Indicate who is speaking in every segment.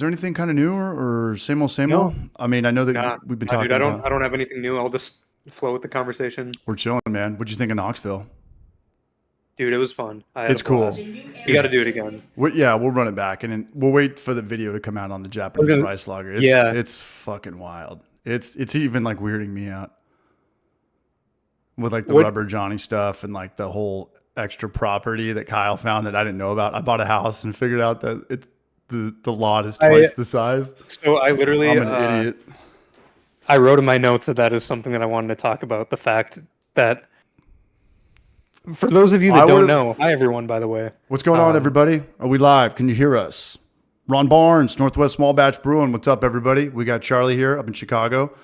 Speaker 1: there anything kind of new or same old, same
Speaker 2: No.
Speaker 1: old? I mean, I know that
Speaker 2: Nah,
Speaker 1: we've been
Speaker 2: nah, dude,
Speaker 1: talking about.
Speaker 2: I don't have anything new. I'll just flow with the conversation.
Speaker 1: We're chilling, man. What'd you think of Knoxville?
Speaker 2: Dude, it was fun. I had a
Speaker 1: It's cool.
Speaker 2: blast. We got to do it again.
Speaker 1: Yeah, we'll run it back, and then we'll wait for the video to come out on the Japanese rice lager.
Speaker 2: Yeah.
Speaker 1: It's fucking wild. It's even like weirding me out with like the rubber Johnny stuff and like the whole extra property that Kyle found that I didn't know about. I bought a house and figured out that it's the lot is twice the size.
Speaker 2: So I literally,
Speaker 1: I'm an idiot.
Speaker 2: I wrote in my notes that is something that I wanted to talk about. The fact that, for those of you that don't know, hi everyone, by the way.
Speaker 1: What's going on, everybody? Are we live? Can you hear us? Ron Barnes, Northwest Small Batch Brewing. What's up, everybody? We got Charlie here up in Chicago.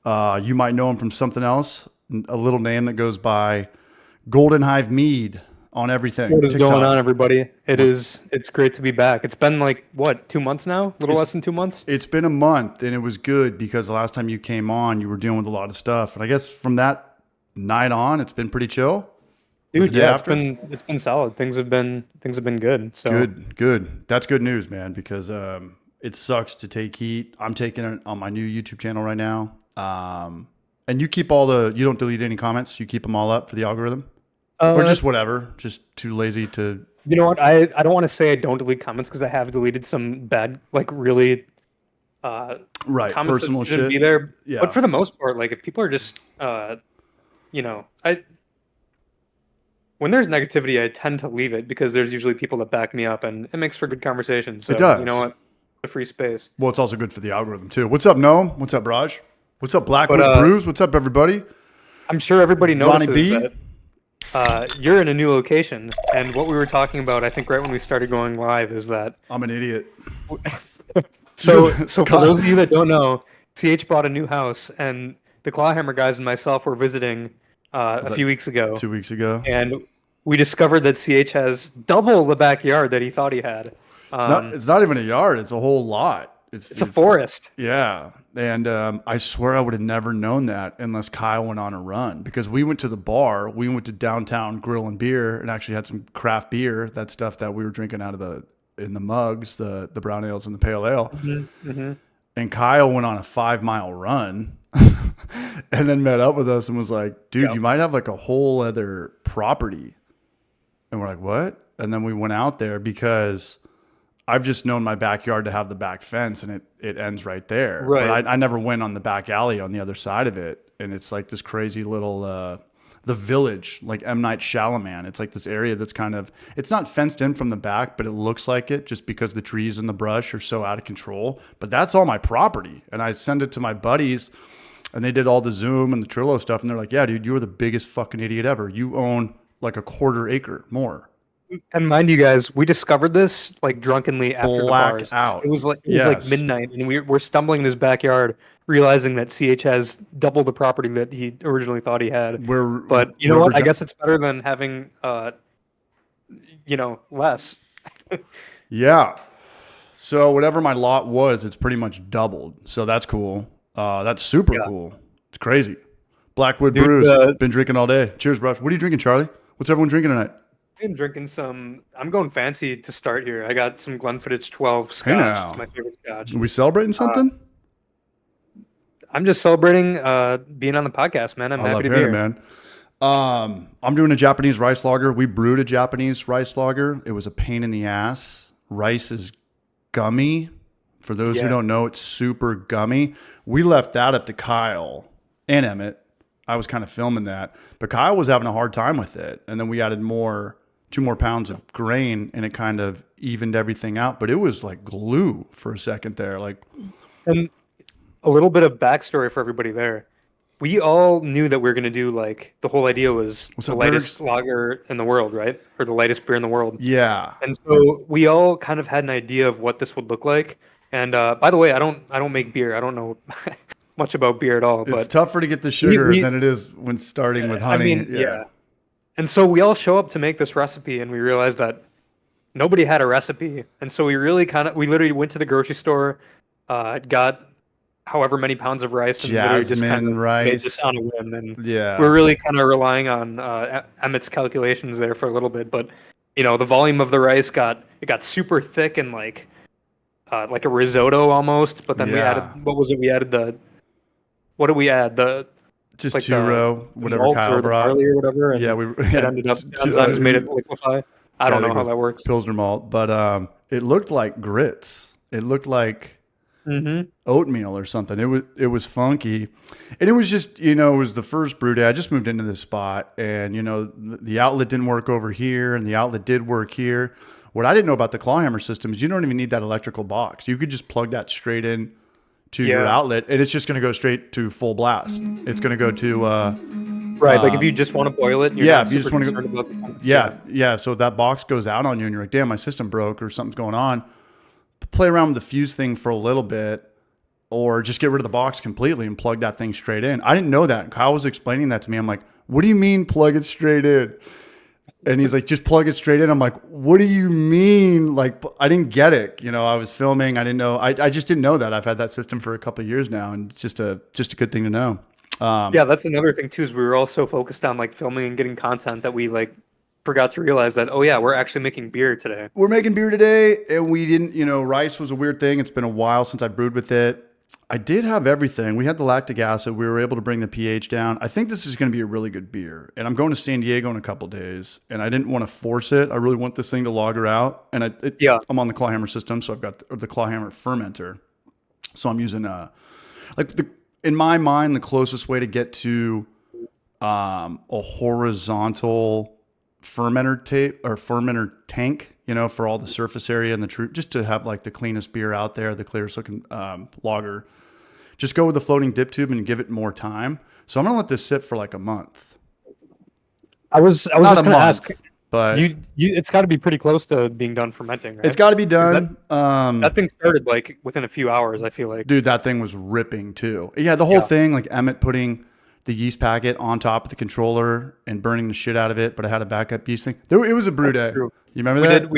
Speaker 1: You might know him from something else, a little name that goes by Golden Hive Mead on everything.
Speaker 2: What is going on, everybody? It's great to be back. It's been like, what, 2 months now? A little less than 2 months?
Speaker 1: It's been a month, and it was good because the last time you came on, you were dealing with a lot of stuff. And I guess from that night on, it's been pretty chill.
Speaker 2: Dude, yeah, it's been solid. Things have been good. So
Speaker 1: good. That's good news, man, because it sucks to take heat. I'm taking it on my new YouTube channel right now. And you keep you don't delete any comments. You keep them all up for the algorithm, or just whatever. Just too lazy to.
Speaker 2: You know what? I don't want to say I don't delete comments because I have deleted some bad, like really,
Speaker 1: right,
Speaker 2: comments
Speaker 1: personal
Speaker 2: that shouldn't
Speaker 1: shit.
Speaker 2: be there.
Speaker 1: Yeah.
Speaker 2: But for the most part, like if people are just, when there's negativity, I tend to leave it because there's usually people that back me up, and it makes for good conversation. So
Speaker 1: it does.
Speaker 2: You know what? A free space.
Speaker 1: Well, it's also good for the algorithm too. What's up, Noam? What's up, Raj? What's up, Blackwood Brews? What's up, everybody?
Speaker 2: I'm sure everybody notices
Speaker 1: Ronnie B?
Speaker 2: that you're in a new location, and what we were talking about, I think, right when we started going live, is that
Speaker 1: I'm an idiot.
Speaker 2: So for those of you that don't know, CH bought a new house, and the Clawhammer guys and myself were visiting a few weeks ago.
Speaker 1: 2 weeks ago.
Speaker 2: And we discovered that CH has double the backyard that he thought he had.
Speaker 1: It's not even a yard. It's a whole lot.
Speaker 2: It's a forest.
Speaker 1: Yeah. And I swear I would have never known that unless Kyle went on a run, because we went to the bar. We went to Downtown Grill and Beer and actually had some craft beer, that stuff that we were drinking out of in the mugs, the brown ales and the pale ale.
Speaker 2: Mm-hmm. Mm-hmm.
Speaker 1: And Kyle went on a 5-mile run and then met up with us and was like, dude, you might have like a whole other property. And we're like, what? And then we went out there because I've just known my backyard to have the back fence, and it ends right there.
Speaker 2: Right.
Speaker 1: But I never went on the back alley on the other side of it. And it's like this crazy little, the Village, like M. Night Shyamalan. It's like this area that's kind of, it's not fenced in from the back, but it looks like it just because the trees and the brush are so out of control. But that's all my property. And I send it to my buddies, and they did all the Zoom and the Trello stuff. And they're like, yeah, dude, you were the biggest fucking idiot ever. You own like a 1/4 acre more.
Speaker 2: And mind you guys, we discovered this like drunkenly after the bars.
Speaker 1: Out.
Speaker 2: It was like midnight, and we're stumbling in his backyard, realizing that CH has double the property that he originally thought he had. But you know what? I guess it's better than having, less.
Speaker 1: Yeah. So whatever my lot was, it's pretty much doubled. So that's cool. That's super cool. It's crazy. Blackwood Brews. Been drinking all day. Cheers, bro. What are you drinking, Charlie? What's everyone drinking tonight?
Speaker 2: I'm drinking I'm going fancy to start here. I got some Glenfiddich 12 scotch. It's my favorite scotch.
Speaker 1: Are we celebrating something?
Speaker 2: I'm just celebrating being on the podcast, man. I'm happy to be here,
Speaker 1: man. I'm doing a Japanese rice lager. We brewed a Japanese rice lager. It was a pain in the ass. Rice is gummy. For those who don't know, it's super gummy. We left that up to Kyle and Emmett. I was kind of filming that, but Kyle was having a hard time with it. And then we added 2 more pounds of grain, and it kind of evened everything out. But it was like glue for a second there.
Speaker 2: And a little bit of backstory for everybody there. We all knew that we were going to do, like, the whole idea was the lightest lager in the world, right? Or the lightest beer in the world.
Speaker 1: Yeah.
Speaker 2: And so we all kind of had an idea of what this would look like. And by the way, I don't make beer. I don't know much about beer at all. But
Speaker 1: it's tougher to get the sugar than it is when starting with honey.
Speaker 2: I mean, And so we all show up to make this recipe, and we realized that nobody had a recipe. And so we literally went to the grocery store, got however many pounds of rice, and literally just kind of made this on a whim. And we're really kind of relying on Emmett's calculations there for a little bit. But the volume of the rice got super thick and like like a risotto almost. But then we added,
Speaker 1: Yeah.
Speaker 2: what was it? We added what did we add?
Speaker 1: Just
Speaker 2: Like
Speaker 1: churro,
Speaker 2: the
Speaker 1: whatever
Speaker 2: malt
Speaker 1: Kyle
Speaker 2: or the
Speaker 1: brought.
Speaker 2: barley or whatever,
Speaker 1: Yeah,
Speaker 2: and
Speaker 1: we
Speaker 2: it
Speaker 1: had
Speaker 2: ended up enzymes made it liquefy. I
Speaker 1: yeah, I
Speaker 2: don't know
Speaker 1: think it
Speaker 2: how
Speaker 1: was
Speaker 2: that works.
Speaker 1: Pilsner malt, but it looked like grits. It looked like
Speaker 2: Mm-hmm.
Speaker 1: oatmeal or something. It was funky, and it was just it was the first brew day. I just moved into this spot, and the outlet didn't work over here, and the outlet did work here. What I didn't know about the Clawhammer system is you don't even need that electrical box. You could just plug that straight in to your
Speaker 2: Yeah.
Speaker 1: outlet, and it's just going to go straight to full blast. It's going to go to
Speaker 2: Right. Like if you just want to boil it and you're
Speaker 1: yeah.
Speaker 2: not
Speaker 1: If you
Speaker 2: super
Speaker 1: just want to
Speaker 2: concerned
Speaker 1: go,
Speaker 2: about the temperature.
Speaker 1: yeah. So that box goes out on you, and you're like, damn, my system broke or something's going on. Play around with the fuse thing for a little bit, or just get rid of the box completely and plug that thing straight in. I didn't know that. Kyle was explaining that to me. I'm like, what do you mean plug it straight in? And he's like, just plug it straight in. I'm like, what do you mean? Like, I didn't get it. I was filming. I didn't know. I just didn't know that. I've had that system for a couple of years now, and it's just a good thing to know.
Speaker 2: Yeah, that's another thing too, is we were all so focused on like filming and getting content that we like forgot to realize that, oh yeah, we're actually making beer today.
Speaker 1: We're making beer today, and we didn't, rice was a weird thing. It's been a while since I brewed with it. I did have everything. We had the lactic acid. We were able to bring the pH down. I think this is going to be a really good beer. And I'm going to San Diego in a couple days, and I didn't want to force it. I really want this thing to lager out. And I'm on the Clawhammer system, so I've got the Clawhammer fermenter. So I'm using in my mind, the closest way to get to a horizontal fermenter tape or fermenter tank, for all the surface area and the truth, just to have like the cleanest beer out there, the clearest looking lager. Just go with the floating dip tube and give it more time. So I'm gonna let this sit for like a month.
Speaker 2: I was
Speaker 1: Not
Speaker 2: just
Speaker 1: a
Speaker 2: gonna
Speaker 1: month,
Speaker 2: ask
Speaker 1: but
Speaker 2: you. It's got to be pretty close to being done fermenting, right?
Speaker 1: it's got to be done.
Speaker 2: That thing started like within a few hours. I feel like,
Speaker 1: Dude, that thing was ripping too. Yeah, the whole thing, like Emmett putting the yeast packet on top of the controller and burning the shit out of it, but I had a backup yeast thing. It was a brew day.
Speaker 2: true.
Speaker 1: You remember that?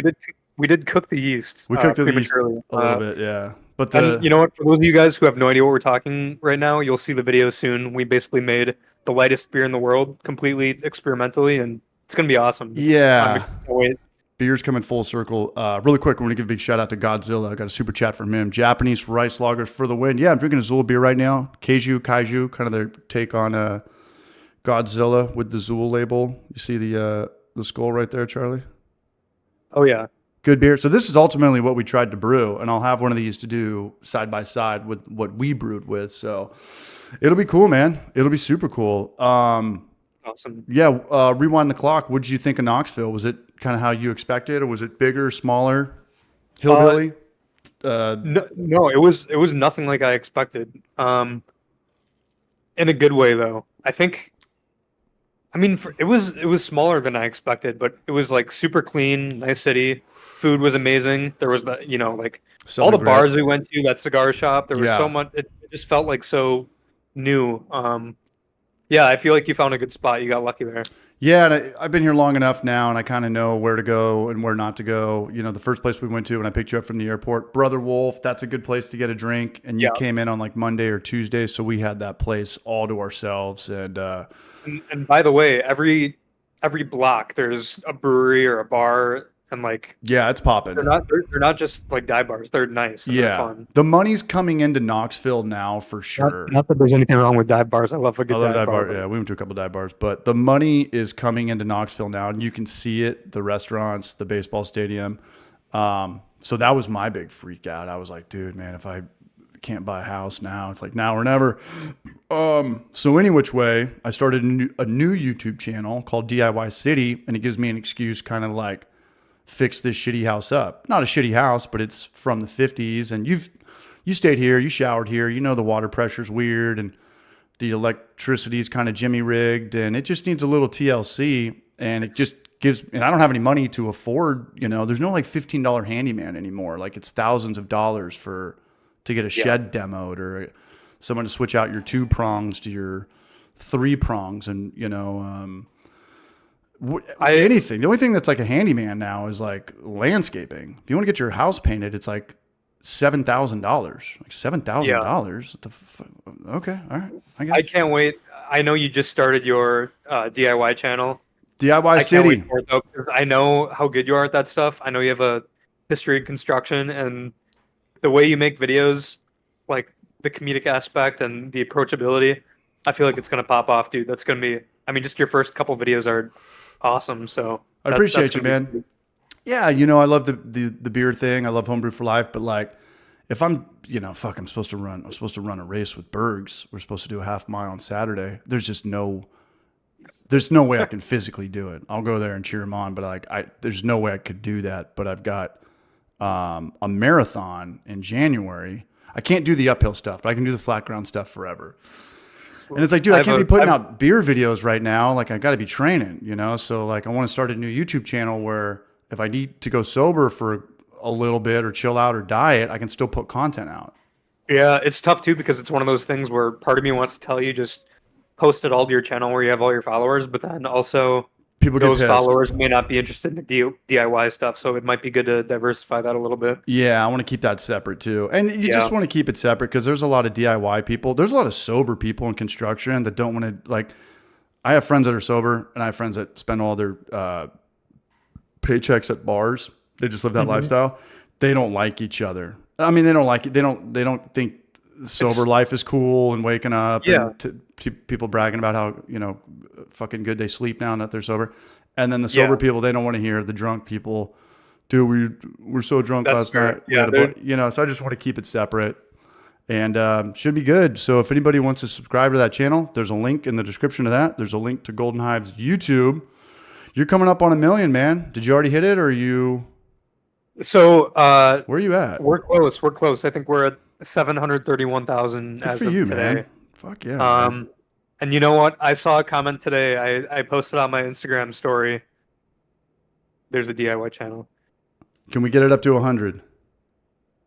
Speaker 2: We did cook the yeast.
Speaker 1: We cooked the yeast
Speaker 2: prematurely.
Speaker 1: a little bit, yeah. But
Speaker 2: And you know what? For those of you guys who have no idea what we're talking right now, you'll see the video soon. We basically made the lightest beer in the world completely experimentally, and it's gonna be awesome.
Speaker 1: Yeah.
Speaker 2: Wait.
Speaker 1: Beer's coming full circle. Really quick, we're going to give a big shout out to Godzilla. I got a super chat from him. Japanese rice lagers for the win. Yeah, I'm drinking a Zool beer right now. Kaiju, kind of their take on Godzilla with the Zool label. You see the skull right there, Charlie?
Speaker 2: Oh yeah.
Speaker 1: Good beer. So this is ultimately what we tried to brew, and I'll have one of these to do side by side with what we brewed with. So it'll be cool, man. It'll be super cool.
Speaker 2: Awesome.
Speaker 1: Yeah. Rewind the clock. What did you think of Knoxville? Was it kind of how you expected, or was it bigger, smaller, hillbilly?
Speaker 2: No, it was nothing like I expected. In a good way though. I mean, it was smaller than I expected, but it was like super clean, nice city. Food was amazing. There was all the bars we went to, that cigar shop. There was so much. It just felt like so new. Yeah, I feel like you found a good spot. You got lucky there.
Speaker 1: Yeah, and I've been here long enough now, and I kind of know where to go and where not to go. The first place we went to when I picked you up from the airport, Brother Wolf, that's a good place to get a drink. And you came in on like Monday or Tuesday, so we had that place all to ourselves. And
Speaker 2: by the way, every block there's a brewery or a bar, and
Speaker 1: it's popping.
Speaker 2: They're not just like dive bars. They're nice. And they're fun.
Speaker 1: The money's coming into Knoxville now for sure.
Speaker 2: Not that there's anything wrong with dive bars. I love a good dive bar.
Speaker 1: Yeah, we went to a couple dive bars, but the money is coming into Knoxville now, and you can see it. The restaurants, the baseball stadium. So that was my big freak out. I was like, dude, man, if I can't buy a house now, it's like now or never. So any which way, I started a new YouTube channel called DIY City, and it gives me an excuse, kind of like fix this shitty house up. Not a shitty house, but it's from the 50s, and you stayed here, you showered here, the water pressure's weird, and the electricity's kind of jimmy rigged, and it just needs a little TLC, and it just gives, and I don't have any money to afford, there's no like $15 handyman anymore. Like it's thousands of dollars to get a shed demoed, or someone to switch out your 2 prongs to your 3 prongs, and anything. The only thing that's like a handyman now is like landscaping. If you want to get your house painted, it's like $7,000. Like $7,000. Okay, all right.
Speaker 2: I can't wait. I know you just started your DIY channel.
Speaker 1: DIY City.
Speaker 2: Can't wait for it, though, 'cause I know how good you are at that stuff. I know you have a history in construction, and the way you make videos, like the comedic aspect and the approachability, I feel like it's gonna pop off, dude. That's gonna be. I mean, just your first couple videos are awesome. So
Speaker 1: I
Speaker 2: that's
Speaker 1: appreciate you,
Speaker 2: gonna be
Speaker 1: man. Yeah, you know, I love the beer thing. I love homebrew for life, but like if I'm, you know, fuck, I'm supposed to run a race with Bergs. We're supposed to do a half mile on Saturday. There's no way I can physically do it. I'll go there and cheer them on, but there's no way I could do that. But I've got a marathon in January. I can't do the uphill stuff, but I can do the flat ground stuff forever. And it's like, dude, I can't be putting out beer videos right now. Like, I got to be training, you know? So, like, I want to start a new YouTube channel where if I need to go sober for a little bit or chill out or diet, I can still put content out.
Speaker 2: Yeah, it's tough too because it's one of those things where part of me wants to tell you just post it all to your channel where you have all your followers, but then also
Speaker 1: People get
Speaker 2: those
Speaker 1: pissed.
Speaker 2: followers may not be interested in the DIY stuff, so it might be good to diversify that a little bit.
Speaker 1: Yeah, I want to keep that separate too. And you just want to keep it separate because there's a lot of DIY people. There's a lot of sober people in construction that don't want to, like, I have friends that are sober and I have friends that spend all their paychecks at bars. They just live that lifestyle. They don't like each other. I mean, they don't like it. They don't think sober life is cool and waking up and people bragging about how, you know, fucking good they sleep now that they're sober. And then the sober people, they don't want to hear the drunk people, dude, we're so drunk last night.
Speaker 2: Yeah,
Speaker 1: you know, so I just want to keep it separate and should be good. So if anybody wants to subscribe to that channel, there's a link in the description of that. There's a link to Golden Hive's YouTube. You're coming up on 1 million, man. Did you already hit it or are you?
Speaker 2: So
Speaker 1: where are you at?
Speaker 2: We're close. We're close. I think we're at 731,000 as of today.
Speaker 1: Man. Fuck yeah. Man.
Speaker 2: And you know what? I saw a comment today. I posted on my Instagram story. There's a DIY channel.
Speaker 1: Can we get it up to 100?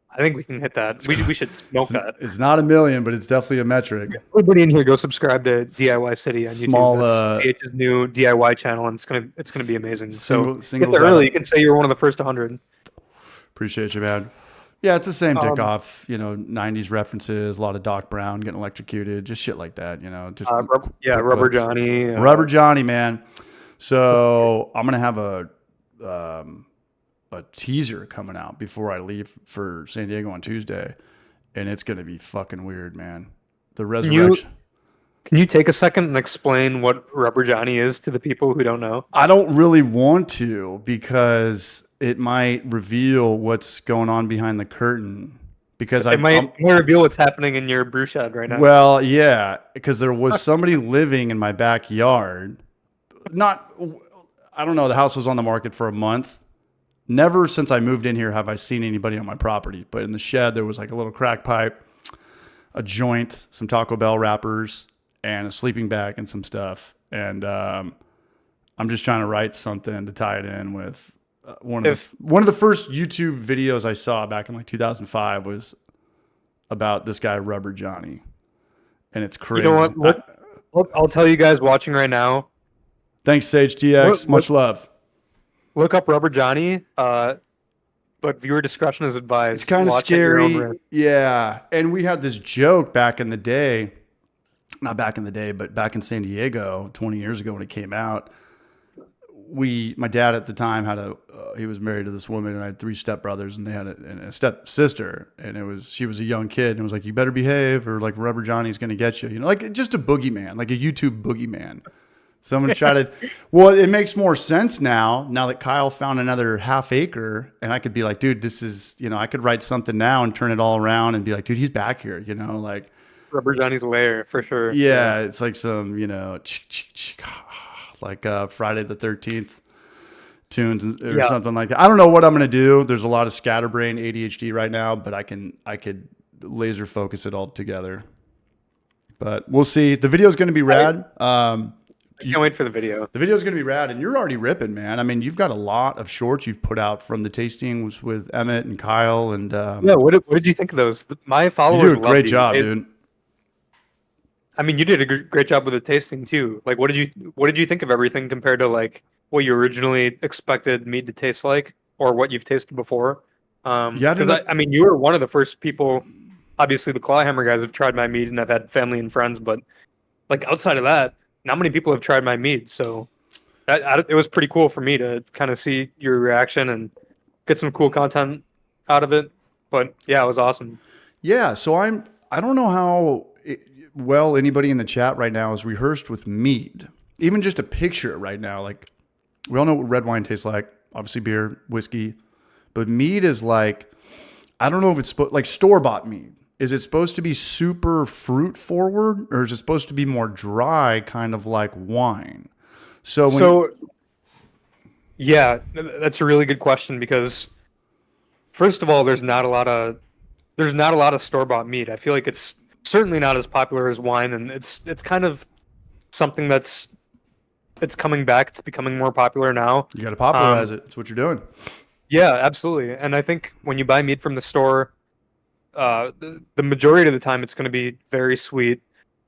Speaker 2: I think we can hit that. We should smoke that.
Speaker 1: It's not 1 million, but it's definitely a metric.
Speaker 2: Everybody in here, go subscribe to DIY City on
Speaker 1: Small,
Speaker 2: YouTube. That's CH's new DIY channel, and it's gonna be amazing.
Speaker 1: Single
Speaker 2: get there early. You can say you're one of the first 100.
Speaker 1: Appreciate you, man. Yeah, it's the same dick off, you know, 90s references, a lot of Doc Brown getting electrocuted, just shit like that, you know. Just
Speaker 2: Rubber Johnny.
Speaker 1: Rubber Johnny, man. So I'm going to have a teaser coming out before I leave for San Diego on Tuesday, and it's going to be fucking weird, man. The resurrection.
Speaker 2: Can you take a second and explain what Rubber Johnny is to the people who don't know?
Speaker 1: I don't really want to because it might reveal what's going on behind the curtain. Because
Speaker 2: it might reveal what's happening in your brew shed right now.
Speaker 1: Well, yeah, because there was somebody living in my backyard. I don't know, the house was on the market for a month. Never since I moved in here have I seen anybody on my property. But in the shed, there was like a little crack pipe, a joint, some Taco Bell wrappers, and a sleeping bag and some stuff. And I'm just trying to write something to tie it in with one of the first YouTube videos I saw back in like 2005 was about this guy Rubber Johnny, and it's crazy.
Speaker 2: You know what? I'll tell you guys watching right now.
Speaker 1: Thanks, Sage TX. Much love.
Speaker 2: Look up Rubber Johnny. But viewer discretion is advised.
Speaker 1: It's kind of scary. Yeah, and we had this joke back in the day. Not back in the day, but back in San Diego 20 years ago when it came out. My dad at the time he was married to this woman and I had 3 stepbrothers and they had a stepsister and she was a young kid and it was like, you better behave or like Rubber Johnny's going to get you, you know, like just a boogeyman, like a YouTube boogeyman. Someone tried well, it makes more sense now that Kyle found another half acre and I could be like, dude, this is, you know, I could write something now and turn it all around and be like, dude, he's back here, you know, like
Speaker 2: Rubber Johnny's lair for sure.
Speaker 1: Yeah. It's like some, you know, like Friday the 13th tunes or something like that. I don't know what I'm going to do. There's a lot of scatterbrain ADHD right now, but I could laser focus it all together. But we'll see. The video is going to be rad.
Speaker 2: I can't wait for the video.
Speaker 1: The video is going to be rad, and you're already ripping, man. I mean, you've got a lot of shorts you've put out from the tastings with Emmett and Kyle. And
Speaker 2: what did you think of those? My followers
Speaker 1: you do a great job, dude.
Speaker 2: I mean, you did a great job with the tasting too. Like, what did you think of everything compared to like what you originally expected mead to taste like, or what you've tasted before? I mean, you were one of the first people. Obviously, the Clawhammer guys have tried my mead, and I've had family and friends. But like outside of that, not many people have tried my mead. So it was pretty cool for me to kind of see your reaction and get some cool content out of it. But yeah, it was awesome.
Speaker 1: Yeah. So I don't know how well anybody in the chat right now is rehearsed with mead. Even just a picture right now. Like, we all know what red wine tastes like. Obviously beer, whiskey. But mead is like, I don't know if it's like store-bought mead. Is it supposed to be super fruit forward, or is it supposed to be more dry, kind of like wine?
Speaker 2: Yeah, that's a really good question because first of all, there's not a lot of store-bought mead. I feel like it's certainly not as popular as wine, and it's kind of something it's coming back. It's becoming more popular now.
Speaker 1: You got to popularize it. That's what you're doing.
Speaker 2: Yeah, absolutely. And I think when you buy mead from the store, the majority of the time it's going to be very sweet,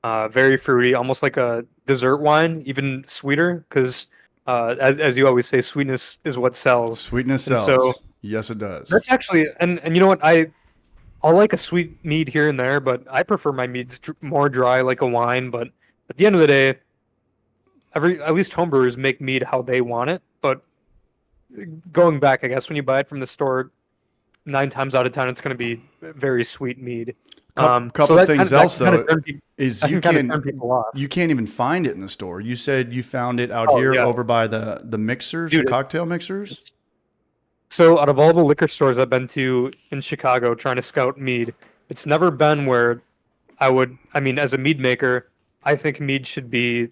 Speaker 2: very fruity, almost like a dessert wine, even sweeter, because as you always say, sweetness is what sells.
Speaker 1: Sweetness
Speaker 2: And
Speaker 1: sells.
Speaker 2: so
Speaker 1: Yes, it does.
Speaker 2: that's actually, and you know what, I'll like a sweet mead here and there, but I prefer my meads more dry, like a wine. But at the end of the day, at least homebrewers make mead how they want it. But going back, I guess when you buy it from the store, 9 times out of 10, it's going to be very sweet mead.
Speaker 1: Couple
Speaker 2: so
Speaker 1: things else though is
Speaker 2: you
Speaker 1: can't even find it in the store. You said you found it out here over by the mixers, the cocktail mixers.
Speaker 2: So out of all the liquor stores I've been to in Chicago trying to scout mead, it's never been where I mean, as a mead maker, I think mead should be,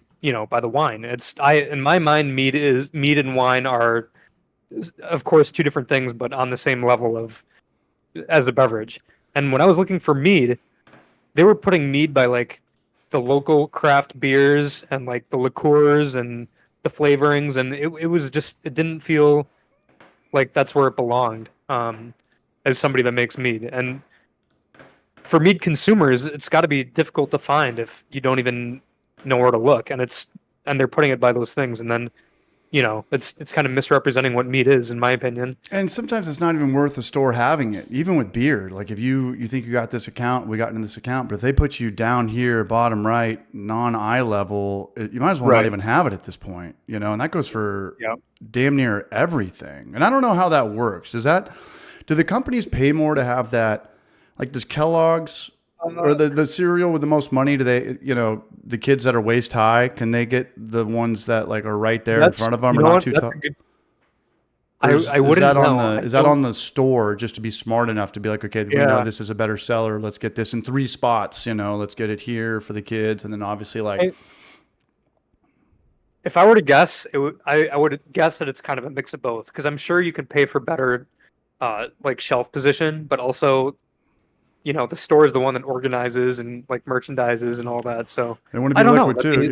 Speaker 2: by the wine. In my mind, mead and wine are, of course, two different things, but on the same level as a beverage. And when I was looking for mead, they were putting mead by like the local craft beers and like the liqueurs and the flavorings, and it didn't feel like that's where it belonged, as somebody that makes mead. And for mead consumers, it's got to be difficult to find if you don't even know where to look. And they're putting it by those things, and then it's kind of misrepresenting what mead is, in my opinion.
Speaker 1: And sometimes it's not even worth the store having it, even with beer. Like if you think you got this account, we got into this account, but if they put you down here, bottom right, non-eye level, you might as well not even have it at this point, and that goes for damn near everything. And I don't know how that works. Do the companies pay more to have that? Like, does Kellogg's or the cereal with the most money, do they, the kids that are waist high, can they get the ones that like are right there in front of them or not too tall?
Speaker 2: I wouldn't know.
Speaker 1: Is that on the store just to be smart enough to be like, okay, we know this is a better seller. Let's get this in 3 spots, let's get it here for the kids. And then obviously
Speaker 2: if I were to guess, I would guess that it's kind of a mix of both, because I'm sure you can pay for better like shelf position, but also the store is the one that organizes and like merchandises and all that. So
Speaker 1: they want to be liquid too.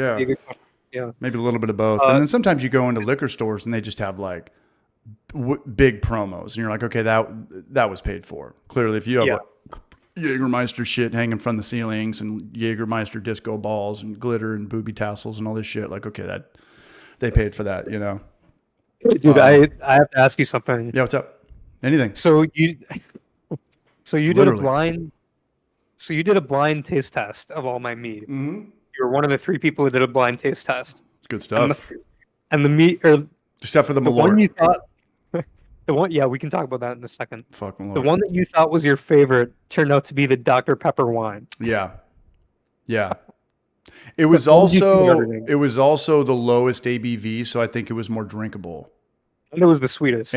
Speaker 1: Yeah. Maybe a little bit of both. And then sometimes you go into liquor stores and they just have like big promos, and you're like, okay, that was paid for. Clearly, if you have like Jägermeister shit hanging from the ceilings and Jägermeister disco balls and glitter and booby tassels and all this shit, like, okay, that they paid for that,
Speaker 2: Dude, I have to ask you something.
Speaker 1: Yeah, what's up? Anything.
Speaker 2: So you did a blind taste test of all my mead.
Speaker 1: Mm-hmm.
Speaker 2: You were one of the 3 people who did a blind taste test.
Speaker 1: It's good stuff.
Speaker 2: And the meat, or
Speaker 1: except for the Malort.
Speaker 2: One you thought, we can talk about that in a second.
Speaker 1: Fuck Malort.
Speaker 2: The one that you thought was your favorite turned out to be the Dr. Pepper wine.
Speaker 1: Yeah. It was also the lowest ABV, so I think it was more drinkable.
Speaker 2: And it was the sweetest.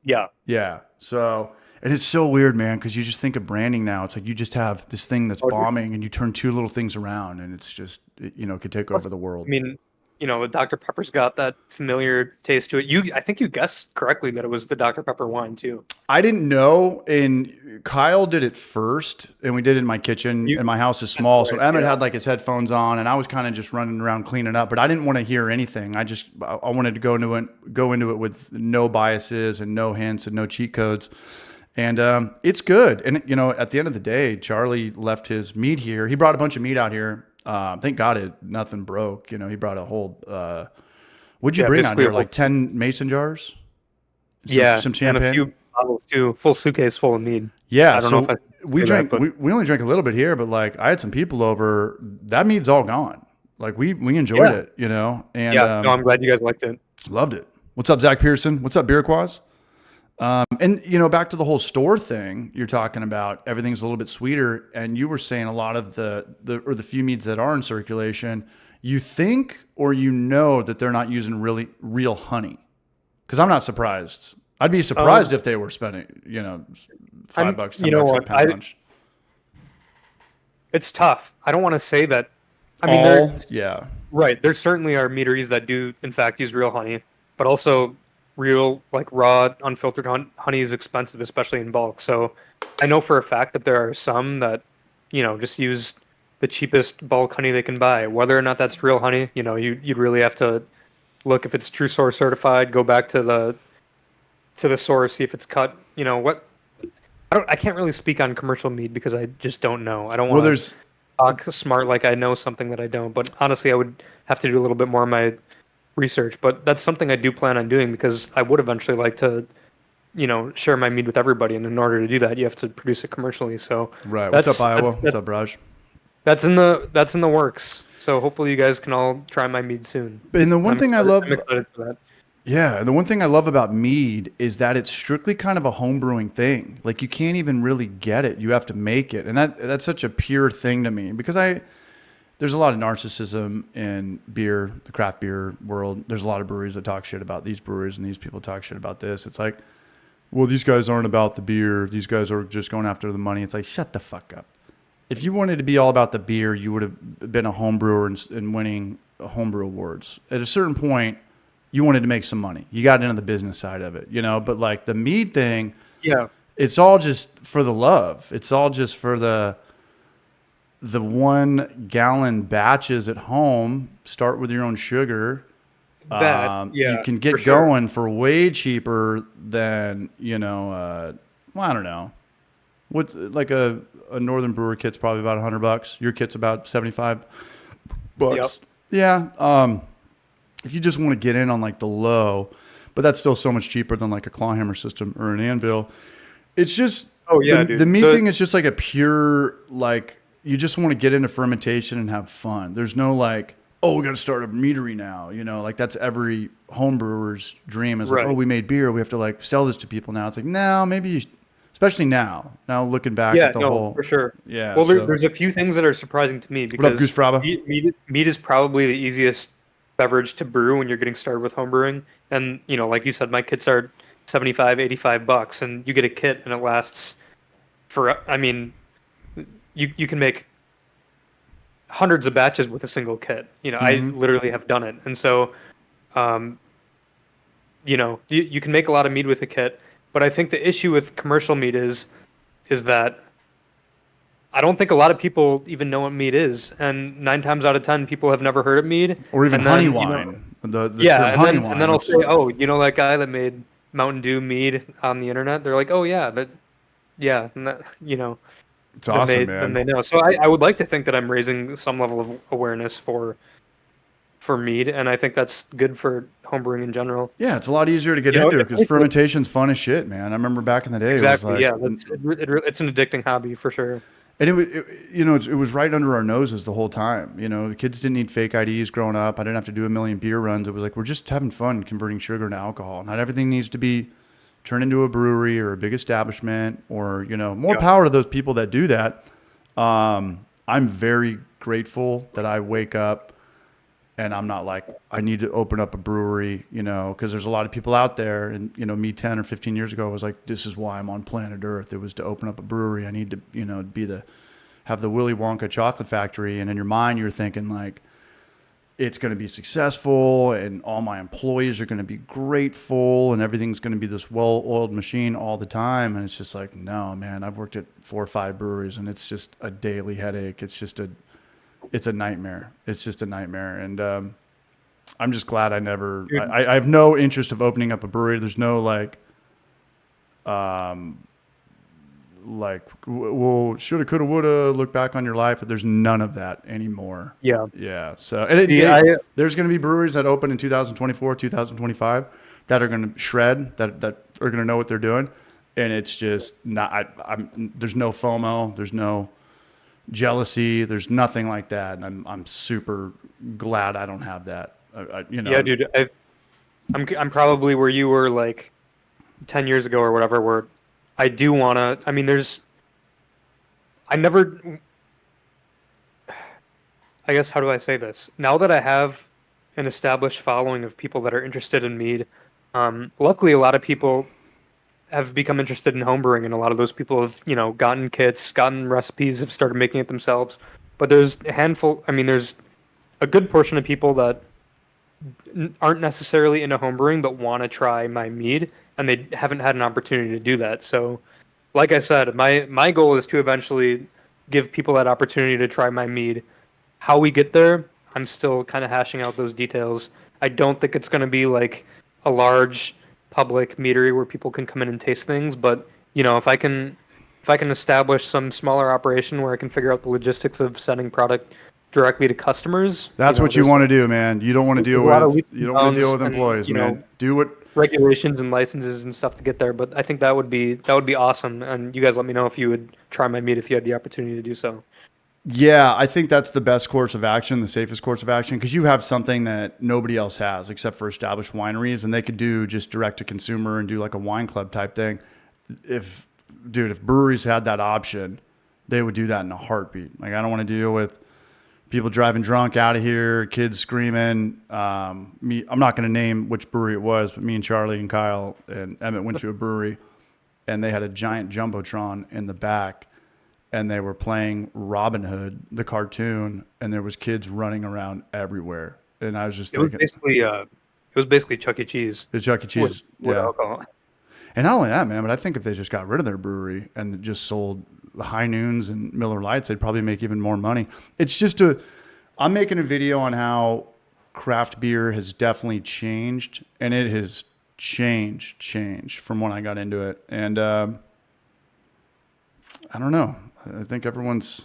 Speaker 1: Yeah. So, and it's so weird, man, because you just think of branding now. It's like you just have this thing that's bombing, and you turn 2 little things around, and it's just, it could take over the world.
Speaker 2: I mean, the Dr. Pepper's got that familiar taste to it. I think you guessed correctly that it was the Dr. Pepper wine too.
Speaker 1: I didn't know, and Kyle did it first, and we did it in my kitchen, and my house is small, so Emmett had like his headphones on, and I was kind of just running around cleaning up, but I didn't want to hear anything. I wanted to go into it with no biases and no hints and no cheat codes. And it's good. And, at the end of the day, Charlie left his mead here. He brought a bunch of mead out here. Thank God nothing broke. He brought a whole, what'd you bring out here? Like 10 mason jars? Some champagne?
Speaker 2: And a few bottles too. Full suitcase full of mead.
Speaker 1: Yeah. I don't know if we only drank a little bit here, but like I had some people over. That mead's all gone. Like we enjoyed it, And
Speaker 2: I'm glad you guys liked it.
Speaker 1: Loved it. What's up, Zach Pearson? What's up, Beerquaz? And back to the whole store thing you're talking about, everything's a little bit sweeter. And you were saying a lot of the few meads that are in circulation, you think, or that they're not using really real honey. Cause I'm not surprised. I'd be surprised if they were spending, $5, $10 a pound punch.
Speaker 2: It's tough. I don't want to say that. I mean,
Speaker 1: yeah.
Speaker 2: Right. There certainly are meaderies that do in fact use real honey, but also real, like raw, unfiltered honey is expensive, especially in bulk. So I know for a fact that there are some that, just use the cheapest bulk honey they can buy. Whether or not that's real honey, you'd really have to look if it's True Source certified, go back to the source, see if it's cut, I can't really speak on commercial mead because I just don't know. I don't want to talk smart like I know something that I don't, but honestly I would have to do a little bit more of my research, but that's something I do plan on doing because I would eventually like to, share my mead with everybody, and in order to do that, you have to produce it commercially. So
Speaker 1: right. What's up, Iowa? What's up, Raj?
Speaker 2: That's in the works. So hopefully you guys can all try my mead soon.
Speaker 1: And the one thing I love,
Speaker 2: I'm excited for that.
Speaker 1: Yeah, and the one thing I love about mead is that it's strictly kind of a home brewing thing. Like you can't even really get it; you have to make it, and that's such a pure thing to me because there's a lot of narcissism in beer, the craft beer world. There's a lot of breweries that talk shit about these breweries, and these people talk shit about this. It's like, well, these guys aren't about the beer. These guys are just going after the money. It's like, shut the fuck up. If you wanted to be all about the beer, you would have been a home brewer and winning homebrew awards. At a certain point, you wanted to make some money. You got into the business side of it, but like the mead thing,
Speaker 2: yeah,
Speaker 1: it's all just for the love. It's all just for the 1 gallon batches at home. Start with your own sugar. You can get going for way cheaper than, I don't know. What, like a Northern Brewer kit's probably about $100. Your kit's about $75.
Speaker 2: Yep.
Speaker 1: Yeah. If you just want to get in on like the low, but that's still so much cheaper than like a Clawhammer system or an Anvil. It's just, the mead thing is just like a pure, like, you just want to get into fermentation and have fun. There's no like, oh, we got to start a meadery now. Like that's every home brewer's dream is like, oh, we made beer. We have to like sell this to people now. It's like, no, maybe, especially now looking back at the whole.
Speaker 2: For sure.
Speaker 1: Yeah.
Speaker 2: Well, there's a few things that are surprising to me because
Speaker 1: what up, Goose Fraba?
Speaker 2: Mead is probably the easiest beverage to brew when you're getting started with home brewing. And, like you said, my kits are $75, $85 and you get a kit and it lasts for, you can make hundreds of batches with a single kit. I literally have done it. And so, you can make a lot of mead with a kit, but I think the issue with commercial mead is that I don't think a lot of people even know what mead is. And 9 times out of 10, people have never heard of mead.
Speaker 1: Or even honey wine. The term honey wine.
Speaker 2: And then I'll say, oh, that guy that made Mountain Dew mead on the internet? They're like, oh, yeah, and that,
Speaker 1: it's awesome, man.
Speaker 2: Then they know. So I would like to think that I'm raising some level of awareness for mead, and I think that's good for homebrewing in general.
Speaker 1: Yeah, it's a lot easier to get into because fermentation's fun as shit, man. I remember back in the day.
Speaker 2: Exactly.
Speaker 1: It was like,
Speaker 2: it's an addicting hobby for sure.
Speaker 1: And it was right under our noses the whole time. The kids didn't need fake IDs growing up. I didn't have to do a million beer runs. It was like, we're just having fun converting sugar into alcohol. Not everything needs to be turned into a brewery or a big establishment or, more power to those people that do that. I'm very grateful that I wake up and I'm not like, I need to open up a brewery, because there's a lot of people out there. And, me 10 or 15 years ago, I was like, this is why I'm on planet Earth. It was to open up a brewery. I need to, have the Willy Wonka chocolate factory. And in your mind, you're thinking like, it's going to be successful and all my employees are going to be grateful and everything's going to be this well-oiled machine all the time. And it's just like, no, man, I've worked at 4 or 5 breweries and it's just a daily headache. It's a nightmare. It's just a nightmare. And I'm just glad I have no interest of opening up a brewery. There's no well, shoulda, coulda, woulda, look back on your life, but there's none of that anymore.
Speaker 2: Yeah.
Speaker 1: Yeah. So, there's going to be breweries that open in 2024, 2025 that are going to shred, that are going to know what they're doing. And it's just not, there's no FOMO. There's no jealousy. There's nothing like that. And I'm super glad I don't have that.
Speaker 2: Yeah, dude. I'm probably where you were like 10 years ago or whatever, where I do want to, I mean, I never, I guess, how do I say this? Now that I have an established following of people that are interested in mead, luckily a lot of people have become interested in homebrewing, and a lot of those people have, gotten kits, gotten recipes, have started making it themselves. But there's a handful, I mean, there's a good portion of people that aren't necessarily into homebrewing but want to try my mead, and they haven't had an opportunity to do that. So, like I said, my goal is to eventually give people that opportunity to try my mead. How we get there, I'm still kind of hashing out those details. I don't think it's going to be like a large public meadery where people can come in and taste things, but if I can establish some smaller operation where I can figure out the logistics of sending product directly to customers,
Speaker 1: That's what you want to do, man. You don't want to deal with employees,
Speaker 2: and,
Speaker 1: man. Do what
Speaker 2: regulations and licenses and stuff to get there. But I think that would be awesome. And you guys let me know if you would try my meat if you had the opportunity to do so.
Speaker 1: Yeah, I think that's the best course of action, the safest course of action, because you have something that nobody else has except for established wineries, and they could do just direct to consumer and do like a wine club type thing. If breweries had that option, they would do that in a heartbeat. Like, I don't want to deal with people driving drunk out of here, kids screaming. I'm not going to name which brewery it was, but me and Charlie and Kyle and Emmett went to a brewery, and they had a giant jumbotron in the back, and they were playing Robin Hood, the cartoon, and there was kids running around everywhere. And I was just thinking,
Speaker 2: it was basically Chuck E. Cheese.
Speaker 1: The Chuck E. Cheese,
Speaker 2: with
Speaker 1: yeah.
Speaker 2: alcohol.
Speaker 1: And not only that, man, but I think if they just got rid of their brewery and just sold the High Noons and Miller Lights, they'd probably make even more money. It's just I'm making a video on how craft beer has definitely changed, and it has changed from when I got into it. And I don't know. I think everyone's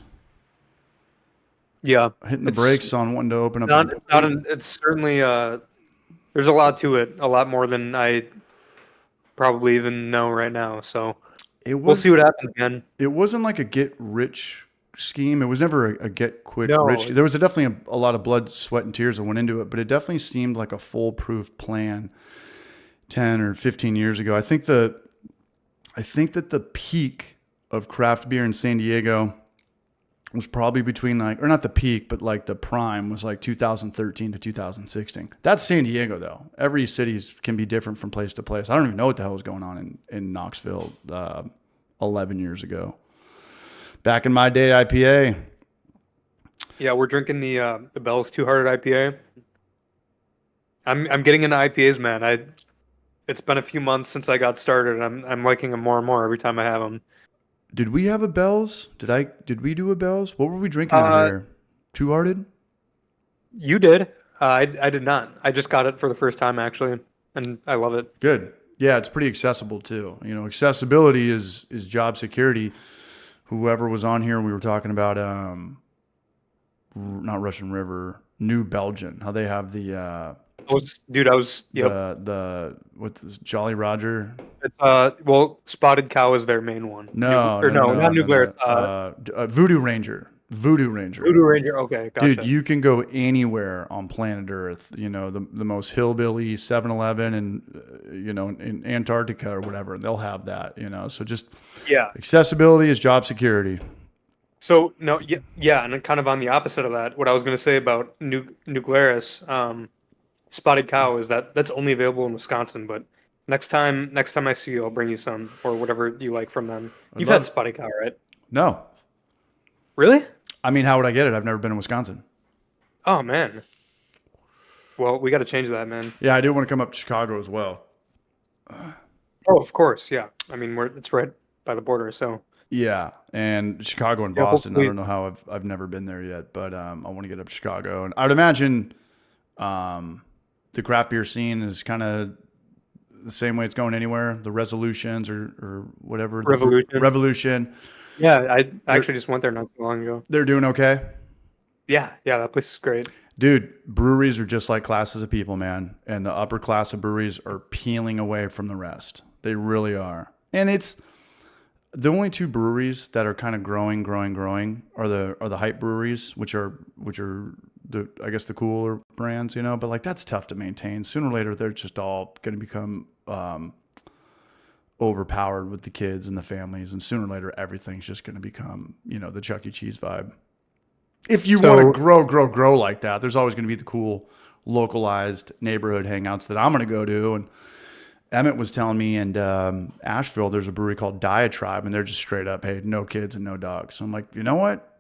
Speaker 1: hitting the brakes on wanting to open up.
Speaker 2: It's certainly there's a lot to it, a lot more than I probably even know right now. So we'll see what happens, man.
Speaker 1: It wasn't like a get rich scheme. It was never a get quick rich. There was definitely a lot of blood, sweat, and tears that went into it, but it definitely seemed like a foolproof plan 10 or 15 years ago. I think that the peak of craft beer in San Diego was probably between or not the peak, but like the prime was like 2013 to 2016. That's San Diego though. Every city can be different from place to place. I don't even know what the hell was going on in Knoxville 11 years ago. Back in my day, IPA.
Speaker 2: Yeah, we're drinking the Bell's Two Hearted IPA. I'm getting into IPAs, man. It's been a few months since I got started, and I'm liking them more and more every time I have them.
Speaker 1: Did we have a Bell's? Did we do a Bell's? What were we drinking out here? Two Hearted?
Speaker 2: You did. I did not. I just got it for the first time actually, and I love it.
Speaker 1: Good. Yeah, it's pretty accessible too. Accessibility is job security. Whoever was on here, we were talking about not Russian River, New Belgian. How they have the what's this, Jolly Roger?
Speaker 2: It's Spotted Cow is their main one.
Speaker 1: Not New Glarus. Voodoo Ranger.
Speaker 2: Okay, gotcha.
Speaker 1: Dude, you can go anywhere on planet Earth. The most hillbilly 7-Eleven and in Antarctica or whatever, they'll have that. So just accessibility is job security.
Speaker 2: So no, yeah, and kind of on the opposite of that, what I was going to say about New Glarus, Spotted Cow is that's only available in Wisconsin. But next time I see you, I'll bring you some or whatever you like from them. You've had Spotted Cow, right?
Speaker 1: No.
Speaker 2: Really?
Speaker 1: I mean, how would I get it? I've never been in Wisconsin.
Speaker 2: Oh man. Well, we got to change that, man.
Speaker 1: Yeah, I do want to come up to Chicago as well.
Speaker 2: Oh, of course, yeah. I mean, it's right by the border, so.
Speaker 1: Yeah, and Chicago and Boston. Hopefully. I don't know how I've never been there yet, but I want to get up to Chicago, and I would imagine the craft beer scene is kind of the same way it's going anywhere. The resolutions or whatever. Revolution.
Speaker 2: Yeah, I actually just went there not too long ago.
Speaker 1: They're doing okay?
Speaker 2: Yeah, that place is great.
Speaker 1: Dude, breweries are just like classes of people, man. And the upper class of breweries are peeling away from the rest. They really are. And it's the only two breweries that are kind of growing are the hype breweries, which are the the cooler brands, but like that's tough to maintain. Sooner or later they're just all going to become overpowered with the kids and the families, and sooner or later everything's just going to become, the Chuck E. Cheese vibe. If you want to grow like that, there's always going to be the cool localized neighborhood hangouts that I'm going to go to. And Emmett was telling me in Asheville, there's a brewery called Diatribe, and they're just straight up, hey, no kids and no dogs. So I'm like, you know what?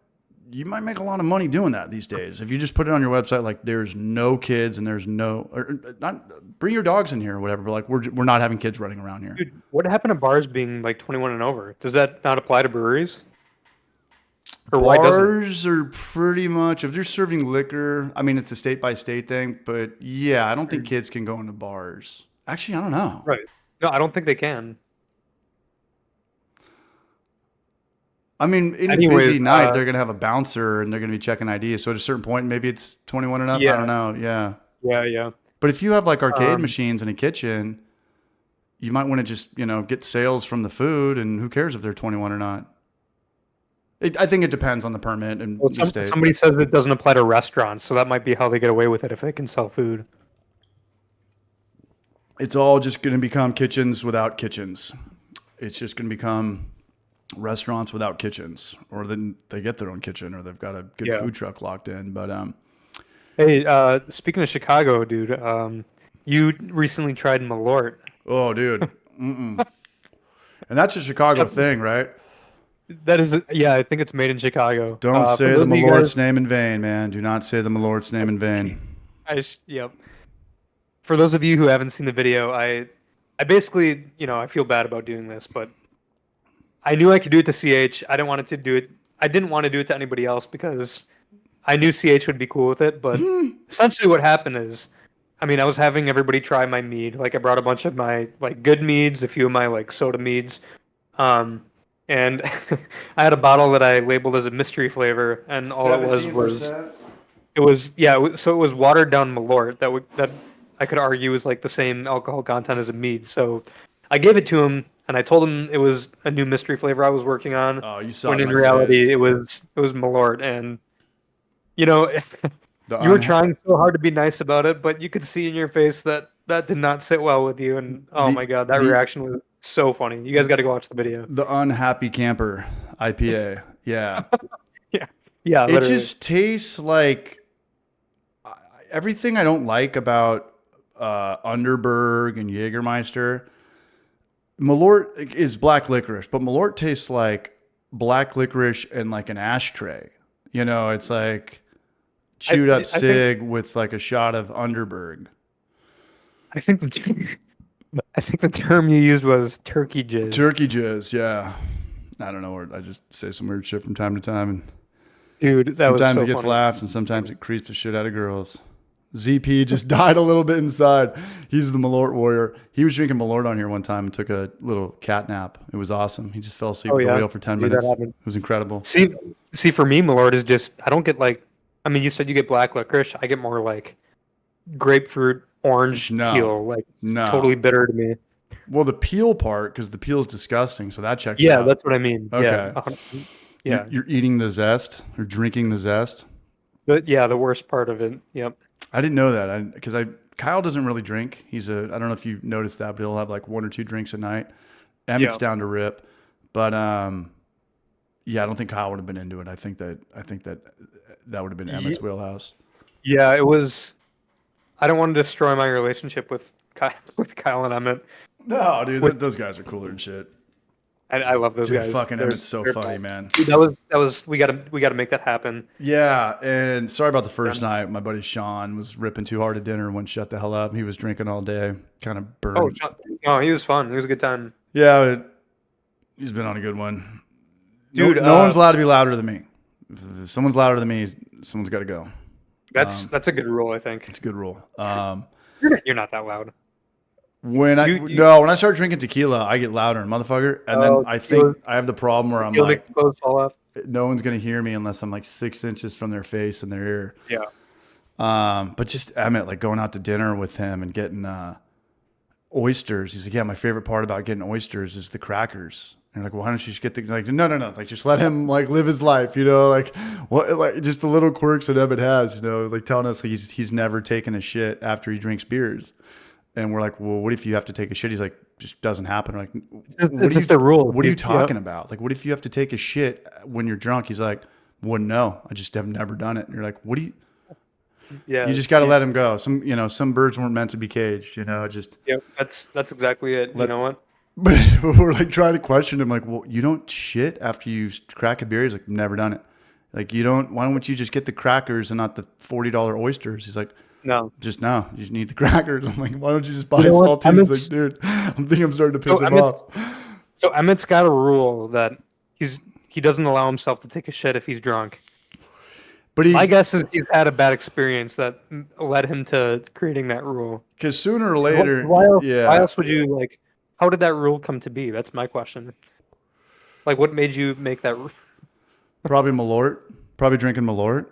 Speaker 1: You might make a lot of money doing that these days. If you just put it on your website, like there's no kids and there's no, or not, bring your dogs in here or whatever. But like we're not having kids running around here.
Speaker 2: Dude, what happened to bars being like 21 and over? Does that not apply to breweries?
Speaker 1: Or bars are pretty much, if they're serving liquor, I mean, it's a state by state thing, but yeah, I don't think kids can go into bars. Actually, I don't know.
Speaker 2: Right. No, I don't think they can.
Speaker 1: I mean, in a busy night, they're going to have a bouncer and they're going to be checking IDs. So at a certain point, maybe it's 21 and up.
Speaker 2: Yeah.
Speaker 1: I don't know. Yeah.
Speaker 2: Yeah.
Speaker 1: But if you have like arcade machines in a kitchen, you might want to just, get sales from the food, and who cares if they're 21 or not? I think it depends on the permit and the state.
Speaker 2: Somebody says it doesn't apply to restaurants, so that might be how they get away with it if they can sell food.
Speaker 1: It's all just going to become kitchens without kitchens. It's just going to become restaurants without kitchens, or then they get their own kitchen, or they've got a good food truck locked in. But
Speaker 2: hey, speaking of Chicago, dude, you recently tried Malort.
Speaker 1: Oh, dude, and that's a Chicago thing, right?
Speaker 2: That is, I think it's made in Chicago.
Speaker 1: Don't say the Malort's name in vain, man. Do not say the Malort's name in vain.
Speaker 2: Yep. For those of you who haven't seen the video, I basically, I feel bad about doing this, but I knew I could do it to CH. I didn't want to do it to anybody else because I knew CH would be cool with it. But essentially what happened is, I was having everybody try my mead. Like I brought a bunch of my like good meads, a few of my like soda meads. And I had a bottle that I labeled as a mystery flavor, and all it was
Speaker 1: 17%?
Speaker 2: So it was watered down Malort that I could argue is like the same alcohol content as a mead. So I gave it to him, and I told him it was a new mystery flavor I was working on.
Speaker 1: Oh, you saw.
Speaker 2: When in reality, it was Malort, and you were trying so hard to be nice about it, but you could see in your face that did not sit well with you. And oh my god, that reaction was so funny. You guys got to go watch the video.
Speaker 1: The Unhappy Camper IPA. Yeah.
Speaker 2: Yeah.
Speaker 1: It just tastes like everything I don't like about Underberg and Jägermeister. Malort is black licorice, but Malort tastes like black licorice and like an ashtray. It's like chewed up cig with like a shot of Underberg.
Speaker 2: I think the term you used was turkey jizz.
Speaker 1: Turkey jizz, yeah. I don't know. I just say some weird shit from time to time, and
Speaker 2: dude, that was so
Speaker 1: sometimes it gets
Speaker 2: funny.
Speaker 1: laughs, and sometimes it creeps the shit out of girls. ZP just died a little bit inside. He's the Malort warrior. He was drinking Malort on here one time and took a little cat nap. It was awesome. He just fell asleep at the wheel for 10 minutes. It was incredible.
Speaker 2: See, for me, Malort is just, I don't get like, you said you get black licorice. I get more like grapefruit, orange peel, like totally bitter to me.
Speaker 1: Well, the peel part, because the peel is disgusting, so that checks out.
Speaker 2: Yeah, that's what I mean.
Speaker 1: Okay.
Speaker 2: Yeah.
Speaker 1: You're eating the zest or drinking the zest.
Speaker 2: But yeah, the worst part of it. Yep.
Speaker 1: I didn't know that because Kyle doesn't really drink. I don't know if you noticed that, but he'll have like one or two drinks a night. Emmett's down to rip, but I don't think Kyle would have been into it. I think that would have been Emmett's wheelhouse.
Speaker 2: Yeah, it was. I don't want to destroy my relationship with Kyle and Emmett.
Speaker 1: No, dude, those guys are cooler than shit.
Speaker 2: I love those guys.
Speaker 1: Fucking Emmett's so funny, man.
Speaker 2: Dude, that was. We gotta make that happen.
Speaker 1: Yeah, and sorry about the first night. My buddy Sean was ripping too hard at dinner and wouldn't shut the hell up. He was drinking all day, kind of burned.
Speaker 2: Oh, he was fun. It was a good time.
Speaker 1: Yeah, he's been on a good one.
Speaker 2: Dude,
Speaker 1: no one's allowed to be louder than me. If someone's louder than me, someone's got to go.
Speaker 2: That's a good rule, I think.
Speaker 1: It's a good rule.
Speaker 2: You're not that loud.
Speaker 1: When I start drinking tequila, I get louder, motherfucker. And then I think I have the problem where I'm like,
Speaker 2: makes the clothes fall off.
Speaker 1: No one's gonna hear me unless I'm like 6 inches from their face and their ear.
Speaker 2: Yeah.
Speaker 1: But just Emmett, like going out to dinner with him and getting oysters. He's like, yeah, my favorite part about getting oysters is the crackers. And like, well, why don't you just get no, like just let him like live his life, like what, like just the little quirks that Emmett has, like telling us like he's never taken a shit after he drinks beers. And we're like, well, what if you have to take a shit? He's like, just doesn't happen. We're like,
Speaker 2: It's just a rule.
Speaker 1: What are you talking about? Like, what if you have to take a shit when you're drunk? He's like, wouldn't know. I just have never done it. And you're like, what do you?
Speaker 2: Yeah,
Speaker 1: You just got to let him go. Some birds weren't meant to be caged. Just.
Speaker 2: Yeah, that's exactly it. You know what?
Speaker 1: But we're like trying to question him. Like, well, you don't shit after you crack a beer. He's like, never done it. Like, you don't. Why don't you just get the crackers and not the $40 oysters? He's like.
Speaker 2: No.
Speaker 1: You just need the crackers. I'm like, why don't you just buy saltines? He's like, dude, I'm starting to piss him off.
Speaker 2: So Emmett's got a rule that he doesn't allow himself to take a shit if he's drunk. But my guess is he's had a bad experience that led him to creating that rule.
Speaker 1: Because sooner or later,
Speaker 2: why else would you like? How did that rule come to be? That's my question. Like, what made you make that rule?
Speaker 1: Probably Malort. Probably drinking Malort.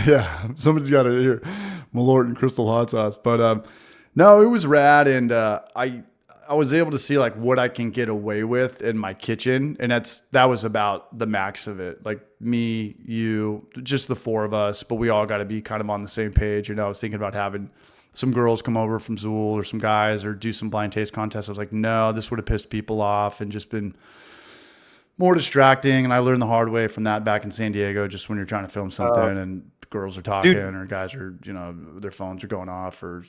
Speaker 1: Yeah, somebody's got it here. Malort and crystal hot sauce. But no, it was rad, and I was able to see like what I can get away with in my kitchen, and that was about the max of it. Like me, you, just the four of us, but we all got to be kind of on the same page. I was thinking about having some girls come over from Zool or some guys or do some blind taste contests. I was like, no, this would have pissed people off and just been more distracting. And I learned the hard way from that back in San Diego, just when you're trying to film something and girls are talking or guys are, their phones are going off or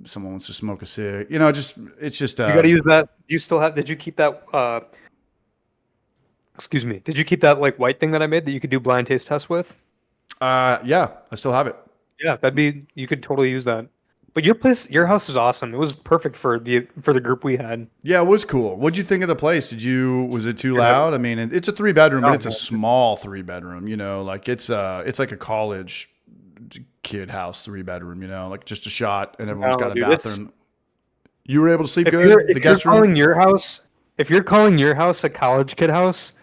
Speaker 1: someone wants to smoke a cig. It's just
Speaker 2: you got to use that. You still have, did you keep that, excuse me, did you keep that like white thing that I made that you could do blind taste tests with?
Speaker 1: Yeah, I still have it.
Speaker 2: Yeah, you could totally use that. But your house is awesome. It was perfect for the group we had.
Speaker 1: Yeah, it was cool. What'd you think of the place? Was it too loud? I mean, it's a 3-bedroom, but it's a small 3-bedroom, like it's like a college kid house 3-bedroom, like just a shot and everyone's got a bathroom. You were able to sleep good?
Speaker 2: If you're calling your house a college kid house,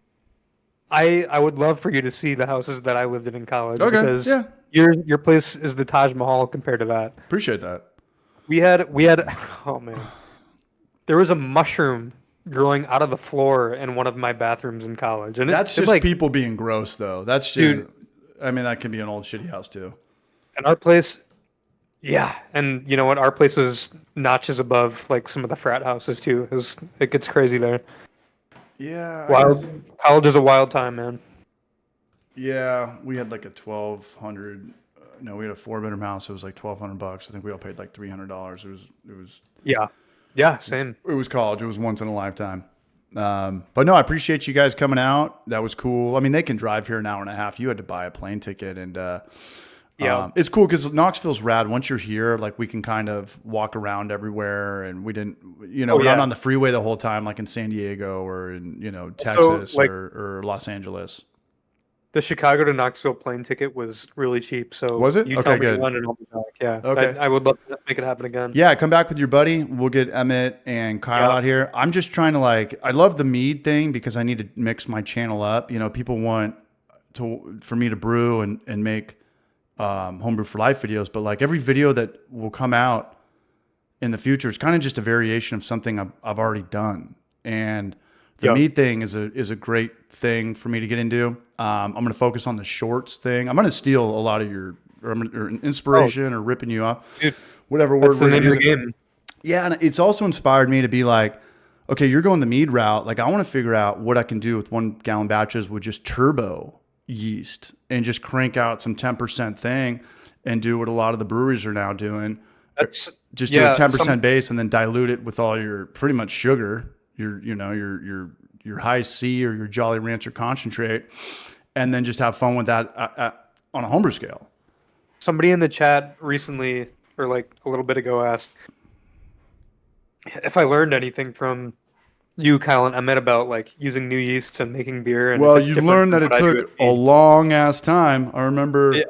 Speaker 2: I would love for you to see the houses that I lived in college.
Speaker 1: Okay,
Speaker 2: because
Speaker 1: yeah.
Speaker 2: Your place is the Taj Mahal compared to that.
Speaker 1: Appreciate that.
Speaker 2: We had oh man. There was a mushroom growing out of the floor in one of my bathrooms in college. And
Speaker 1: that's just like, people being gross though. That's just, I mean, that can be an old shitty house too.
Speaker 2: And our place, yeah. And you know what? Our place was notches above like some of the frat houses too. It gets crazy there.
Speaker 1: Yeah.
Speaker 2: College is a wild time, man.
Speaker 1: Yeah, we had like a $1,200. No, we had a 4-bedroom house. It was like $1,200. I think we all paid like $300. It was.
Speaker 2: Yeah, same.
Speaker 1: It was college. It was once in a lifetime. But no, I appreciate you guys coming out. That was cool. I mean, they can drive here an hour and a half. You had to buy a plane ticket, and it's cool because Knoxville's rad. Once you're here, like we can kind of walk around everywhere, and we didn't, we're not on the freeway the whole time, like in San Diego or in Texas or Los Angeles.
Speaker 2: The Chicago to Knoxville plane ticket was really cheap. So
Speaker 1: was it?
Speaker 2: You
Speaker 1: okay,
Speaker 2: tell me
Speaker 1: good.
Speaker 2: when and I'll be back. Yeah.
Speaker 1: Okay.
Speaker 2: I would love to make it happen again.
Speaker 1: Yeah, come back with your buddy. We'll get Emmett and Kyle out here. I'm just trying to I love the Mead thing because I need to mix my channel up. People want for me to brew and make homebrew for life videos, but like every video that will come out in the future is kind of just a variation of something I've already done. And the Mead thing is a great thing for me to get into. I'm going to focus on the shorts thing. I'm going to steal a lot of your or inspiration or ripping you off,
Speaker 2: dude,
Speaker 1: whatever word we're using.
Speaker 2: Game.
Speaker 1: Yeah, and it's also inspired me to be like, okay, you're going the Mead route. Like I want to figure out what I can do with 1 gallon batches with just turbo yeast and just crank out some 10% thing and do what a lot of the breweries are now doing. That's just do a 10% base and then dilute it with all your pretty much sugar. Your high C or your Jolly Rancher concentrate, and then just have fun with that on a homebrew scale.
Speaker 2: Somebody in the chat recently, or like a little bit ago, asked if I learned anything from you, Kyle, and Emmett about like using new yeasts and making beer. And
Speaker 1: well, you learned that it took a long ass time. I remember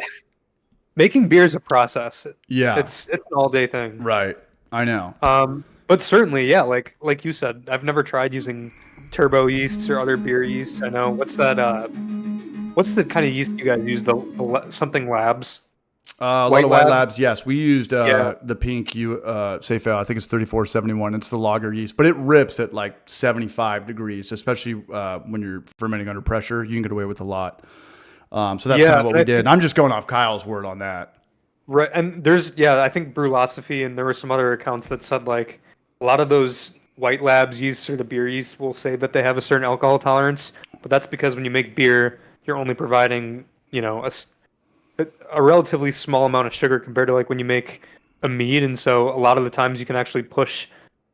Speaker 2: making beer is a process.
Speaker 1: Yeah,
Speaker 2: it's an all day thing.
Speaker 1: Right, I know.
Speaker 2: But certainly, yeah, like you said, I've never tried using turbo yeasts or other beer yeasts. I know. What's that? What's the kind of yeast you guys use? The something Labs.
Speaker 1: A lot of White Labs. Yes, we used the pink Safe Ale. I think it's 3471. It's the lager yeast, but it rips at like 75 degrees, especially when you're fermenting under pressure. You can get away with a lot. So that's kind of what we did. I'm just going off Kyle's word on that.
Speaker 2: Right, and I think Brewlosophy, and there were some other accounts that said like a lot of those white labs yeast or the beer yeast will say that they have a certain alcohol tolerance, but that's because when you make beer, you're only providing, a relatively small amount of sugar compared to like when you make a mead, and so a lot of the times you can actually push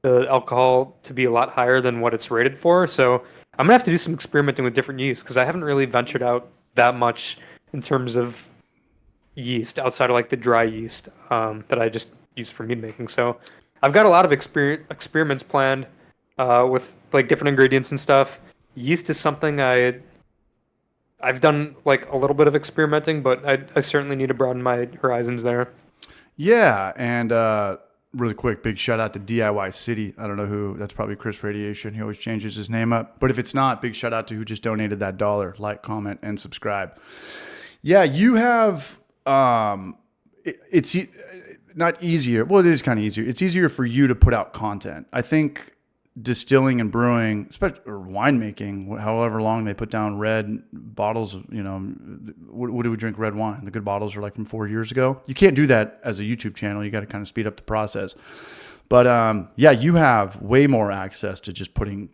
Speaker 2: the alcohol to be a lot higher than what it's rated for. So I'm gonna have to do some experimenting with different yeasts because I haven't really ventured out that much in terms of yeast outside of like the dry yeast that I just use for mead making. So I've got a lot of experiments planned with like different ingredients and stuff. Yeast is something I've done like a little bit of experimenting, but I certainly need to broaden my horizons there.
Speaker 1: Yeah, and really quick, big shout out to DIY City. I don't know who. That's probably Chris Radiation. He always changes his name up. But if it's not, big shout out to who just donated that $1. Like, comment, and subscribe. Yeah, you have. It's not easier. Well, it is kind of easier. It's easier for you to put out content. I think distilling and brewing, especially or winemaking, however long they put down red bottles. What do we drink red wine? The good bottles are like from 4 years ago. You can't do that as a YouTube channel. You got to kind of speed up the process. But yeah, you have way more access to just putting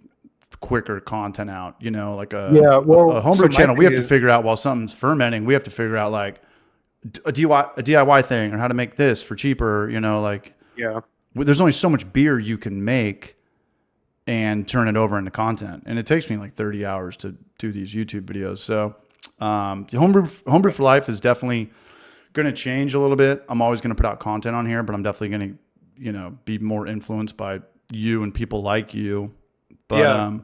Speaker 1: quicker content out. Like a homebrew channel. We have to figure out while something's fermenting. We have to figure out like a DIY thing or how to make this for cheaper. There's only so much beer you can make and turn it over into content. And it takes me like 30 hours to do these YouTube videos. So Homebrew for Life is definitely going to change a little bit. I'm always going to put out content on here, but I'm definitely going to, be more influenced by you and people like you. But, and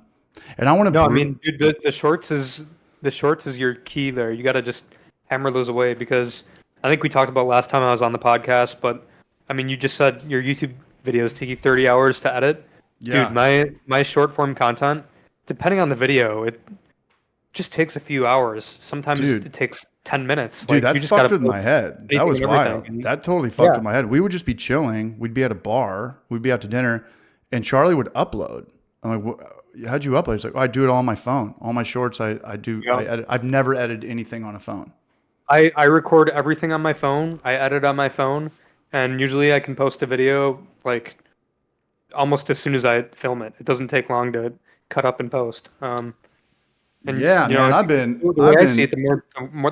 Speaker 1: I want to.
Speaker 2: No, I mean, dude, the shorts is your key there. You got to just hammer those away because I think we talked about last time I was on the podcast, but I mean, you just said your YouTube videos take you 30 hours to edit. Yeah. Dude, my short form content, depending on the video, it just takes a few hours. Sometimes it takes 10 minutes.
Speaker 1: Dude, that fucked with my head. That was wild. That totally fucked with my head. We would just be chilling. We'd be at a bar. We'd be out to dinner. And Charlie would upload. I'm like, how'd you upload? He's like, I do it all on my phone. All my shorts, I do. Yeah. I edit. I've never edited anything on a phone.
Speaker 2: I record everything on my phone. I edit on my phone. And usually I can post a video like almost as soon as I film it. It doesn't take long to cut up and post. And
Speaker 1: yeah, man,
Speaker 2: I see it, the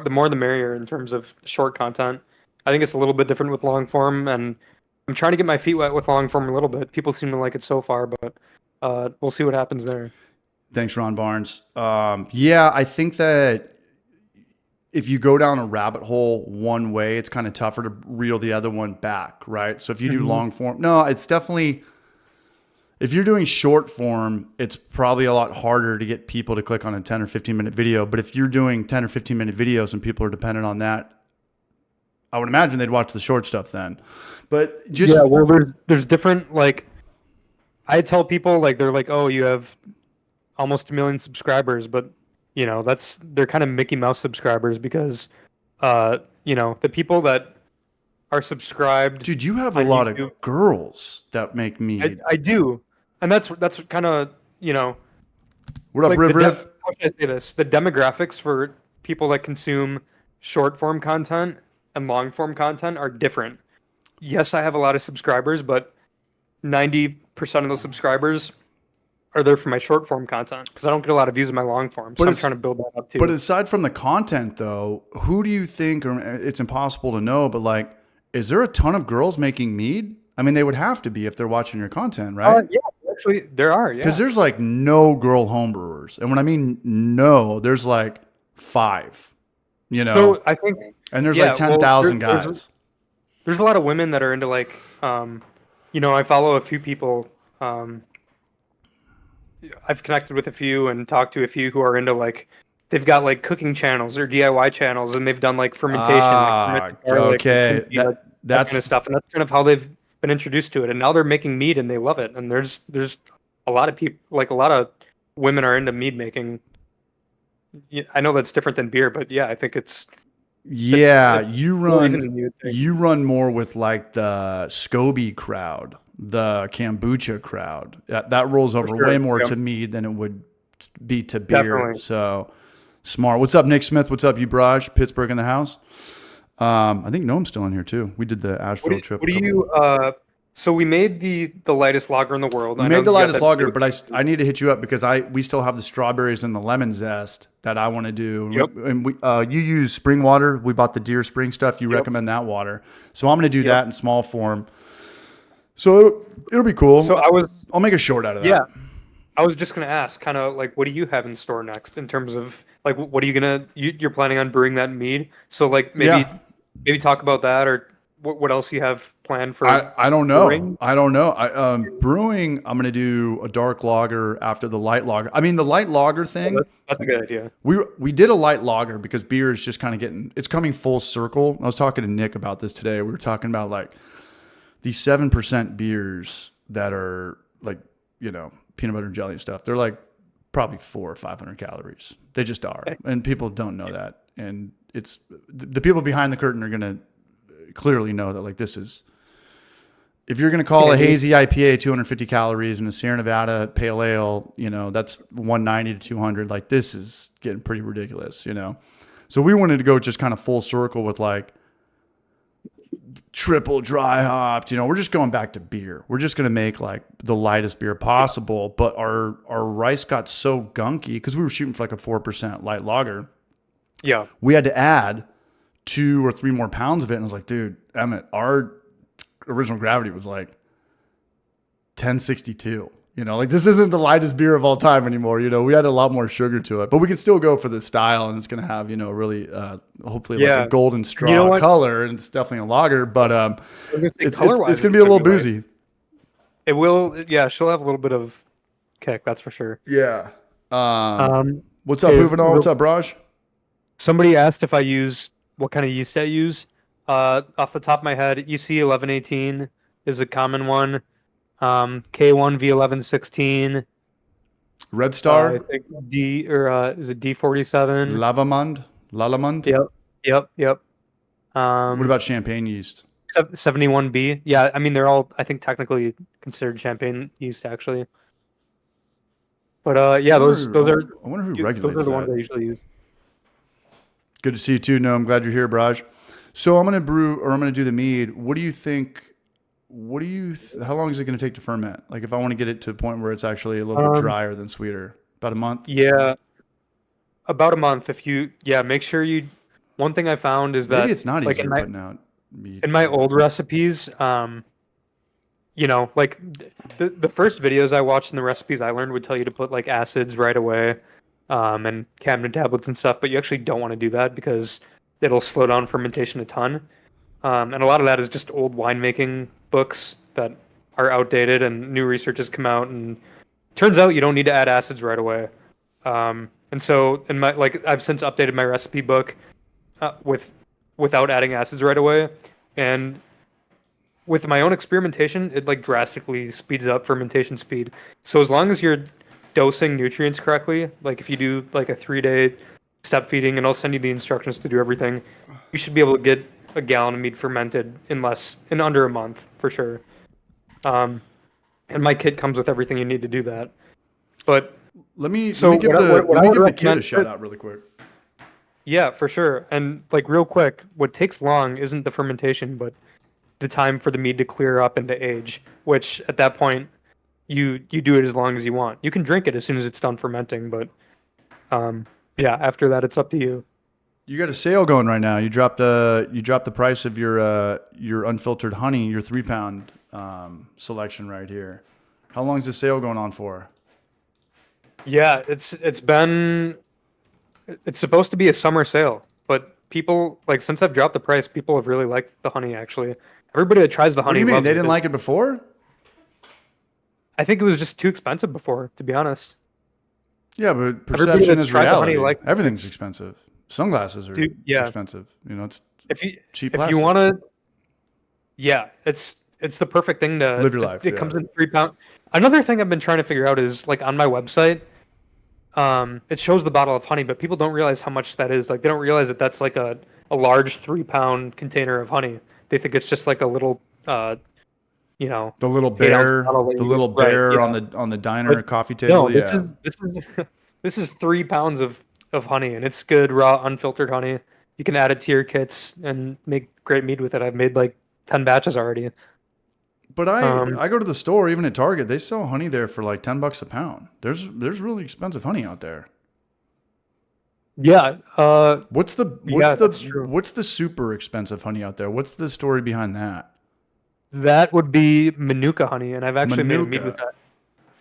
Speaker 2: more the merrier in terms of short content. I think it's a little bit different with long form, and I'm trying to get my feet wet with long form a little bit. People seem to like it so far, but we'll see what happens there.
Speaker 1: Thanks, Ron Barnes. Yeah, I think that if you go down a rabbit hole one way, it's kind of tougher to reel the other one back, right? So if you do long form, no, it's definitely. If you're doing short form, it's probably a lot harder to get people to click on a 10 or 15 minute video. But if you're doing 10 or 15 minute videos and people are dependent on that, I would imagine they'd watch the short stuff then. But just
Speaker 2: there's different, like, I tell people, like, they're like, oh, you have almost 1 million subscribers, but they're kind of Mickey Mouse subscribers because the people that are subscribed.
Speaker 1: Dude, you have a lot of girls that make mead.
Speaker 2: I do. And that's kind of,
Speaker 1: what up, like Riv?
Speaker 2: How should I say this? The demographics for people that consume short form content and long form content are different. Yes, I have a lot of subscribers, but 90% of those subscribers are there for my short form content because I don't get a lot of views in my long form. So I'm trying to build that up too.
Speaker 1: But aside from the content, though, who do you think, or it's impossible to know, but like, is there a ton of girls making mead? I mean, they would have to be if they're watching your content, right?
Speaker 2: Yeah, actually, there are. Yeah,
Speaker 1: because there's like no girl homebrewers, and when I mean no, there's like 5.
Speaker 2: So I think,
Speaker 1: and there's like 10,000 guys.
Speaker 2: There's a lot of women that are into like, I follow a few people. I've connected with a few and talked to a few who are into like. They've got like cooking channels or DIY channels, and they've done like fermentation.
Speaker 1: Okay,
Speaker 2: that kind of stuff, and that's kind of how they've been introduced to it. And now they're making mead, and they love it. And there's a lot of people, like a lot of women, are into mead making. I know that's different than beer, but yeah, I think it's.
Speaker 1: Yeah, you run more with like the SCOBY crowd, the kombucha crowd. That rolls over way more to mead than it would be to beer.
Speaker 2: Definitely.
Speaker 1: So. Smart. What's up, Nick Smith? What's up, you Braj? Pittsburgh in the house. I think Noam's still in here too. We did the Asheville trip.
Speaker 2: What do you? So we made the lightest lager in the world.
Speaker 1: We made the lightest lager, but I need to hit you up because we still have the strawberries and the lemon zest that I want to do.
Speaker 2: Yep.
Speaker 1: And you use spring water. We bought the Deer Spring stuff. You recommend that water, so I'm going to do that in small form. So it'll be cool.
Speaker 2: So
Speaker 1: I'll make a short out of that.
Speaker 2: Yeah, I was just going to ask, kind of like, what do you have in store next in terms of like, what are you gonna? You're planning on brewing that mead. So like maybe talk about that, or what else you have planned for?
Speaker 1: I don't know.
Speaker 2: Brewing?
Speaker 1: I don't know. Brewing, I'm going to do a dark lager after the light lager. I mean, the light lager thing.
Speaker 2: That's a good idea.
Speaker 1: We did a light lager because beer is just kind of it's coming full circle. I was talking to Nick about this today. We were talking about like these 7% beers that are like, peanut butter and jelly and stuff. They're like probably 400 or 500 calories. They just are. And people don't know that. And it's the people behind the curtain are going to clearly know that like this is, if you're going to call a hazy IPA 250 calories and a Sierra Nevada pale ale, that's 190 to 200. Like this is getting pretty ridiculous, So we wanted to go just kind of full circle with like triple dry hopped, we're just going back to beer. We're just going to make like the lightest beer possible. But our rice got so gunky because we were shooting for like a 4% light lager.
Speaker 2: Yeah. We
Speaker 1: had to add 2 or 3 more pounds of it. And I was like, dude, Emmett, our original gravity was like 1062. Like this isn't the lightest beer of all time anymore. We had a lot more sugar to it, but we can still go for the style, and it's going to have, really, hopefully like a golden straw color, and it's definitely a lager, but it's going to be a little boozy.
Speaker 2: It will. Yeah. She'll have a little bit of kick. That's for sure.
Speaker 1: Yeah. What's up, Juvenal? What's up, Braj?
Speaker 2: Somebody asked if I use what kind of yeast I use. Off the top of my head, EC 1118 is a common one. K1 V1116.
Speaker 1: Red Star.
Speaker 2: I think is it D47?
Speaker 1: Lalamund.
Speaker 2: Yep.
Speaker 1: What about champagne yeast?
Speaker 2: 71B. Yeah, I mean they're all, I think, technically considered champagne yeast actually. But those are.
Speaker 1: I wonder who regulates
Speaker 2: those are the
Speaker 1: that.
Speaker 2: ones I usually use.
Speaker 1: Good to see you too. No, I'm glad you're here, Braj. So I'm going to do the mead. What do you think? How long is it going to take to ferment? Like if I want to get it to a point where it's actually a little bit drier than sweeter, about a month?
Speaker 2: Yeah. About a month. Make sure one thing I found is that
Speaker 1: maybe it's not
Speaker 2: like
Speaker 1: easy putting out mead.
Speaker 2: In my old recipes, like the first videos I watched and the recipes I learned would tell you to put like acids right away, and cabinet tablets and stuff, but you actually don't want to do that because it'll slow down fermentation a ton. And a lot of that is just old winemaking books that are outdated, and new research has come out, and turns out you don't need to add acids right away. And so I've since updated my recipe book without adding acids right away. And with my own experimentation, it like drastically speeds up fermentation speed. So as long as you're dosing nutrients correctly, like if you do like a 3-day step feeding, and I'll send you the instructions to do everything, you should be able to get a gallon of mead fermented in under a month for sure. And my kit comes with everything you need to do that. But
Speaker 1: let me give the kit a shout out really quick.
Speaker 2: Yeah, for sure. And like real quick, what takes long isn't the fermentation, but the time for the mead to clear up and to age, which at that point you do it as long as you want. You can drink it as soon as it's done fermenting, but after that it's up to you.
Speaker 1: You got a sale going right now. You dropped the price of your unfiltered honey, your 3-pound selection right here. How long is the sale going on for?
Speaker 2: Yeah, it's supposed to be a summer sale, but people, like, since I've dropped the price, people have really liked the honey actually. Everybody that tries the honey.
Speaker 1: What do you mean?
Speaker 2: Loves
Speaker 1: they didn't like it before?
Speaker 2: I think it was just too expensive before, to be honest.
Speaker 1: Yeah, but perception is reality.
Speaker 2: Honey,
Speaker 1: everything's expensive. Sunglasses are expensive. It's cheap plastic.
Speaker 2: If you want to, it's the perfect thing to
Speaker 1: live your life.
Speaker 2: It comes in 3 pound. Another thing I've been trying to figure out is like on my website, it shows the bottle of honey, but people don't realize how much that is. Like they don't realize that that's like a large 3-pound container of honey. They think it's just like a little,
Speaker 1: the little bear, on the diner coffee table.
Speaker 2: No, this is 3 pounds of honey, and it's good raw unfiltered honey. You can add it to your kits and make great mead with it. I've made like 10 batches already.
Speaker 1: But
Speaker 2: Um,
Speaker 1: I go to the store, even at Target, they sell honey there for like $10 a pound. There's really expensive honey out there.
Speaker 2: yeah, yeah, that's true.
Speaker 1: What's the super expensive honey out there? What's the story behind that?
Speaker 2: That would be Manuka honey, and I've actually made a mead with
Speaker 1: Manuka.
Speaker 2: that.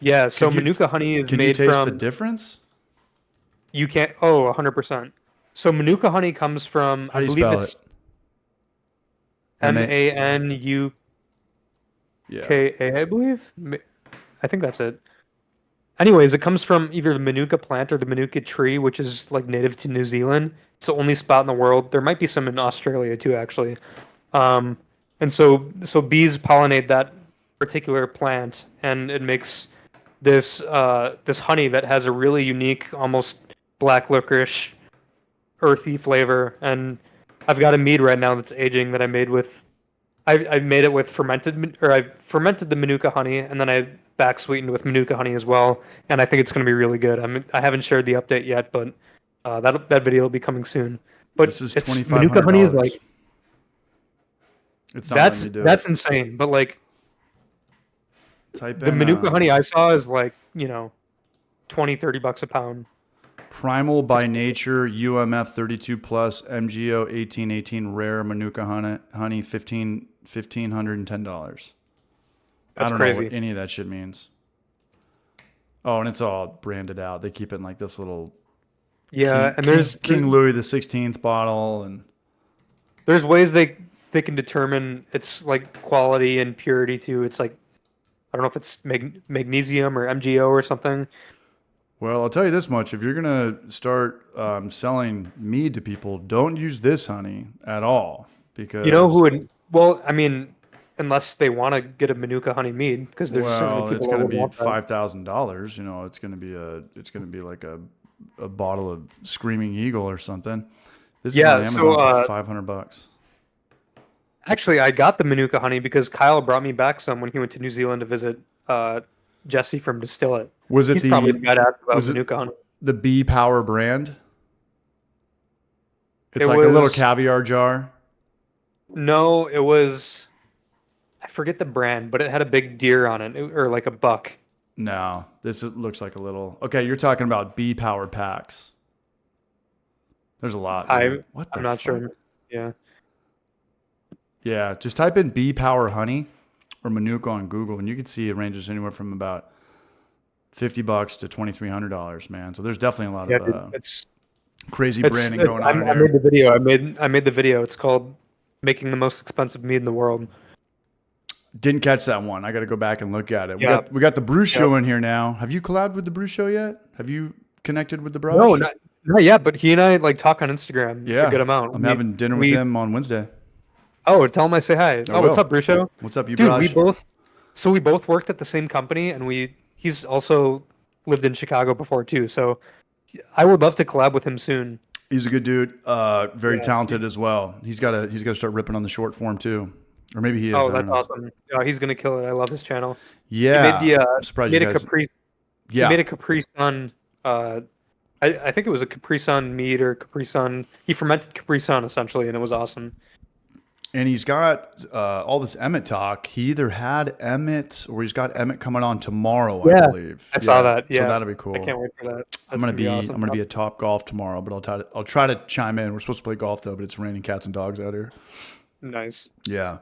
Speaker 2: Yeah, so
Speaker 1: Could you
Speaker 2: Manuka honey is
Speaker 1: can you
Speaker 2: made
Speaker 1: taste the
Speaker 2: from
Speaker 1: difference?
Speaker 2: you can't. Oh, 100%. So Manuka honey comes from,
Speaker 1: How
Speaker 2: I
Speaker 1: do you
Speaker 2: believe
Speaker 1: spell it?
Speaker 2: it's
Speaker 1: M A.
Speaker 2: Manuka,
Speaker 1: Yeah.
Speaker 2: I believe. I think that's it. Anyways, it comes from either the Manuka plant or the Manuka tree, which is like native to New Zealand. It's the only spot in the world. There might be some in Australia too, actually. Um, and so bees pollinate that particular plant, and it makes this honey that has a really unique, almost black licorice, earthy flavor. And I've got a mead right now that's aging that I made with. I made it with I fermented the Manuka honey, and then I back sweetened with Manuka honey as well. And I think it's going to be really good. I haven't shared the update yet, but that video will be coming soon.
Speaker 1: This
Speaker 2: But
Speaker 1: is
Speaker 2: it's Manuka honey is
Speaker 1: $2,500.
Speaker 2: like
Speaker 1: It's not letting me do
Speaker 2: that's
Speaker 1: it.
Speaker 2: insane. But like
Speaker 1: Type
Speaker 2: the
Speaker 1: in
Speaker 2: Manuka honey I saw is like 20-30 bucks a pound.
Speaker 1: Primal by Nature UMF 32 plus MGO 1818 rare Manuka honey $1,510. I
Speaker 2: That's
Speaker 1: don't know
Speaker 2: crazy.
Speaker 1: what any of that shit means. Oh, and it's all branded out. They keep it in like this little
Speaker 2: Yeah, and there's
Speaker 1: King Louis the 16th bottle, and
Speaker 2: there's ways they can determine its like quality and purity too. It's like I don't know if it's magnesium or MgO or something.
Speaker 1: well, I'll tell you this much: if you're gonna start selling mead to people, don't use this honey at all
Speaker 2: You know who
Speaker 1: because
Speaker 2: would? Well, I mean, unless they want to get a Manuka honey mead, because there's certainly
Speaker 1: well, it's
Speaker 2: people that
Speaker 1: gonna
Speaker 2: would
Speaker 1: be
Speaker 2: want that.
Speaker 1: $5,000. You know, it's gonna be like a bottle of Screaming Eagle or something. This is on
Speaker 2: Yeah. So
Speaker 1: Amazon for $500.
Speaker 2: actually, I got the Manuka honey because Kyle brought me back some when he went to New Zealand to visit Jesse from Distill It.
Speaker 1: Was it
Speaker 2: He's probably the
Speaker 1: the
Speaker 2: guy to ask about
Speaker 1: was it
Speaker 2: Manuka honey.
Speaker 1: the B Power brand? It's
Speaker 2: It
Speaker 1: like a little
Speaker 2: was
Speaker 1: caviar jar.
Speaker 2: no, it was I forget the brand, but it had a big deer on it, or like a buck.
Speaker 1: No, looks like a little. Okay, you're talking about B Power packs. There's a lot.
Speaker 2: I
Speaker 1: What
Speaker 2: I'm
Speaker 1: the
Speaker 2: not
Speaker 1: fuck?
Speaker 2: sure. Yeah.
Speaker 1: Yeah, just type in B Power honey or Manuka on Google, and you can see it ranges anywhere from about $50 to $2,300, man. So there's definitely a lot
Speaker 2: Yeah,
Speaker 1: of
Speaker 2: dude, it's
Speaker 1: crazy
Speaker 2: it's,
Speaker 1: branding
Speaker 2: it's
Speaker 1: going on in
Speaker 2: I made
Speaker 1: there.
Speaker 2: the video. I made the video. It's called "Making the Most Expensive Mead in the World."
Speaker 1: Didn't catch that one. I got to go back and look at it.
Speaker 2: Yeah.
Speaker 1: We got the Brew
Speaker 2: Yep.
Speaker 1: Show in here now. Have you collabed with the Brew Show yet? Have you connected with the Brush?
Speaker 2: No, not yet. But he and I like talk on Instagram
Speaker 1: Yeah,
Speaker 2: a good amount.
Speaker 1: I'm having dinner with him on Wednesday.
Speaker 2: Oh, tell him I say hi.
Speaker 1: I
Speaker 2: Oh, what's
Speaker 1: will.
Speaker 2: up, Brusho?
Speaker 1: What's up, you
Speaker 2: Dude,
Speaker 1: Brush?
Speaker 2: we both worked at the same company, and he's also lived in Chicago before too. So I would love to collab with him soon.
Speaker 1: He's a good dude. Very
Speaker 2: Yeah.
Speaker 1: talented as well. He's got to start ripping on the short form too, or maybe he is.
Speaker 2: Oh,
Speaker 1: I don't
Speaker 2: that's
Speaker 1: know.
Speaker 2: awesome. Yeah, he's gonna kill it. I love his channel. He made
Speaker 1: Yeah,
Speaker 2: the
Speaker 1: I'm surprised
Speaker 2: he
Speaker 1: you
Speaker 2: made a
Speaker 1: guys.
Speaker 2: Capri he
Speaker 1: Yeah,
Speaker 2: made a Capri Sun. I think it was a Capri Sun mead or Capri Sun. He fermented Capri Sun essentially, and it was awesome.
Speaker 1: and he's got all this Emmett talk. He either had Emmett or he's got Emmett coming on tomorrow, I
Speaker 2: Yeah,
Speaker 1: believe.
Speaker 2: I saw that.
Speaker 1: So
Speaker 2: Yeah,
Speaker 1: that'll be
Speaker 2: I
Speaker 1: cool.
Speaker 2: can't wait for that.
Speaker 1: I'm
Speaker 2: That's
Speaker 1: gonna be
Speaker 2: awesome.
Speaker 1: I'm gonna be at Top Golf tomorrow, but I'll try to chime in. We're supposed to play golf though, but it's raining cats and dogs out here.
Speaker 2: Nice.
Speaker 1: Yeah.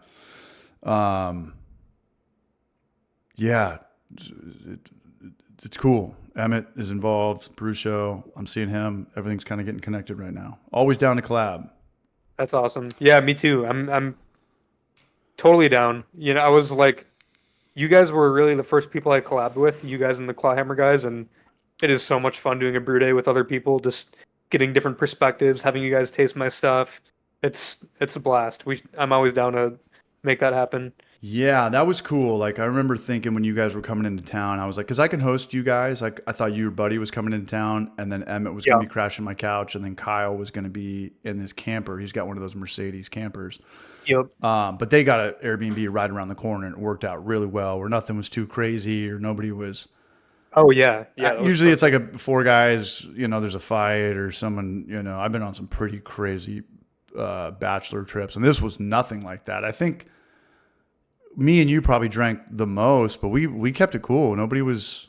Speaker 1: Yeah, it's cool. Emmett is involved. Brew Show. I'm seeing him. Everything's kind of getting connected right now. Always down to collab.
Speaker 2: That's awesome. Yeah, me too. I'm totally down. I was like, you guys were really the first people I collabed with, you guys and the Clawhammer guys, and it is so much fun doing a brew day with other people, just getting different perspectives, having you guys taste my stuff. It's a blast. I'm always down to make that happen.
Speaker 1: Yeah, that was cool. Like I remember thinking when you guys were coming into town, I was like, because I can host you guys. Like I thought your buddy was coming into town, and then Emmett was going
Speaker 2: Yeah.
Speaker 1: to be crashing my couch, and then Kyle was going to be in his camper. He's got one of those Mercedes campers.
Speaker 2: Yep.
Speaker 1: But they got an Airbnb right around the corner, and it worked out really well. Where nothing was too crazy, or nobody was.
Speaker 2: Oh yeah. Yeah. that was
Speaker 1: Usually it's
Speaker 2: perfect.
Speaker 1: like four guys. There's a fight or someone. I've been on some pretty crazy bachelor trips, and this was nothing like that. I think me and you probably drank the most, but we kept it cool. Nobody was,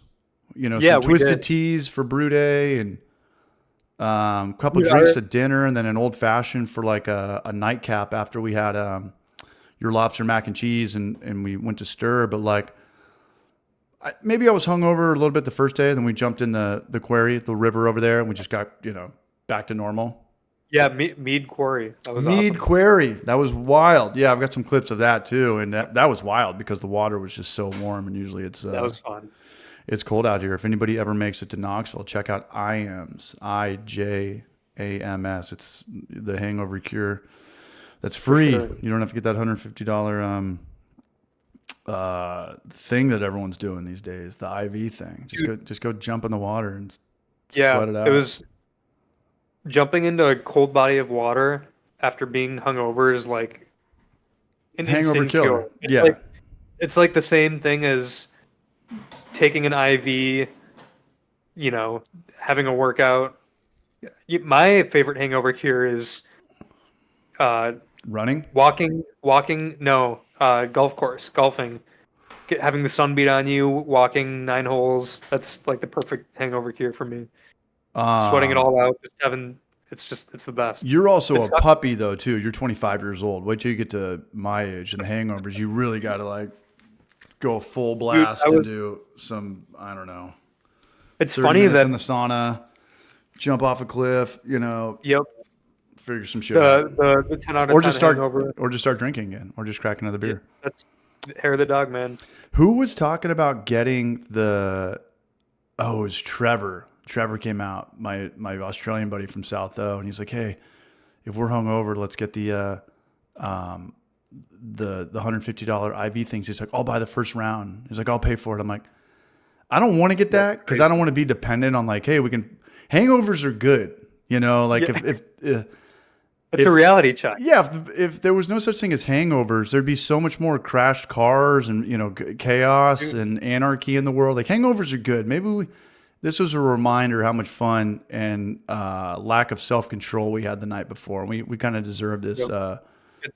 Speaker 1: some twisted teas for brew day and a couple drinks at dinner, and then an old fashioned for like a nightcap after we had your lobster mac and cheese, and we went to stir. But like, maybe I was hungover a little bit the first day, then we jumped in the quarry at the river over there, and we just got back to normal.
Speaker 2: Yeah, Mead Quarry. That was
Speaker 1: Mead
Speaker 2: awesome.
Speaker 1: Quarry. That was wild. Yeah, I've got some clips of that too, and that was wild because the water was just so warm, and usually
Speaker 2: that was fun.
Speaker 1: It's cold out here. If anybody ever makes it to Knoxville, check out IJAMS. IJAMS. It's the hangover cure. That's free. Sure. You don't have to get that $150 thing that everyone's doing these days. The IV thing. Just go jump in the water and sweat it out.
Speaker 2: It was jumping into a cold body of water after being hungover is like an
Speaker 1: hangover killer.
Speaker 2: It's like the same thing as taking an IV, having a workout. My favorite hangover cure is
Speaker 1: running,
Speaker 2: walking. No, golfing. Having the sun beat on you, walking 9 holes. That's like the perfect hangover cure for me. Sweating it all out, it's the best.
Speaker 1: You're also a puppy though too. You're 25 years old. Wait till you get to my age and the hangovers. You really got to like go full blast and do some, I don't know.
Speaker 2: It's funny that
Speaker 1: in the sauna, jump off a cliff,
Speaker 2: Yep.
Speaker 1: Figure some shit out.
Speaker 2: The 10 out of 10 hangover.
Speaker 1: Or just start drinking again, or just crack another beer.
Speaker 2: Yeah, that's the hair of the dog, man.
Speaker 1: Who was talking about getting it was Trevor. Trevor came out, my Australian buddy from South O, and he's like, "Hey, if we're hungover, let's get the $150 IV things." He's like, "I'll buy the first round." He's like, "I'll pay for it." I'm like, I don't want to get that because I don't want to be dependent on like, hey, we can. Hangovers are good, like if
Speaker 2: it's a reality check.
Speaker 1: Yeah, if there was no such thing as hangovers, there'd be so much more crashed cars and chaos and anarchy in the world. Like hangovers are good. Maybe this was a reminder how much fun and lack of self-control we had the night before. We kind of deserve this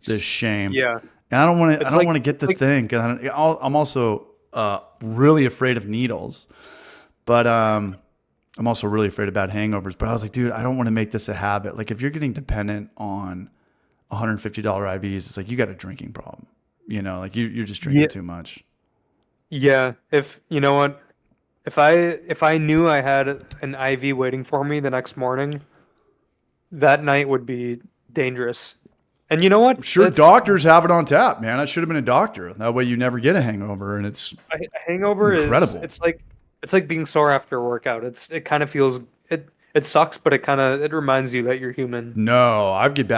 Speaker 1: this shame.
Speaker 2: Yeah,
Speaker 1: and I don't want to. I don't want to get the thing. I'm also really afraid of needles, but I'm also really afraid of bad hangovers. But I was like, dude, I don't want to make this a habit. Like if you're getting dependent on $150 IVs, it's like you got a drinking problem. Like you're just drinking too much.
Speaker 2: Yeah, if you know what. If I knew I had an IV waiting for me the next morning, that night would be dangerous. And you know what?
Speaker 1: Sure, doctors have it on tap, man. I should have been a doctor. That way you never get a hangover, and it's
Speaker 2: a hangover
Speaker 1: incredible.
Speaker 2: It's like being sore after a workout. It kind of feels it sucks, but it reminds you that you're human.
Speaker 1: No, I'll get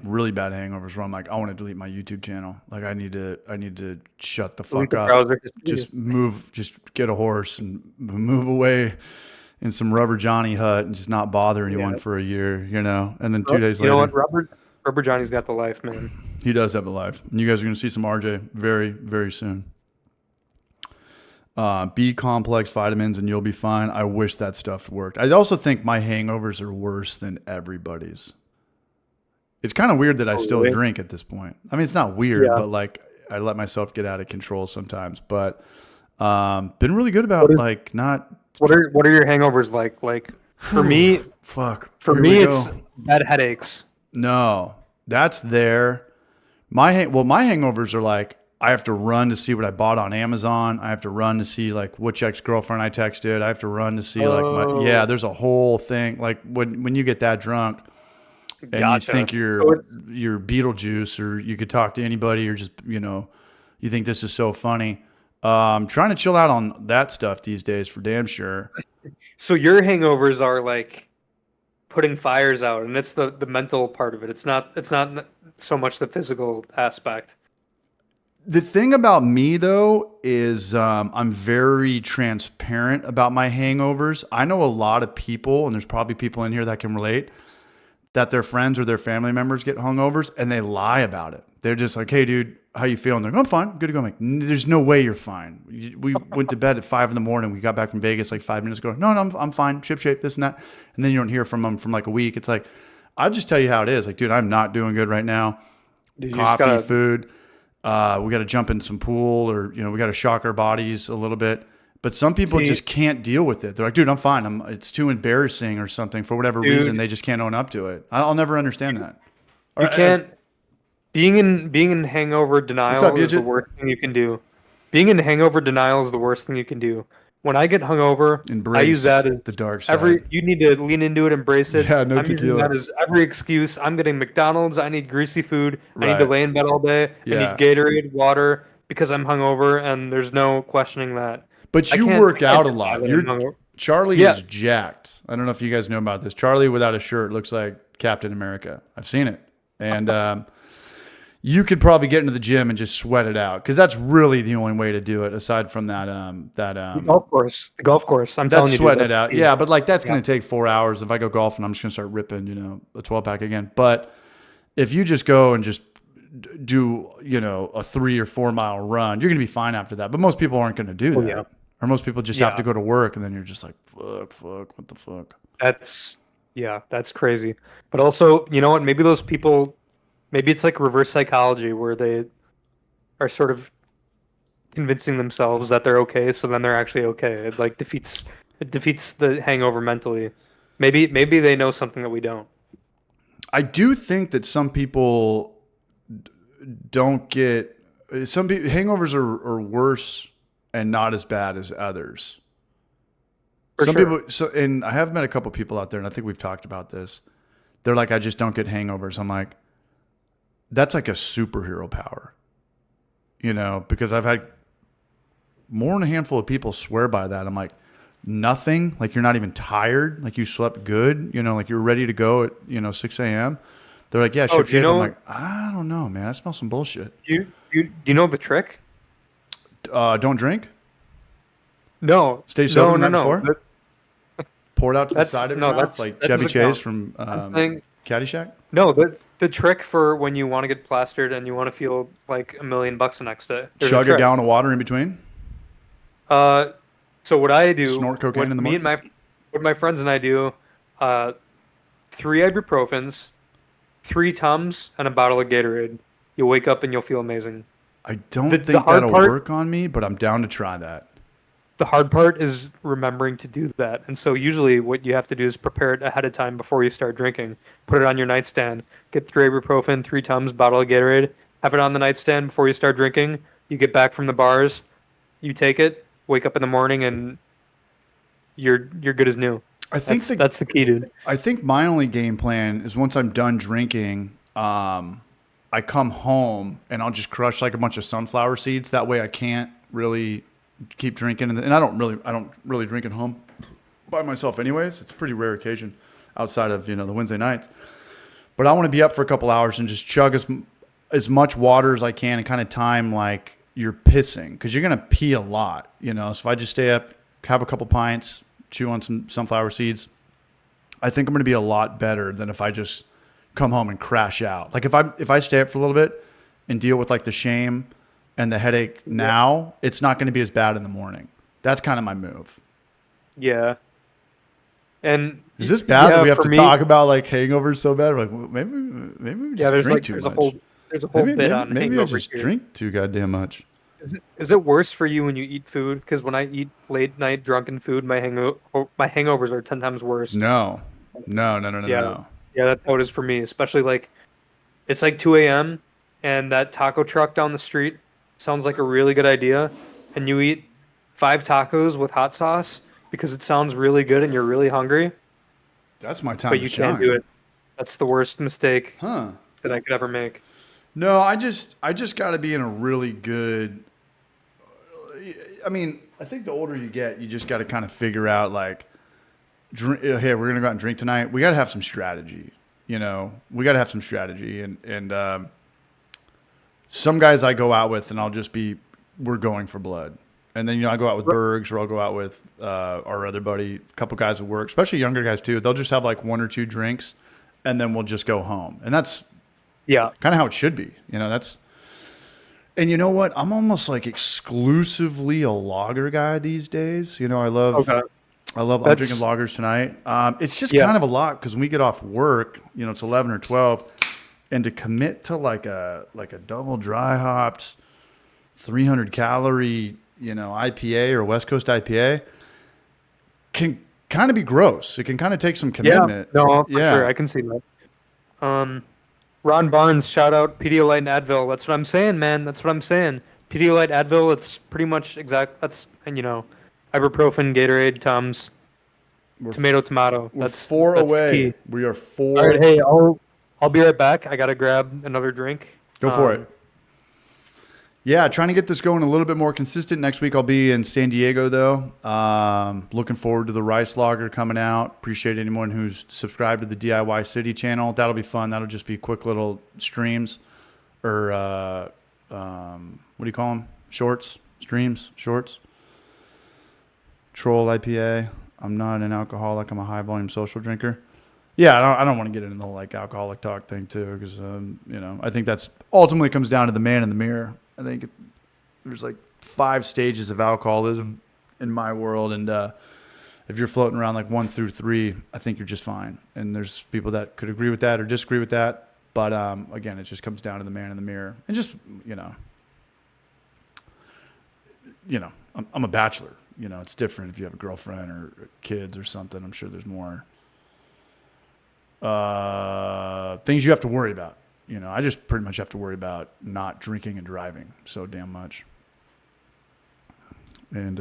Speaker 1: really bad hangovers where I'm like, I want to delete my YouTube channel. Like I need to shut the fuck up. Just get a horse and move away in some rubber Johnny hut and just not bother anyone for a year, and then 2 days later.
Speaker 2: You know what? Rubber Johnny's got the life, man.
Speaker 1: He does have the life. And you guys are going to see some RJ very, very soon. B complex vitamins and you'll be fine. I wish that stuff worked. I also think my hangovers are worse than everybody's. It's kind of weird that I still drink at this point. I mean, it's not weird, but like I let myself get out of control sometimes. But been really good about not.
Speaker 2: What are your hangovers like? Like for me, it's bad headaches.
Speaker 1: No, that's there. My hangovers are like. I have to run to see what I bought on Amazon. I have to run to see like which ex-girlfriend I texted. I have to run to see there's a whole thing. Like when you get that drunk and you think you're Beetlejuice or you could talk to anybody or just, you think this is so funny. Trying to chill out on that stuff these days for damn sure.
Speaker 2: So your hangovers are like putting fires out and it's the mental part of it. It's not so much the physical aspect.
Speaker 1: The thing about me, though, is I'm very transparent about my hangovers. I know a lot of people, and there's probably people in here that can relate, that their friends or their family members get hungovers, and they lie about it. They're just like, hey, dude, how you feeling? They're like, I'm fine. Good to go. I'm like, there's no way you're fine. We went to bed at 5 a.m. We got back from Vegas like 5 minutes ago. No, I'm fine. Ship shape, this and that. And then you don't hear from them from like a week. It's like, I'll just tell you how it is. Like, dude, I'm not doing good right now.
Speaker 2: Dude, you just
Speaker 1: Coffee, food. We got to jump in some pool, or we got to shock our bodies a little bit. But some people just can't deal with it. They're like, dude, I'm fine. It's too embarrassing or something for whatever reason. They just can't own up to it. I'll never understand that.
Speaker 2: You can't. Being in hangover denial is the worst thing you can do. Being in hangover denial is the worst thing you can do. When I get hungover, I use that as
Speaker 1: the dark side.
Speaker 2: you need to lean into it, embrace it.
Speaker 1: Yeah, no
Speaker 2: I'm using that as every excuse. I'm getting McDonald's. I need greasy food. I need to lay in bed all day. I need Gatorade, water, because I'm hungover, and there's no questioning that.
Speaker 1: But you work out a lot. Charlie is jacked. I don't know if you guys know about this. Charlie without a shirt looks like Captain America. I've seen it. And you could probably get into the gym and just sweat it out, because that's really the only way to do it, aside from that
Speaker 2: the golf course. The golf course. I'm telling you,
Speaker 1: sweating it out. Yeah, but like that's going to take 4 hours. If I go golfing, I'm just going to start ripping, a 12-pack again. But if you just go and just do, a 3 or 4 mile run, you're going to be fine after that. But most people aren't going to do that. Yeah. Or most people just have to go to work, and then you're just like, fuck, what the fuck?
Speaker 2: That's crazy. But also, you know what? Maybe those people, maybe it's like reverse psychology, where they are sort of convincing themselves that they're okay, so then they're actually okay. It like defeats the hangover mentally. Maybe they know something that we don't.
Speaker 1: I do think that some people don't get. Some people hangovers are worse and not as bad as others. People, and I have met a couple people out there, and I think we've talked about this. They're like, I just don't get hangovers. I'm like, that's like a superhero power, because I've had more than a handful of people swear by that. I'm like, nothing, like you're not even tired, like you slept good, like you're ready to go at 6 a.m. They're like, yeah, ship shape. I'm like, I don't know, man. I smell some bullshit.
Speaker 2: Do you know the trick?
Speaker 1: Don't drink.
Speaker 2: No.
Speaker 1: Stay sober the night before. Pour it out to the side of your mouth, like Chevy Chase from Caddyshack.
Speaker 2: No, the trick for when you want to get plastered and you want to feel like $1 million the next day.
Speaker 1: Chug a gallon of water in between.
Speaker 2: So what I do,
Speaker 1: snort cocaine in the morning.
Speaker 2: What my friends and I do, 3 ibuprofens, 3 Tums, and a bottle of Gatorade. You'll wake up and you'll feel amazing.
Speaker 1: I don't think that'll work on me, but I'm down to try that.
Speaker 2: The hard part is remembering to do that. And so usually what you have to do is prepare it ahead of time before you start drinking. Put it on your nightstand. Get 3 ibuprofen, 3 Tums, bottle of Gatorade. Have it on the nightstand before you start drinking. You get back from the bars. You take it. Wake up in the morning and you're good as new.
Speaker 1: I think
Speaker 2: that's the key, dude.
Speaker 1: I think my only game plan is once I'm done drinking, I come home and I'll just crush like a bunch of sunflower seeds. That way I can't really keep drinking, and I don't really drink at home by myself anyways. It's a pretty rare occasion outside of the Wednesday nights. But I want to be up for a couple hours and just chug as much water as I can, and kind of time like you're pissing, because you're gonna pee a lot, So if I just stay up, have a couple pints, chew on some sunflower seeds, I think I'm gonna be a lot better than if I just come home and crash out. Like if I stay up for a little bit and deal with like the shame and the headache now, it's not going to be as bad in the morning. That's kind of my move.
Speaker 2: Yeah. And
Speaker 1: is this bad that we have to talk about like hangovers so bad? We're like, well, maybe we just drink too much.
Speaker 2: There's a whole bit on hangovers. Maybe
Speaker 1: I just drink too goddamn much.
Speaker 2: Is it worse for you when you eat food? Because when I eat late night drunken food, my hangovers are 10 times worse.
Speaker 1: No.
Speaker 2: Yeah, that's how it is for me. Especially like it's like 2 a.m. and that taco truck down the street sounds like a really good idea, and you eat 5 tacos with hot sauce because it sounds really good and you're really hungry.
Speaker 1: That's my time.
Speaker 2: But you can't do it. That's the worst mistake that I could ever make.
Speaker 1: No, I just got to be in a really good. I mean, I think the older you get, you just got to kind of figure out like, hey, we're gonna go out and drink tonight. We got to have some strategy. We got to have some strategy, and some guys I go out with, and we're going for blood. And then, I go out with Bergs, or I'll go out with our other buddy, a couple guys at work, especially younger guys too. They'll just have like 1 or 2 drinks, and then we'll just go home. And that's kind of how it should be. And you know what? I'm almost like exclusively a lager guy these days. I love I'm drinking lagers tonight. It's just
Speaker 2: Yeah.
Speaker 1: kind of a lot because when we get off work, it's 11 or 12, and to commit to like a double dry hopped 300 calorie, IPA or West Coast IPA can kind of be gross. It can kind of take some commitment.
Speaker 2: Yeah, no, for sure. I can see that. Ron Barnes, shout out Pedialyte and Advil. That's what I'm saying, man. That's what I'm saying. Pedialyte, Advil, it's pretty much that's, ibuprofen, Gatorade, Tums, tomato. That's
Speaker 1: 4
Speaker 2: that's
Speaker 1: away.
Speaker 2: the key.
Speaker 1: We are 4.
Speaker 2: All right, hey, I'll be right back. I gotta grab another drink.
Speaker 1: Go for it. Yeah, trying to get this going a little bit more consistent. Next week I'll be in San Diego, though. Looking forward to the Rice Lager coming out. Appreciate anyone who's subscribed to the DIY City channel. That'll be fun. That'll just be quick little streams or what do you call them? Shorts? Streams? Shorts? Troll IPA. I'm not an alcoholic. I'm a high-volume social drinker. Yeah, I don't want to get into the whole alcoholic talk thing too, because I think that's ultimately comes down to the man in the mirror. I think there's 5 stages of alcoholism in my world, and if you're floating around 1 through 3, I think you're just fine. And there's people that could agree with that or disagree with that, but again, it just comes down to the man in the mirror, and just I'm a bachelor. It's different if you have a girlfriend or kids or something. I'm sure there's more things you have to worry about. I just pretty much have to worry about not drinking and driving so damn much. And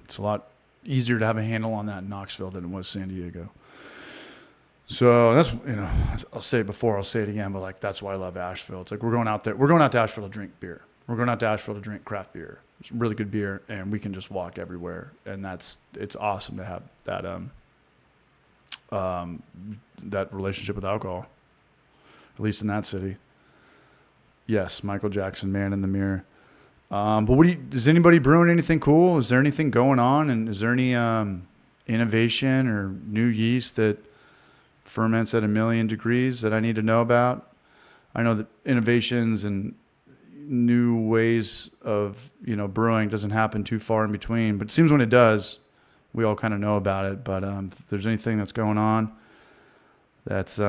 Speaker 1: it's a lot easier to have a handle on that in Knoxville than it was San Diego. So that's, I'll say it before, I'll say it again, but that's why I love Asheville. It's we're going out there. We're going out to Asheville to drink beer. We're going out to Asheville to drink craft beer. It's really good beer, and we can just walk everywhere. And it's awesome to have that relationship with alcohol, at least in that city. Yes, Michael Jackson, man in the mirror. But is anybody brewing anything cool? Is there anything going on? And is there any innovation or new yeast that ferments at 1,000,000 degrees that I need to know about? I know that innovations and new ways of brewing doesn't happen too far in between, but it seems when it does, we all kind of know about it. But if there's anything that's going on that's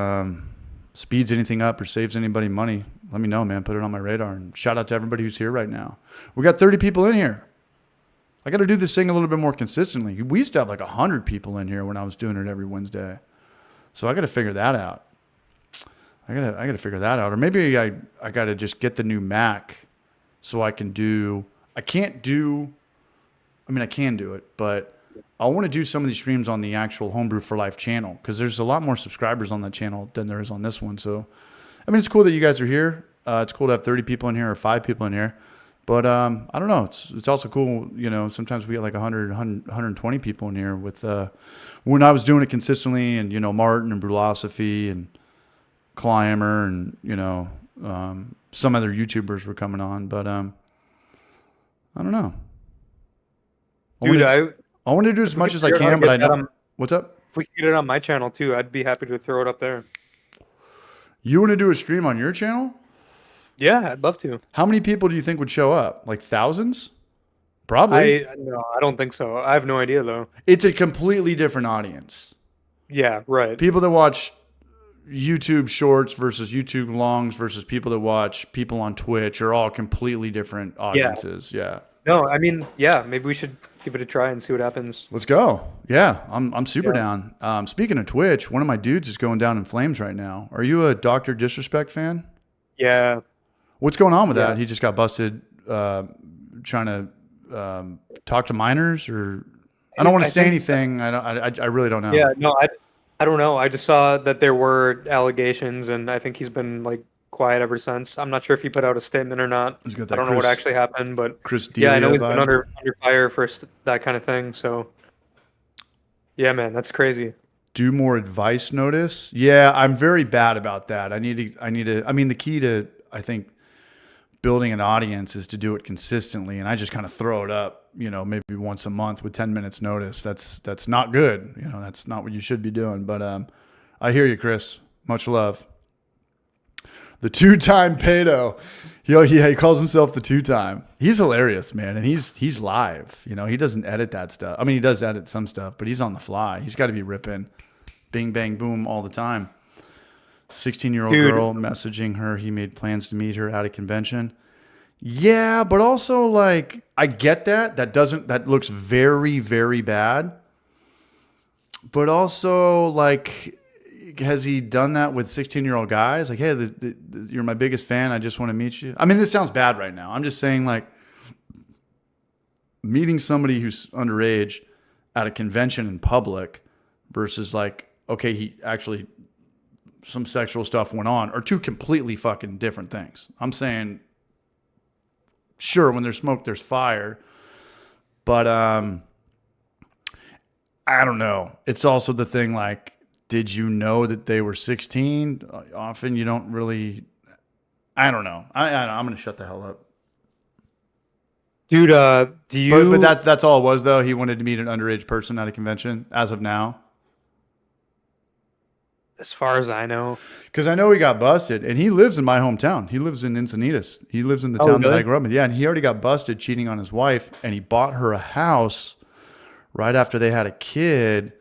Speaker 1: speeds anything up or saves anybody money, let me know, man. Put it on my radar. And shout out to everybody who's here right now. We got 30 people in here. I got to do this thing a little bit more consistently. We used to have 100 people in here when I was doing it every Wednesday. So I got to figure that out. I gotta figure that out. Or maybe I got to just get the new Mac so I can do. I can do it, but I want to do some of these streams on the actual Homebrew for Life channel because there's a lot more subscribers on that channel than there is on this one. So, it's cool that you guys are here. It's cool to have 30 people in here or 5 people in here. But I don't know. It's also cool, sometimes we get 100, 120 people in here with when I was doing it consistently and, Martin and Brewlosophy and Clawhammer and, some other YouTubers were coming on. But I don't know.
Speaker 2: Dude,
Speaker 1: I want to do as much as I can, but I know. What's up?
Speaker 2: If we could get it on my channel too, I'd be happy to throw it up there.
Speaker 1: You want to do a stream on your channel?
Speaker 2: Yeah, I'd love to.
Speaker 1: How many people do you think would show up? Thousands? Probably.
Speaker 2: No, I don't think so. I have no idea though.
Speaker 1: It's a completely different audience.
Speaker 2: Yeah, right.
Speaker 1: People that watch YouTube shorts versus YouTube longs versus people that watch people on Twitch are all completely different audiences. Yeah.
Speaker 2: No, maybe we should give it a try and see what happens.
Speaker 1: Let's go. Yeah, I'm super down. Speaking of Twitch, one of my dudes is going down in flames right now. Are you a Dr. Disrespect fan?
Speaker 2: Yeah.
Speaker 1: What's going on with that? He just got busted trying to talk to minors, or I don't want to say anything. I really don't know.
Speaker 2: Yeah, no, I don't know. I just saw that there were allegations, and I think he's been quiet ever since. I'm not sure if he put out a statement or not. I don't know what actually happened, but I know he's been under fire for that kind of thing. So, yeah, man, that's crazy.
Speaker 1: Do more advice notice. Yeah, I'm very bad about that. I need to. The key to, I think, building an audience is to do it consistently, and I just kind of throw it up, maybe once a month with 10 minutes notice. That's not good. That's not what you should be doing. But I hear you, Chris. Much love. The 2-time pedo. Yo, yeah, he calls himself the 2-time. He's hilarious, man, and he's live. You know, he doesn't edit that stuff. I mean, he does edit some stuff, but he's on the fly. He's got to be ripping, bing, bang, boom all the time. 16-year-old girl messaging her. He made plans to meet her at a convention. Yeah, but also like I get that. That looks very, very bad. But also like, has he done that with 16-year-old guys? Like, hey, you're my biggest fan. I just want to meet you. I mean, this sounds bad right now. I'm just saying, like, meeting somebody who's underage at a convention in public versus like, okay, he actually, some sexual stuff went on, are two completely fucking different things. I'm saying, sure, when there's smoke, there's fire. But I don't know. It's also the thing, like, did you know that they were 16? Often you don't really. I don't know. I'm going to shut the hell up.
Speaker 2: Dude, do you?
Speaker 1: But that's all it was, though. He wanted to meet an underage person at a convention as of now.
Speaker 2: As far as I know.
Speaker 1: Because I know he got busted, and he lives in my hometown. He lives in Encinitas. He lives in the town that I grew up in. Yeah, and he already got busted cheating on his wife, and he bought her a house right after they had a kid,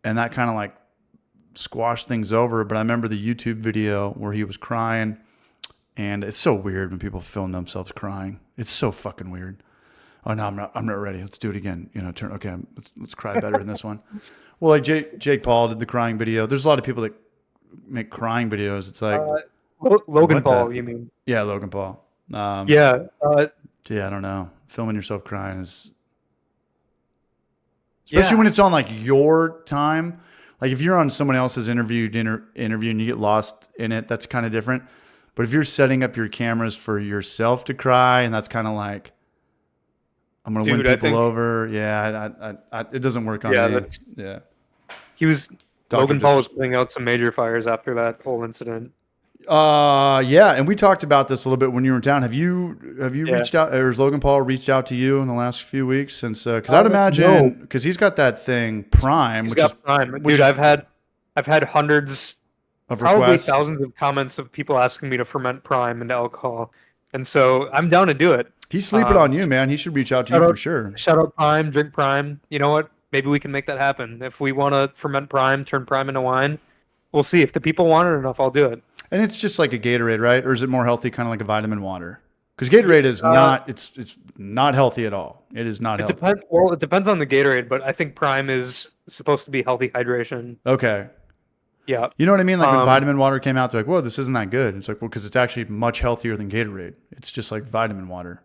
Speaker 1: and that kind of like squashed things over. But I remember the YouTube video where he was crying, and it's so weird when people film themselves crying. It's so fucking weird. Oh no, I'm not ready. Let's do it again. You know, let's cry better in this one. Well, like Jake Paul did the crying video. There's a lot of people that make crying videos. It's like
Speaker 2: Logan Paul, you mean?
Speaker 1: Yeah, Logan Paul.
Speaker 2: Yeah,
Speaker 1: I don't know. Filming yourself crying is, especially when it's on like your time. Like if you're on someone else's interview and you get lost in it, that's kind of different. But if you're setting up your cameras for yourself to cry, and that's kind of like, I'm going to win people over. Yeah, it doesn't work on me. Yeah.
Speaker 2: Logan Paul was putting out some major fires after that whole incident.
Speaker 1: Yeah, and we talked about this a little bit when you were in town. Have you reached out, or has Logan Paul reached out to you in the last few weeks since? Because I'd imagine because he's got that thing Prime,
Speaker 2: Dude, I've had hundreds, of probably requests. Thousands of comments of people asking me to ferment Prime into alcohol, and so I'm down to do it.
Speaker 1: He's sleeping on you, man. He should reach out to you for sure.
Speaker 2: Shout out Prime, drink Prime. You know what? Maybe we can make that happen. If we want to ferment Prime, turn Prime into wine, we'll see. If the people want it enough, I'll do it.
Speaker 1: And it's just like a Gatorade, right? Or is it more healthy, kind of like a vitamin water? Because Gatorade is not. It's not healthy at all. It is not healthy.
Speaker 2: It depends on the Gatorade, but I think Prime is supposed to be healthy hydration.
Speaker 1: Okay.
Speaker 2: Yeah.
Speaker 1: You know what I mean? Like when vitamin water came out, they're like, "Whoa, this isn't that good." It's like, well, because it's actually much healthier than Gatorade. It's just like vitamin water.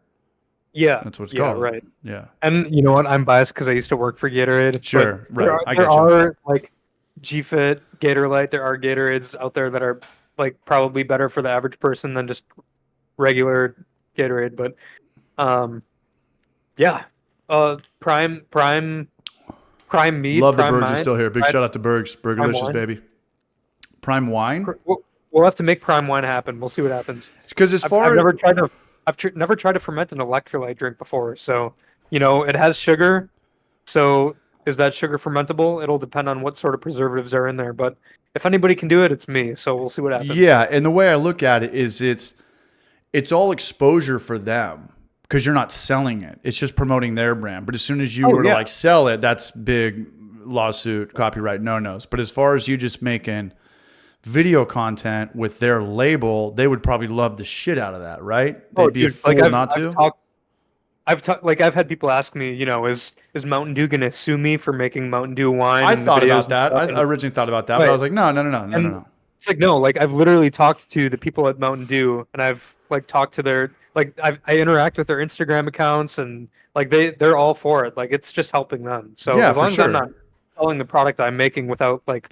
Speaker 2: Yeah,
Speaker 1: that's what it's called.
Speaker 2: Right.
Speaker 1: Yeah.
Speaker 2: And you know what? I'm biased because I used to work for Gatorade.
Speaker 1: Sure. Right.
Speaker 2: There are like G-Fit, Gatorlyte. There are Gatorades out there that are like probably better for the average person than just regular Gatorade. But yeah. Prime Mead.
Speaker 1: Love
Speaker 2: Prime
Speaker 1: the Bergs
Speaker 2: Wine.
Speaker 1: Are still here. Big shout out to Bergs. Burgerlicious, baby. Prime Wine.
Speaker 2: We'll have to make Prime Wine happen. We'll see what happens.
Speaker 1: Because
Speaker 2: I've never tried to ferment an electrolyte drink before. So, you know, it has sugar. So is that sugar fermentable? It'll depend on what sort of preservatives are in there. But if anybody can do it, it's me. So we'll see what happens.
Speaker 1: Yeah. And the way I look at it is it's all exposure for them because you're not selling it. It's just promoting their brand. But as soon as you were to like sell it, that's big lawsuit, copyright no-nos. But as far as you just making video content with their label, they would probably love the shit out of that, right? They'd be a fool not to.
Speaker 2: I've had people ask me, you know, is Mountain Dew gonna sue me for making Mountain Dew wine?
Speaker 1: I thought about that. I originally thought about that, but I was like, no.
Speaker 2: It's like no, like I've literally talked to the people at Mountain Dew, and I've like talked to their I interact with their Instagram accounts, and like they're all for it. Like it's just helping them. So as long as I'm not selling the product I'm making without like,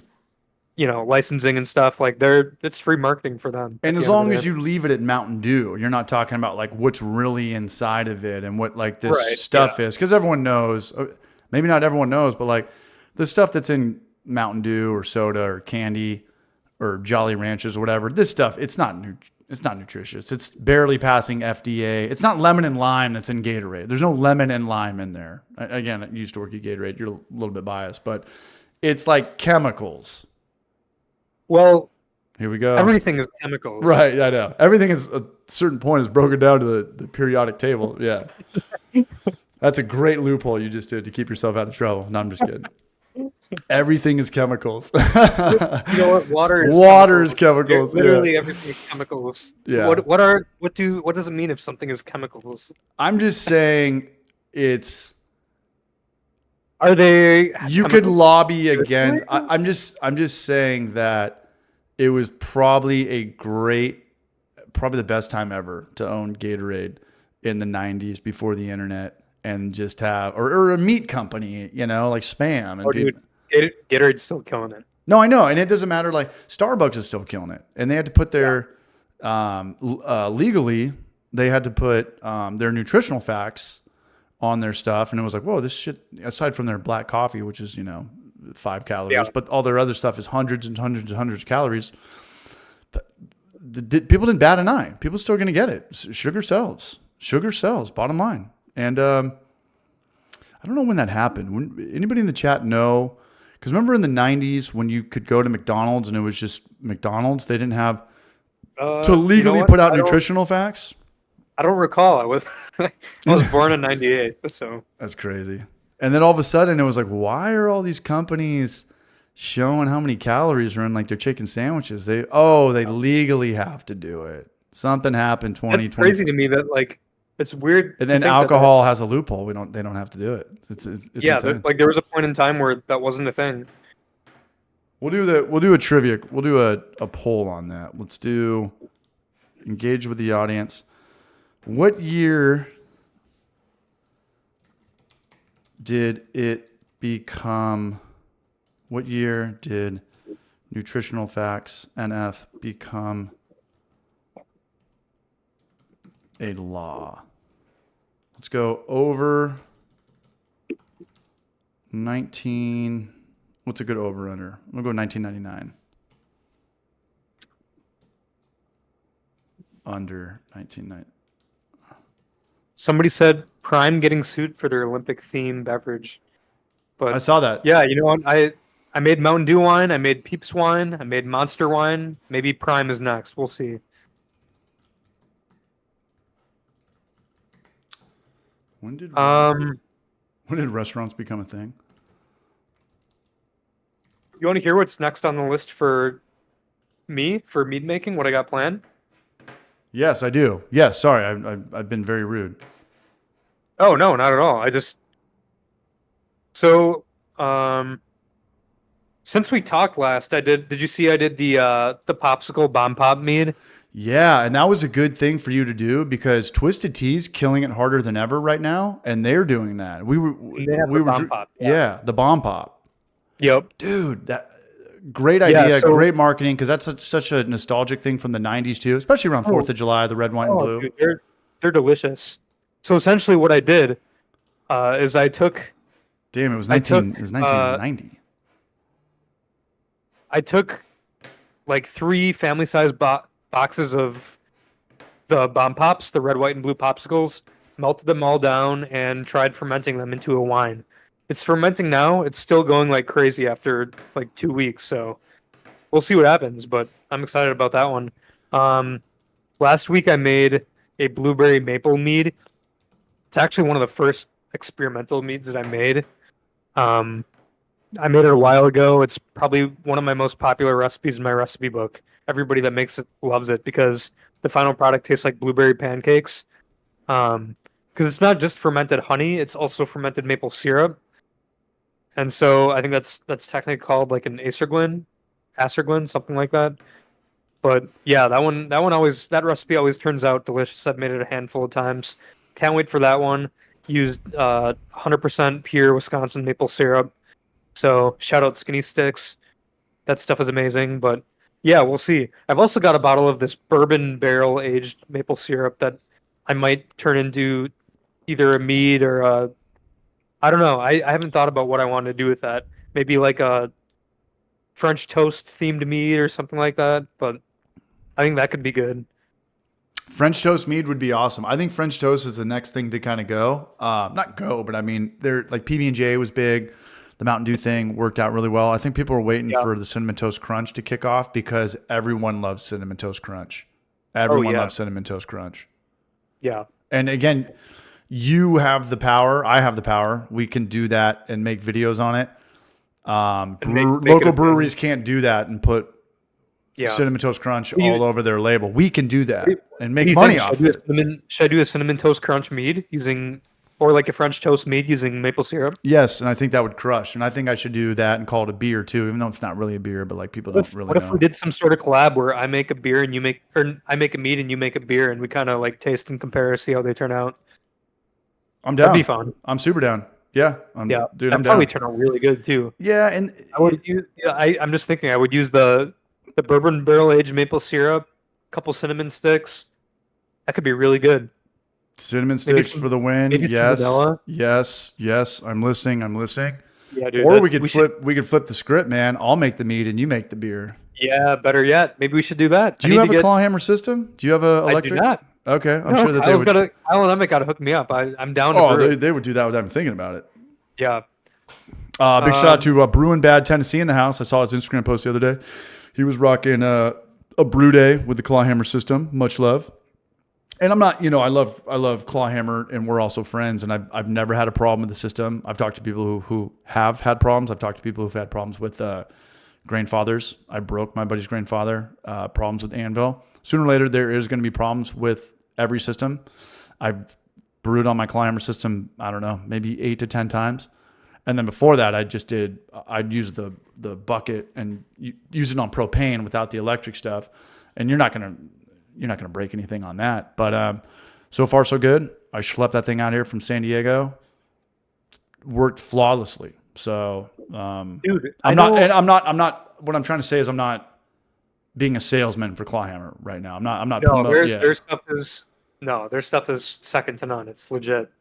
Speaker 2: you know, licensing and stuff, like it's free marketing for them.
Speaker 1: And as long as you leave it at Mountain Dew, you're not talking about like what's really inside of it and what like this stuff is. Because everyone knows, maybe not everyone knows, but like the stuff that's in Mountain Dew or soda or candy or Jolly Ranchers or whatever, this stuff, it's not nutritious. It's barely passing FDA. It's not lemon and lime that's in Gatorade. There's no lemon and lime in there. Again, I used to work at Gatorade. You're a little bit biased, but it's like chemicals.
Speaker 2: Well,
Speaker 1: Here we go.
Speaker 2: Everything is chemicals.
Speaker 1: Right, I know. Everything is a certain point is broken down to the periodic table. Yeah. That's a great loophole you just did to keep yourself out of trouble. No, I'm just kidding. Everything is chemicals.
Speaker 2: You know what?
Speaker 1: Water is chemicals.
Speaker 2: Literally
Speaker 1: yeah.
Speaker 2: everything is chemicals.
Speaker 1: Yeah.
Speaker 2: What does it mean if something is chemicals?
Speaker 1: I'm just saying it's.
Speaker 2: Are they?
Speaker 1: You could lobby against. I'm just saying that it was probably probably the best time ever to own Gatorade in the 90s before the internet and just have or a meat company, like Spam and
Speaker 2: dude, Gatorade's still killing it.
Speaker 1: No, I know, and it doesn't matter. Like Starbucks is still killing it, and they had to put their legally they had to put their nutritional facts on their stuff, and it was like, whoa, this shit. Aside from their black coffee, which is 5 calories, but all their other stuff is hundreds and hundreds and hundreds of calories. But people didn't bat an eye. People still going to get it. Sugar sells. Sugar sells. Bottom line. And I don't know when that happened. Anybody in the chat know? Because remember in the 90s when you could go to McDonald's and it was just McDonald's? They didn't have to legally put out nutritional facts?
Speaker 2: I don't recall. I was born in 98, so.
Speaker 1: That's crazy. And then all of a sudden it was like, why are all these companies showing how many calories are in like their chicken sandwiches? They legally have to do it. Something happened 2020.
Speaker 2: It's crazy to me that like it's weird.
Speaker 1: And then alcohol has a loophole. They don't have to do it. It's
Speaker 2: like there was a point in time where that wasn't a thing.
Speaker 1: We'll do a trivia. We'll do a poll on that. Let's do engage with the audience. What year did it become? What year did Nutritional Facts NF become a law? Let's go over 19. What's a good over under? We'll go 1999. Under 1990.
Speaker 2: Somebody said Prime getting sued for their Olympic theme beverage. But
Speaker 1: I saw that.
Speaker 2: Yeah, I made Mountain Dew wine, I made Peeps wine, I made Monster wine. Maybe Prime is next. We'll see.
Speaker 1: When did restaurants become a thing?
Speaker 2: You want to hear what's next on the list for mead making? What I got planned?
Speaker 1: Yes, I do. Yes, sorry, I've been very rude.
Speaker 2: Oh no, not at all. Since we talked last, did you see I did the popsicle bomb pop mead?
Speaker 1: Yeah, and that was a good thing for you to do because Twisted Tea's killing it harder than ever right now, and they're doing that.
Speaker 2: Bomb pop.
Speaker 1: Yeah, the bomb pop.
Speaker 2: Yep.
Speaker 1: Dude, that great idea, great marketing because that's such a nostalgic thing from the 90s too, especially around 4th of July, the red, white, and blue.
Speaker 2: Dude, they're delicious. So essentially what I did is I took...
Speaker 1: Damn, it was 1990.
Speaker 2: I took like 3 family-sized boxes of the bomb pops, the red, white, and blue popsicles, melted them all down, and tried fermenting them into a wine. It's fermenting now. It's still going like crazy after like 2 weeks, so we'll see what happens, but I'm excited about that one. Last week I made a blueberry maple mead. It's actually one of the first experimental meads that I made. I made it a while ago. It's probably one of my most popular recipes in my recipe book. Everybody that makes it loves it because the final product tastes like blueberry pancakes. Because it's not just fermented honey, it's also fermented maple syrup. And so I think that's technically called like an acerglyn, something like that. But yeah, that recipe always turns out delicious. I've made it a handful of times. Can't wait for that one. Used 100% pure Wisconsin maple syrup. So shout out Skinny Sticks. That stuff is amazing. But yeah, we'll see. I've also got a bottle of this bourbon barrel aged maple syrup that I might turn into either a mead or a... I don't know. I haven't thought about what I want to do with that. Maybe like a French toast themed mead or something like that. But I think that could be good.
Speaker 1: French toast mead would be awesome. I think French toast is the next thing to kind of go. Not go, but I mean, they're like PB&J was big. the Mountain Dew thing worked out really well. I think people were waiting
Speaker 2: Yeah.
Speaker 1: for the Cinnamon Toast Crunch to kick off because everyone loves Cinnamon Toast Crunch. Everyone loves Cinnamon Toast Crunch.
Speaker 2: Yeah.
Speaker 1: And again, you have the power. I have the power. We can do that and make videos on it.
Speaker 2: Make
Speaker 1: Local
Speaker 2: it
Speaker 1: breweries can't do that and put
Speaker 2: Yeah.
Speaker 1: Cinnamon Toast Crunch all over their label. We can do that and make
Speaker 2: What do you
Speaker 1: money
Speaker 2: think?
Speaker 1: off it.
Speaker 2: Should I do a cinnamon toast crunch mead or like a French toast mead using maple syrup?
Speaker 1: Yes, and I think that would crush. And I think I should do that and call it a beer too, even though it's not really a beer, but like people don't really
Speaker 2: What if
Speaker 1: know.
Speaker 2: we did some sort of collab where I make a beer and I make a mead and you make a beer and we kind of like taste and compare, see how they turn out?
Speaker 1: I'm down.
Speaker 2: That'd be fun.
Speaker 1: I'm super down. Yeah.
Speaker 2: Yeah,
Speaker 1: Dude,
Speaker 2: that'd
Speaker 1: I'm
Speaker 2: probably
Speaker 1: down.
Speaker 2: turn out really good too.
Speaker 1: Yeah, and
Speaker 2: I'm just thinking I would use the bourbon barrel aged maple syrup, a couple cinnamon sticks. That could be really good.
Speaker 1: cinnamon
Speaker 2: Maybe
Speaker 1: sticks for the win.
Speaker 2: maybe some
Speaker 1: Yes.
Speaker 2: vanilla.
Speaker 1: Yes. I'm listening.
Speaker 2: Yeah, dude.
Speaker 1: Or we could flip the script, man. I'll make the mead and you make the beer.
Speaker 2: Yeah, better yet, maybe we should do that.
Speaker 1: Do you have a Clawhammer system? Do you have a electric?
Speaker 2: I do not.
Speaker 1: Okay, I'm
Speaker 2: No,
Speaker 1: sure that they would.
Speaker 2: Kyle and Emmett got to hook me up. I'm down to
Speaker 1: Oh,
Speaker 2: brew.
Speaker 1: they would do that without even thinking about it.
Speaker 2: Yeah.
Speaker 1: Big shout out to Brewing Bad Tennessee in the house. I saw his Instagram post the other day. He was rocking a brew day with the Clawhammer system. Much love. And I'm not, I love Clawhammer, and we're also friends. And I've never had a problem with the system. I've talked to people who have had problems. I've talked to people who've had problems with grainfathers. I broke my buddy's grainfather. Problems with anvil. Sooner or later, there is going to be problems with every system. I've brewed on my Clawhammer system, I don't know, maybe 8 to 10 times. And then before that, I'd use the bucket and use it on propane without the electric stuff. And you're not gonna break anything on that. But so far so good. I schlepped that thing out here from San Diego. Worked flawlessly. So
Speaker 2: Dude,
Speaker 1: I'm not. What I'm trying to say is I'm not being a salesman for Clawhammer right now. I'm not.
Speaker 2: No,
Speaker 1: promoting.
Speaker 2: their stuff is second to none. It's legit.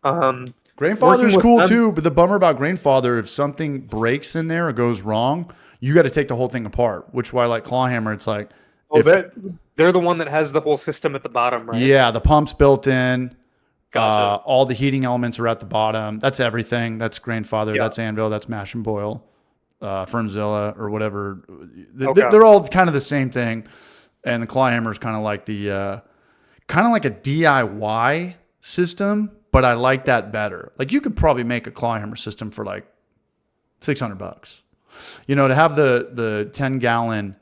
Speaker 1: Grainfather is
Speaker 2: Working with
Speaker 1: cool
Speaker 2: them-
Speaker 1: too, but the bummer about Grainfather, if something breaks in there or goes wrong, you got to take the whole thing apart. Which why like Clawhammer, it's like,
Speaker 2: they're the one that has the whole system at the bottom, right?
Speaker 1: yeah, the pump's built in.
Speaker 2: Gotcha.
Speaker 1: All the heating elements are at the bottom. That's everything. That's Grainfather.
Speaker 2: Yeah.
Speaker 1: That's Anvil. That's Mash and Boil, Firmzilla or whatever.
Speaker 2: Okay.
Speaker 1: They're all kind of the same thing. And the Clawhammer is kind of like kind of like a DIY system, but I like that better. Like you could probably make a Clawhammer system for like $600. To have the 10-gallon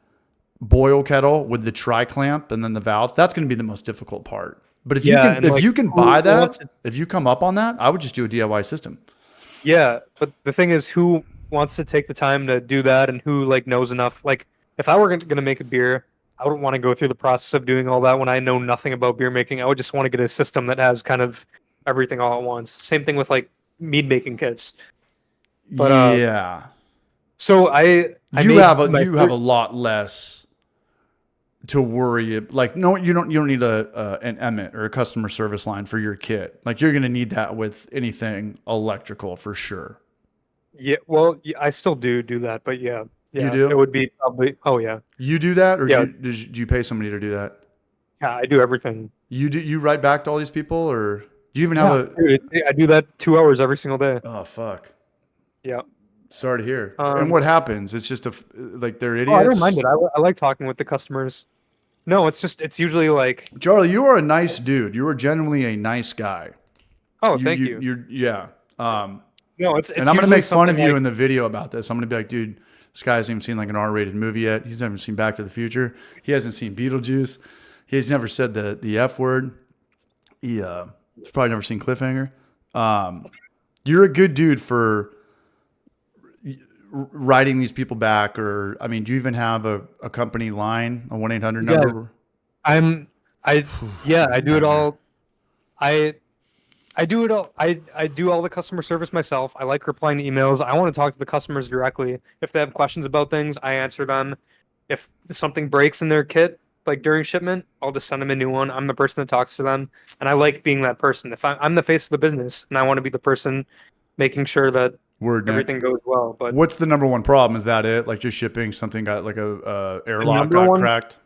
Speaker 1: boil kettle with the tri-clamp and then the valve, that's going to be the most difficult part. But if you can buy that, if you come up on that, I would just do a DIY system.
Speaker 2: Yeah, but the thing is, who wants to take the time to do that, and who like knows enough? Like, if I were going to make a beer, I wouldn't want to go through the process of doing all that when I know nothing about beer making. I would just want to get a system that has kind of everything all at once. Same thing with like mead making kits. But
Speaker 1: yeah.
Speaker 2: So you
Speaker 1: you have a lot less to worry. Like no, you don't need an Emmett or a customer service line for your kit. Like you're going to need that with anything electrical for sure.
Speaker 2: Yeah, well, I still do that, but yeah,
Speaker 1: You do?
Speaker 2: It would be probably. Oh yeah.
Speaker 1: You do that, or
Speaker 2: Yeah.
Speaker 1: do you pay somebody to do that?
Speaker 2: Yeah, I do everything.
Speaker 1: You write back to all these people, or do you even have
Speaker 2: Dude, I do that 2 hours every single day.
Speaker 1: Oh fuck!
Speaker 2: Yeah.
Speaker 1: Sorry to hear. And what happens? It's just like they're idiots.
Speaker 2: Oh, I don't mind it. I like talking with the customers. No, it's usually like.
Speaker 1: Charlie, you are a nice dude. You are genuinely a nice guy.
Speaker 2: Oh, thank you.
Speaker 1: You're yeah.
Speaker 2: No, it's
Speaker 1: and I'm gonna
Speaker 2: usually
Speaker 1: make fun of you
Speaker 2: something
Speaker 1: in the video about this. I'm gonna be like, dude, this guy hasn't even seen like an R-rated movie yet. He's never seen Back to the Future. He hasn't seen Beetlejuice. He's never said the F word. He's probably never seen Cliffhanger. You're a good dude for writing these people back, or I mean, do you even have a company line, a 1-800 number?
Speaker 2: I do it all. I do it all. I do all the customer service myself. I like replying to emails. I want to talk to the customers directly. If they have questions about things, I answer them. If something breaks in their kit, like during shipment, I'll just send them a new one. I'm the person that talks to them, and I like being that person. If I'm the face of the business, and I want to be the person making sure that everything goes well. But
Speaker 1: what's the number one problem? Is that it? Like just shipping something got like a airlock got cracked?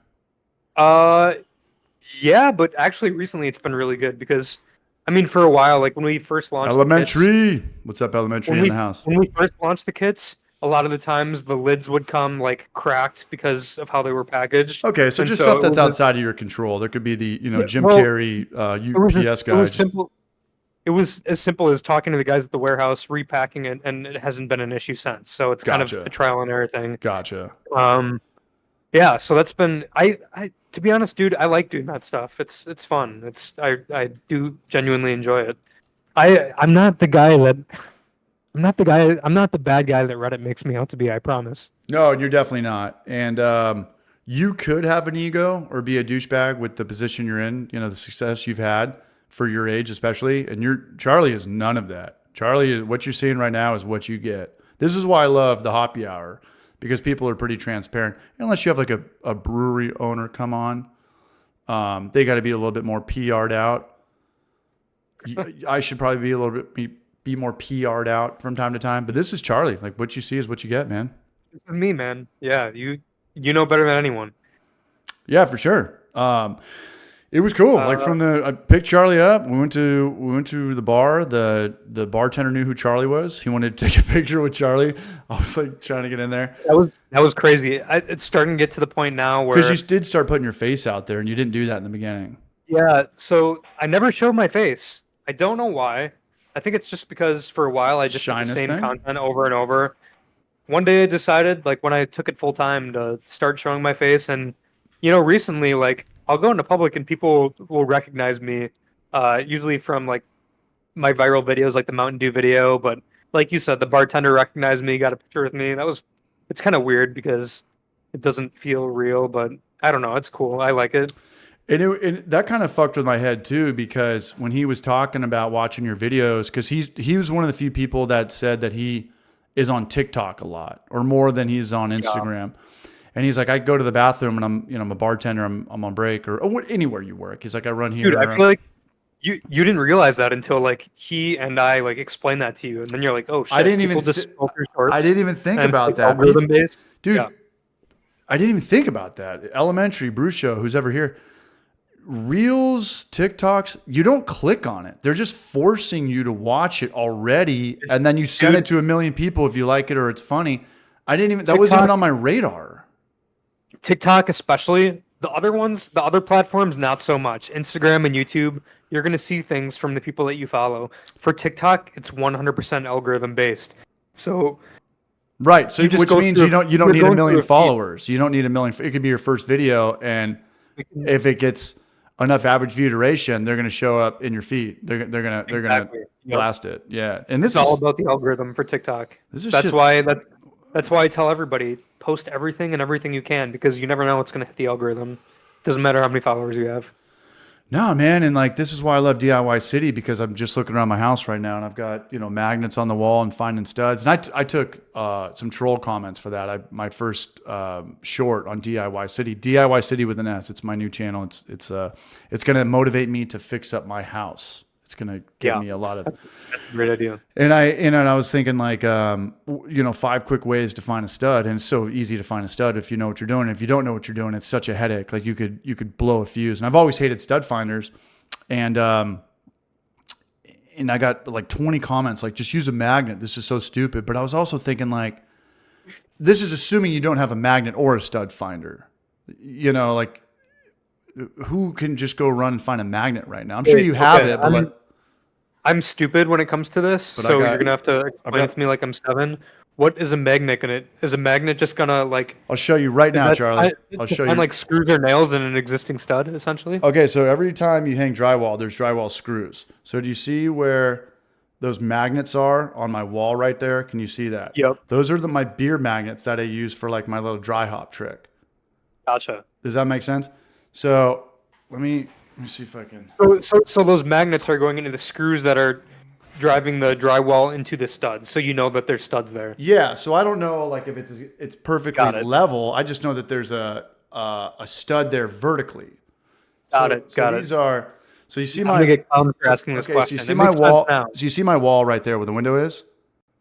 Speaker 2: Yeah, but actually recently it's been really good because I mean, for a while, like when we first launched the kits,
Speaker 1: Elementary. What's up, Elementary in the house?
Speaker 2: when we first launched the kits, a lot of the times the lids would come like cracked because of how they were packaged.
Speaker 1: Okay, so
Speaker 2: And
Speaker 1: just
Speaker 2: so
Speaker 1: stuff
Speaker 2: it
Speaker 1: that's
Speaker 2: was
Speaker 1: outside of your control. There could be the,
Speaker 2: yeah,
Speaker 1: Jim
Speaker 2: well,
Speaker 1: Carrey
Speaker 2: it was
Speaker 1: UPS
Speaker 2: it was
Speaker 1: guy.
Speaker 2: simple. It was as simple as talking to the guys at the warehouse, repacking it, and it hasn't been an issue since. So it's kind of a
Speaker 1: Gotcha.
Speaker 2: trial and error thing.
Speaker 1: Gotcha.
Speaker 2: Yeah, so that's been I to be honest, dude, I like doing that stuff. It's fun. I do genuinely enjoy it. I'm not the guy that I'm not the bad guy that Reddit makes me out to be, I promise.
Speaker 1: No, you're definitely not. And you could have an ego or be a douchebag with the position you're in, the success you've had for your age, especially. And Charlie is none of that. Charlie, what you're seeing right now is what you get. This is why I love the Hoppy Hour, because people are pretty transparent. Unless you have like a brewery owner come on, they got to be a little bit more PR'd out. I should probably be a little bit be more PR'd out from time to time. But this is Charlie. Like, what you see is what you get, man.
Speaker 2: It's me, man. Yeah, you know better than anyone.
Speaker 1: Yeah, for sure. It was cool. Like I picked Charlie up. We went to the bar. The bartender knew who Charlie was. He wanted to take a picture with Charlie. I was like trying to get in there.
Speaker 2: That was crazy. It's starting to get to the point now where
Speaker 1: Because you did start putting your face out there, and you didn't do that in the beginning.
Speaker 2: yeah. So I never showed my face. I don't know why. I think it's just because for a while I just did the
Speaker 1: Shyness
Speaker 2: same
Speaker 1: thing?
Speaker 2: content over and over. One day I decided, like when I took it full time, to start showing my face. And recently, like I'll go into public and people will recognize me, usually from like my viral videos, like the Mountain Dew video. But like you said, the bartender recognized me, got a picture with me. It's kind of weird because it doesn't feel real, but I don't know. It's cool. I like it.
Speaker 1: And that kind of fucked with my head too, because when he was talking about watching your videos, because he was one of the few people that said that he is on TikTok a lot, or more than he's on Instagram. Yeah. And he's like, I go to the bathroom and I'm a bartender, I'm on break, or anywhere you work. He's like, I run here.
Speaker 2: Dude, I feel like you didn't realize that until like he and I like explained that to you, and then you're like, oh shit.
Speaker 1: I didn't even think about that.
Speaker 2: Algorithm based.
Speaker 1: Dude,
Speaker 2: yeah.
Speaker 1: I didn't even think about that. Elementary, Brew Show, who's ever here. Reels, TikToks, you don't click on it. They're just forcing you to watch it already, and then you send it to a million people if you like it or it's funny. That wasn't even on my radar.
Speaker 2: TikTok especially. The other ones, the other platforms, not so much. Instagram and YouTube, you're going to see things from the people that you follow. For TikTok, it's 100% algorithm based. So
Speaker 1: right, so which means you don't need a million followers. You don't need a million. It could be your first video, and if it gets enough average view duration, they're going to show up in your feed. They're going to blast it. Yeah. And this is
Speaker 2: all about the algorithm for TikTok. That's why I tell everybody, post everything and everything you can, because you never know what's going to hit the algorithm. Doesn't matter how many followers you have.
Speaker 1: No, man. And like, this is why I love DIY City, because I'm just looking around my house right now and I've got, magnets on the wall and finding studs. And I took some troll comments for that. My first short on DIY City with an S. It's my new channel. It's going to motivate me to fix up my house. It's going to give me a lot of.
Speaker 2: That's a great idea.
Speaker 1: And I was thinking like, 5 quick ways to find a stud. And it's so easy to find a stud if you know what you're doing. If you don't know what you're doing, it's such a headache. Like you could blow a fuse. And I've always hated stud finders. And I got like 20 comments, like, just use a magnet. This is so stupid. But I was also thinking like, this is assuming you don't have a magnet or a stud finder. Like, who can just go run and find a magnet right now? I'm sure you have it, but
Speaker 2: I'm stupid when it comes to this, so you're gonna have to explain it to me like I'm 7. What is a magnet gonna? Is a magnet just gonna like?
Speaker 1: I'll show you right now, Charlie. I'll show you.
Speaker 2: And like screws or nails in an existing stud, essentially.
Speaker 1: Okay, so every time you hang drywall, there's drywall screws. So do you see where those magnets are on my wall right there? Can you see that?
Speaker 2: Yep.
Speaker 1: Those are my beer magnets that I use for like my little dry hop trick.
Speaker 2: Gotcha.
Speaker 1: Does that make sense? So let me see if I can.
Speaker 2: So those magnets are going into the screws that are driving the drywall into the studs, so you know that there's studs there.
Speaker 1: Yeah. So I don't know like if it's perfectly level. I just know that there's a stud there vertically.
Speaker 2: Got it.
Speaker 1: These are. So you see
Speaker 2: I'm gonna get clowned for asking this question.
Speaker 1: So you see my wall. So you see my wall right there where the window is.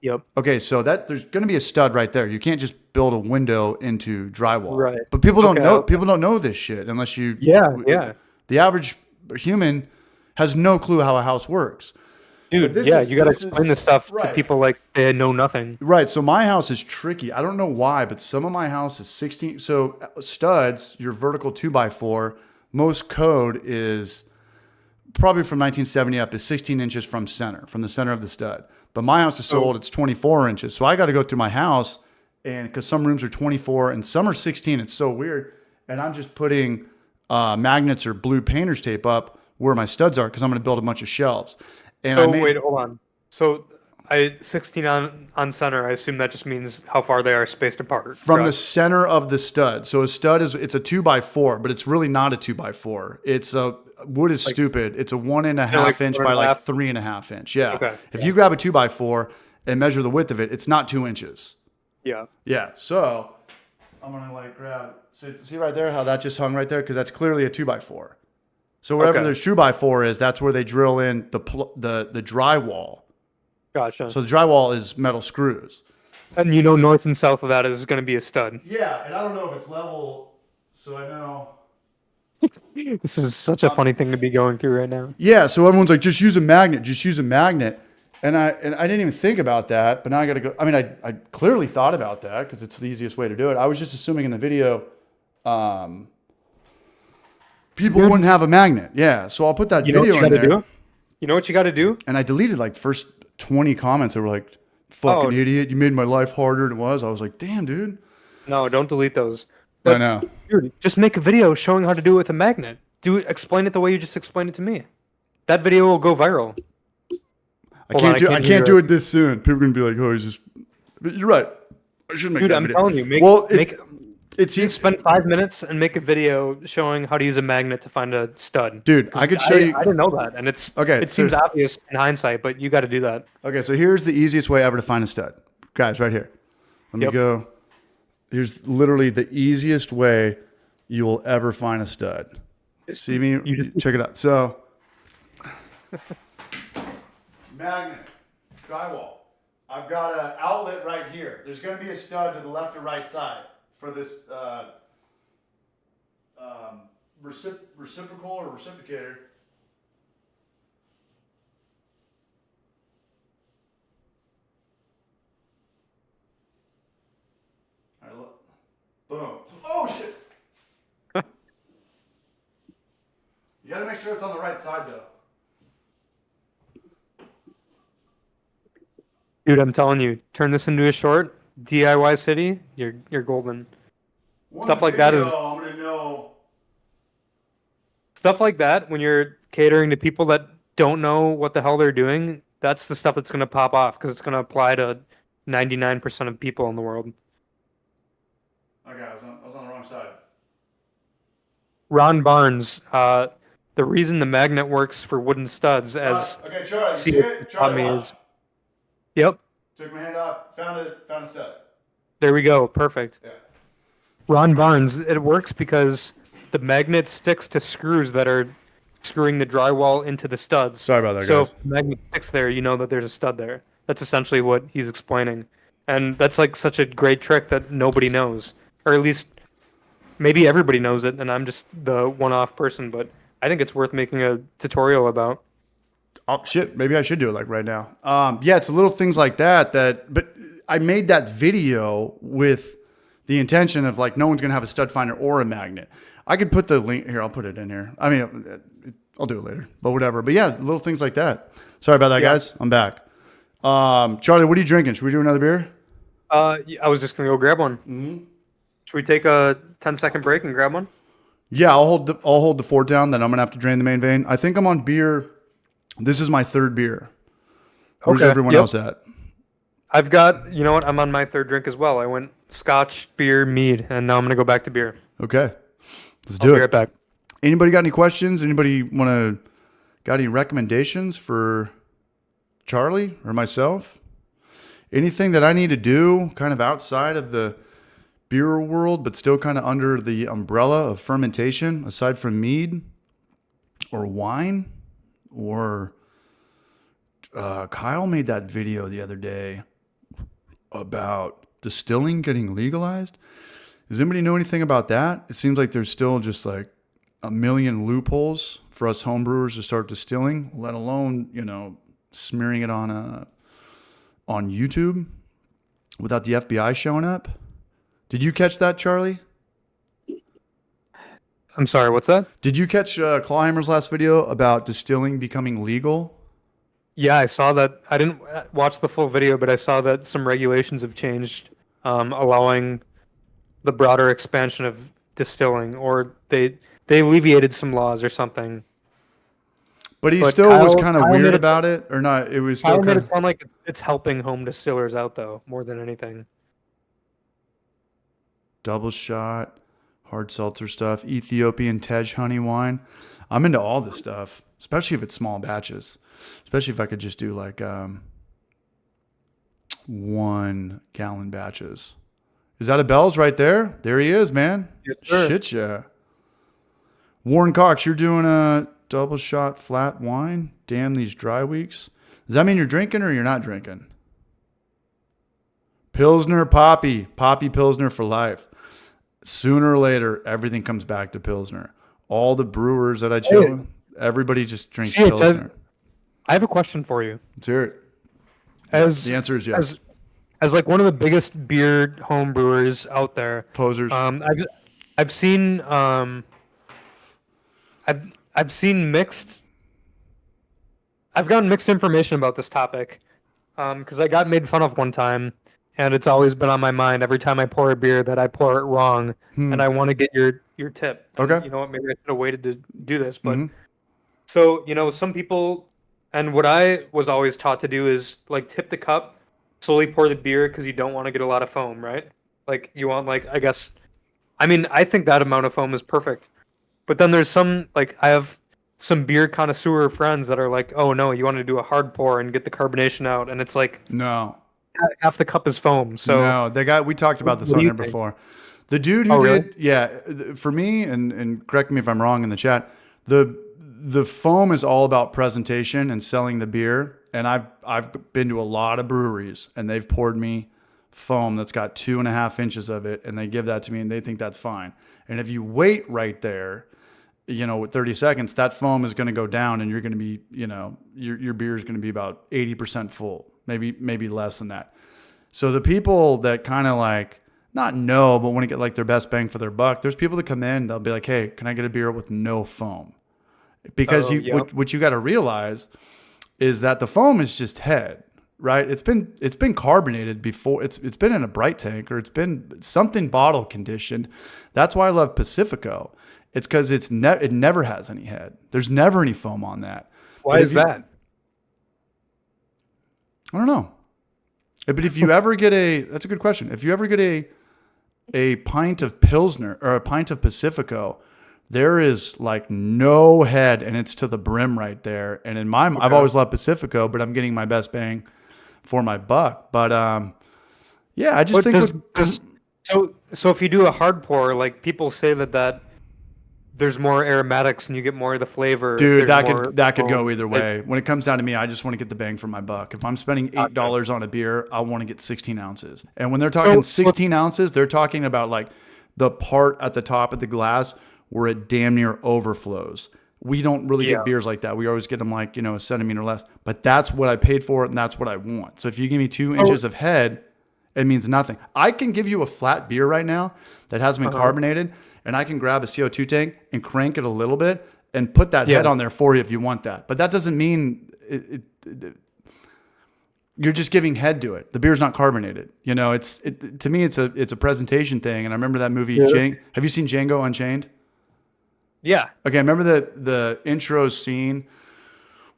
Speaker 2: Yep.
Speaker 1: Okay, so there's going to be a stud right there. You can't just build a window into drywall.
Speaker 2: Right.
Speaker 1: But people don't know. People don't know this shit unless you.
Speaker 2: Yeah.
Speaker 1: The average human has no clue how a house works.
Speaker 2: Dude, you got to explain this stuff to people like they know nothing.
Speaker 1: Right. So my house is tricky. I don't know why, but some of my house is 16. So studs, your vertical 2x4, most code is probably from 1970 up is 16 inches from the center of the stud. But my house is so old, it's 24 inches. So I got to go through my house, and because some rooms are 24 and some are 16, it's so weird. And I'm just putting magnets or blue painter's tape up where my studs are because I'm going to build a bunch of shelves. And
Speaker 2: wait, hold on. So 16 on center, I assume that just means how far they are spaced apart.
Speaker 1: From the center of the stud. So a stud it's a 2x4, but it's really not a 2x4. It's wood is stupid. It's a 1.5 inch by like 3.5 inch. Yeah.
Speaker 2: Okay.
Speaker 1: If you grab a 2x4 and measure the width of it, it's not 2 inches.
Speaker 2: Yeah.
Speaker 1: Yeah. So I'm gonna like grab. See right there how that just hung right there because that's clearly a 2x4. So wherever there's 2x4 is, that's where they drill in the drywall.
Speaker 2: Gotcha.
Speaker 1: So the drywall is metal screws.
Speaker 2: And north and south of that is going to be a stud.
Speaker 1: Yeah, and I don't know if it's level, so I know.
Speaker 2: This is such a funny thing to be going through right now.
Speaker 1: Yeah, so everyone's like, just use a magnet. And I didn't even think about that, but now I got to go. I mean, I clearly thought about that because it's the easiest way to do it. I was just assuming in the video, people wouldn't have a magnet. Yeah, so I'll put that video in there.
Speaker 2: You know what you got to do?
Speaker 1: And I deleted like first 20 comments that were like, fucking idiot, you made my life harder than it was. I was like, damn, dude.
Speaker 2: No, don't delete those.
Speaker 1: I know.
Speaker 2: Dude, just make a video showing how to do it with a magnet. Explain it the way you just explained it to me. That video will go viral.
Speaker 1: I can't do it this soon. People are gonna be like, "Oh, he's just." But you're right. I should make.
Speaker 2: Dude,
Speaker 1: that
Speaker 2: I'm
Speaker 1: video.
Speaker 2: telling you, spend 5 minutes and make a video showing how to use a magnet to find a stud.
Speaker 1: Dude, I could show you.
Speaker 2: I didn't know that, and it seems obvious in hindsight, but you got to do that.
Speaker 1: Okay, so here's the easiest way ever to find a stud, guys. Right here. Let me go. Here's literally the easiest way you will ever find a stud. See me? Check it out. So. Magnet, drywall. I've got an outlet right here. There's going to be a stud to the left or right side for this reciprocal or reciprocator. All right, look. Boom. Oh, shit. You got to make sure it's on the right side, though.
Speaker 2: Dude, I'm telling you, turn this into a short, DIY city, you're golden. Stuff like that is. I'm gonna know. Stuff like that, when you're catering to people that don't know what the hell they're doing, that's the stuff that's gonna pop off because it's gonna apply to 99% of people in the world.
Speaker 1: Okay, I was on the wrong side.
Speaker 2: Ron Barnes, the reason the magnet works for wooden studs, as
Speaker 1: okay, Charlie, see it? Charlie,
Speaker 2: yep.
Speaker 1: Took my hand off, found a stud.
Speaker 2: There we go, perfect.
Speaker 1: Yeah.
Speaker 2: Ron Barnes, it works because the magnet sticks to screws that are screwing the drywall into the studs.
Speaker 1: Sorry about that, guys.
Speaker 2: So if the magnet sticks there, you know that there's a stud there. That's essentially what he's explaining. And that's like such a great trick that nobody knows. Or at least maybe everybody knows it and I'm just the one-off person, but I think it's worth making a tutorial about.
Speaker 1: Oh shit, maybe I should do it like right now. Yeah, it's little things like that but I made that video with the intention of like no one's gonna have a stud finder or a magnet. I could put the link here, I'll put it in here. I mean, I'll do it later, but whatever. But yeah, little things like that. Sorry about that, guys. I'm back. Charlie, what are you drinking? Should we do another beer?
Speaker 2: I was just gonna go grab one.
Speaker 1: Mm-hmm.
Speaker 2: Should we take a 10-second break and grab one?
Speaker 1: Yeah, I'll hold the fort down. Then I'm gonna have to drain the main vein. I think I'm on beer. This is my third beer. Where's everyone else at?
Speaker 2: I've got, you know what? I'm on my third drink as well. I went Scotch, beer, mead, and now I'm gonna go back to beer.
Speaker 1: Okay, let's do it.
Speaker 2: Be right back.
Speaker 1: Anybody got any questions? Anybody got any recommendations for Charlie or myself? Anything that I need to do kind of outside of the beer world, but still kind of under the umbrella of fermentation, aside from mead or wine? Or Kyle made that video the other day about distilling getting legalized. Does anybody know anything about that? It seems like there's still just like a million loopholes for us homebrewers to start distilling, let alone, you know, smearing it on YouTube without the FBI showing up. Did you catch that, Charlie?
Speaker 2: I'm sorry, what's that?
Speaker 1: Did you catch Clawhammer's last video about distilling becoming legal?
Speaker 2: Yeah, I saw that. I didn't watch the full video, but I saw that some regulations have changed, allowing the broader expansion of distilling, or they alleviated some laws or something.
Speaker 1: But he
Speaker 2: But
Speaker 1: still was kind of
Speaker 2: Kyle
Speaker 1: weird
Speaker 2: made it
Speaker 1: about it, or not? It was
Speaker 2: Kyle
Speaker 1: still
Speaker 2: made
Speaker 1: kind
Speaker 2: it
Speaker 1: of...
Speaker 2: sound like it's helping home distillers out, though, more than anything.
Speaker 1: Double shot, hard seltzer stuff, Ethiopian Tej honey wine. I'm into all this stuff, especially if it's small batches. Especially if I could just do like 1 gallon batches. Is that a Bell's right there? There he is, man.
Speaker 2: Yes, sir.
Speaker 1: Shit, yeah. Warren Cox, you're doing a double shot flat wine? Damn these dry weeks. Does that mean you're drinking or you're not drinking? Pilsner Poppy Pilsner for life. Sooner or later, everything comes back to Pilsner. All the brewers that I chill with, everybody just drinks Pilsner.
Speaker 2: I have a question for you.
Speaker 1: Let's hear it. The answer is yes.
Speaker 2: As like one of the biggest beer home brewers out there,
Speaker 1: Posers.
Speaker 2: I've seen I've seen mixed. I've gotten mixed information about this topic, because I got made fun of one time, and it's always been on my mind every time I pour a beer that I pour it wrong, and I want to get your tip.
Speaker 1: Okay.
Speaker 2: And, you know what? Maybe I should have waited to do this, but so you know, some people, and what I was always taught to do is like tip the cup, slowly pour the beer because you don't want to get a lot of foam, right? Like you want I guess, I mean, I think that amount of foam is perfect, but then there's some I have some beer connoisseur friends that are like, oh no, you want to do a hard pour and get the carbonation out, and it's like
Speaker 1: No.
Speaker 2: half the cup is foam. So
Speaker 1: no, we talked about this
Speaker 2: What
Speaker 1: on
Speaker 2: do you
Speaker 1: here
Speaker 2: think?
Speaker 1: before. The dude who
Speaker 2: really?
Speaker 1: did, yeah, for me, and correct me if I'm wrong in the chat, the foam is all about presentation and selling the beer. And I've been to a lot of breweries, and they've poured me foam that's got 2.5 inches of it, and they give that to me, and they think that's fine. And if you wait right there, you know, with 30 seconds, that foam is going to go down, and you're going to be, you know, your beer is going to be about 80% full, maybe less than that. So the people that kind of like not know, but want to get like their best bang for their buck, there's people that come in, they'll be like, hey, can I get a beer with no foam? Because what you got to realize is that the foam is just head, right? It's been carbonated before. It's been in a bright tank, or it's been something bottle conditioned. That's why I love Pacifico. It's because it never has any head. There's never any foam on that.
Speaker 2: Why is that?
Speaker 1: I don't know. But if you ever get that's a good question. If you ever get a pint of Pilsner or a pint of Pacifico, there is like no head, and it's to the brim right there. And in my, I've always loved Pacifico, but I'm getting my best bang for my buck. But yeah, I just think.
Speaker 2: So if you do a hard pour, like people say that there's more aromatics and you get more of the flavor.
Speaker 1: Dude, that could go either way. When it comes down to me, I just want to get the bang for my buck. If I'm spending $8 on a beer, I want to get 16 ounces. And when they're talking 16 ounces, they're talking about like the part at the top of the glass where it damn near overflows. We don't really get beers like that. We always get them like, you know, a centimeter less. But that's what I paid for it, and that's what I want. So if you give me 2 inches of head, it means nothing. I can give you a flat beer right now that hasn't been carbonated, and I can grab a CO2 tank and crank it a little bit and put that head on there for you if you want that. But that doesn't mean you're just giving head to it. The beer's not carbonated. You know, to me, it's a presentation thing. And I remember that movie. Have you seen Django Unchained?
Speaker 2: Yeah.
Speaker 1: Okay, I remember the intro scene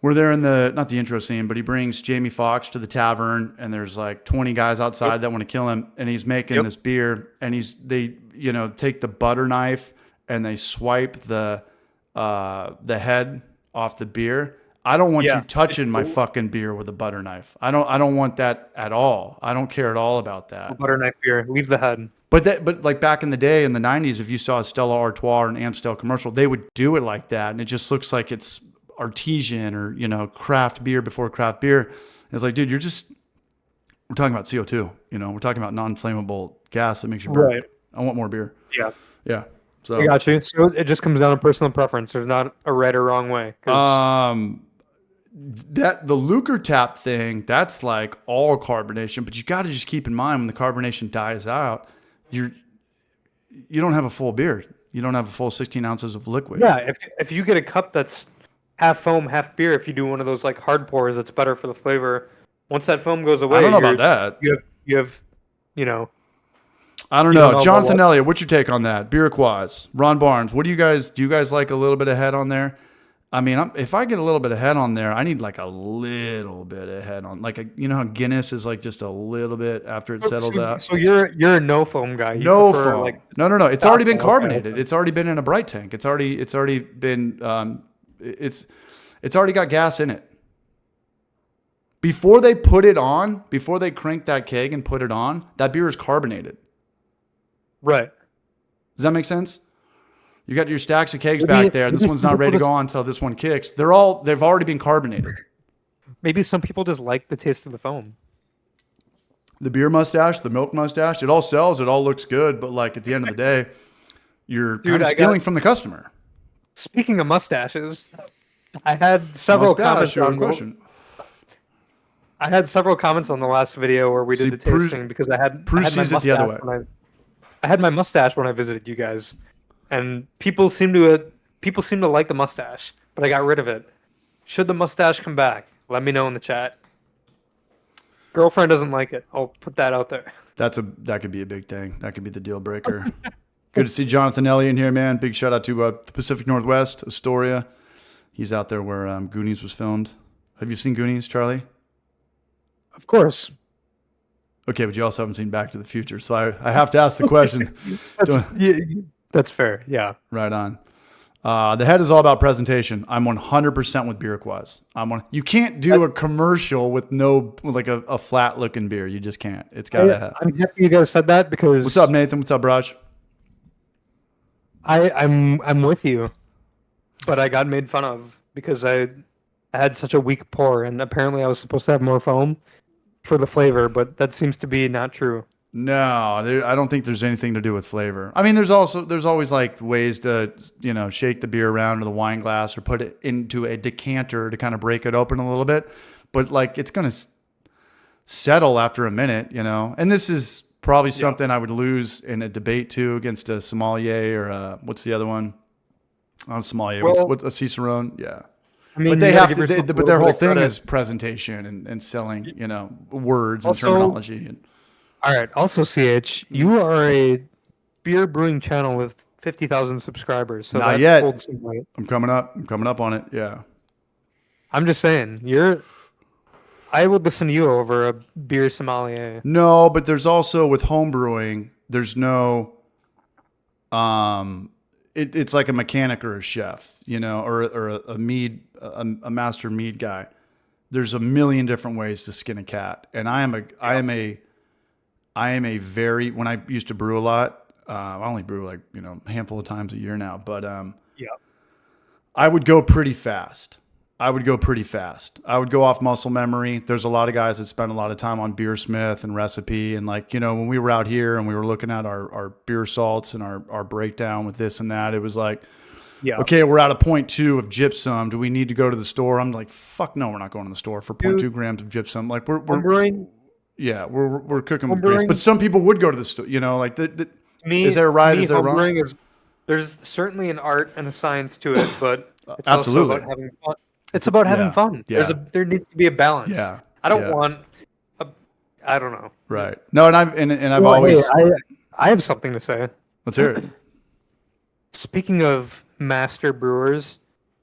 Speaker 1: where they're in not the intro scene, but he brings Jamie Foxx to the tavern, and there's like 20 guys outside that want to kill him, and he's making this beer, and they take the butter knife and they swipe the head off the beer. I don't want you touching my fucking beer with a butter knife. I don't want that at all. I don't care at all about that.
Speaker 2: Butter knife beer, leave the head.
Speaker 1: But like back in the day, in the 90s, if you saw a Stella Artois or an Amstel commercial, they would do it like that. And it just looks like it's artesian or, you know, craft beer before craft beer. And it's like, dude, we're talking about CO2. You know, we're talking about non-flammable gas that makes you burn.
Speaker 2: Right.
Speaker 1: I want more beer.
Speaker 2: Yeah.
Speaker 1: Yeah. So
Speaker 2: I got you. So it just comes down to personal preference. There's not a right or wrong way. 'Cause
Speaker 1: that the Lucre tap thing, that's like all carbonation, but you got to just keep in mind when the carbonation dies out, you don't have a full beer. You don't have a full 16 ounces of liquid.
Speaker 2: yeah, if you get a cup that's half foam, half beer, if you do one of those like hard pours, that's better for the flavor. Once that foam goes away,
Speaker 1: I don't know about that.
Speaker 2: You have, you know.
Speaker 1: I don't
Speaker 2: You
Speaker 1: know.
Speaker 2: don't know
Speaker 1: Jonathan
Speaker 2: about what?
Speaker 1: Elliott, what's your take on that? Beer quaz. Ron Barnes, what do you guys like a little bit of head on there? I mean, if I get a little bit of head on there, I need like a little bit of head on, like you know how Guinness is like just a little bit after it settles out.
Speaker 2: So you're a no foam guy. You
Speaker 1: No
Speaker 2: prefer,
Speaker 1: foam.
Speaker 2: like,
Speaker 1: No. It's already been
Speaker 2: okay,
Speaker 1: carbonated.
Speaker 2: okay.
Speaker 1: It's already been in a bright tank. It's already been it's already got gas in it. Before they put it on, before they crank that keg and put it on, that beer is carbonated.
Speaker 2: Right.
Speaker 1: Does that make sense? You got your stacks of kegs
Speaker 2: Maybe-
Speaker 1: back there. This
Speaker 2: maybe
Speaker 1: one's
Speaker 2: some
Speaker 1: not ready to
Speaker 2: people
Speaker 1: go on until this one kicks. They've already been carbonated.
Speaker 2: Maybe some people just like the taste of the foam.
Speaker 1: The beer mustache, the milk mustache, it all sells. It all looks good. But like at the end of the day, you're kind of
Speaker 2: I
Speaker 1: stealing from the customer.
Speaker 2: Speaking of mustaches, I had several comments
Speaker 1: Mustache,
Speaker 2: on
Speaker 1: question.
Speaker 2: I had several comments on the last video where we
Speaker 1: See,
Speaker 2: did the tasting because I had
Speaker 1: Bruce
Speaker 2: my
Speaker 1: sees it the other way.
Speaker 2: mustache I had my mustache when I visited you guys, and people seem to like the mustache, but I got rid of it. Should the mustache come back? Let me know in the chat. Girlfriend doesn't like it. I'll put that out there.
Speaker 1: That could be a big thing. That could be the deal breaker. Good to see Jonathan Elliott in here, man. Big shout out to the Pacific Northwest, Astoria. He's out there where Goonies was filmed. Have you seen Goonies, Charlie?
Speaker 2: Of course.
Speaker 1: Okay, but you also haven't seen Back to the Future, so I have to ask the question.
Speaker 2: That's fair. Yeah.
Speaker 1: Right on. The head is all about presentation. I'm 100% with beer quaz. You can't do a commercial with a flat looking beer. You just can't. It's got to have.
Speaker 2: I'm happy you guys said that because
Speaker 1: What's up, Nathan? What's up, Raj?
Speaker 2: I'm with you, but I got made fun of because I had such a weak pour, and apparently I was supposed to have more foam for the flavor, but that seems to be not true.
Speaker 1: No, I don't think there's anything to do with flavor. I mean, there's always like ways to, shake the beer around or the wine glass or put it into a decanter to kind of break it open a little bit. But like, it's going to settle after a minute, and this is probably something I would lose in a debate too against a sommelier or what's the other one? Not a sommelier.
Speaker 2: Well,
Speaker 1: what's a cicerone? Yeah.
Speaker 2: I mean,
Speaker 1: But they
Speaker 2: you gotta
Speaker 1: have
Speaker 2: give
Speaker 1: to,
Speaker 2: yourself a
Speaker 1: but their
Speaker 2: little
Speaker 1: whole
Speaker 2: bit of
Speaker 1: thing
Speaker 2: credit.
Speaker 1: is presentation and selling, words
Speaker 2: Also-
Speaker 1: and terminology.
Speaker 2: All right. Also, CH, you are a beer brewing channel with 50,000 subscribers. So
Speaker 1: Not
Speaker 2: that
Speaker 1: yet.
Speaker 2: holds some weight.
Speaker 1: I'm coming up on it. Yeah.
Speaker 2: I'm just saying, I would listen to you over a beer sommelier.
Speaker 1: No, but there's also with home brewing, there's no, it's like a mechanic or a chef, or a mead, a master mead guy. There's a million different ways to skin a cat. And I am a very, when I used to brew a lot, I only brew like, a handful of times a year now, but, I would go pretty fast. I would go off muscle memory. There's a lot of guys that spend a lot of time on Beersmith and recipe. And like, when we were out here and we were looking at our beer salts and our breakdown with this and that, it was like, okay, we're at a 0.2 of gypsum. Do we need to go to the store? I'm like, fuck no, we're not going to the store for 0.2 grams of gypsum. Like we're
Speaker 2: brewing.
Speaker 1: Yeah, we're cooking with
Speaker 2: brewing-
Speaker 1: grease. But some people would go to the store, like is there
Speaker 2: To
Speaker 1: right?
Speaker 2: me,
Speaker 1: Is there wrong?
Speaker 2: homebrewing there's certainly an art and a science to it, but it's
Speaker 1: Absolutely.
Speaker 2: also about having fun. It's about having fun.
Speaker 1: Yeah.
Speaker 2: There needs to be a balance.
Speaker 1: Yeah.
Speaker 2: I don't
Speaker 1: Yeah.
Speaker 2: want I don't know.
Speaker 1: Right. No, and I've
Speaker 2: Well,
Speaker 1: always
Speaker 2: hey, I have something to say.
Speaker 1: let's hear it.
Speaker 2: Speaking of master brewers,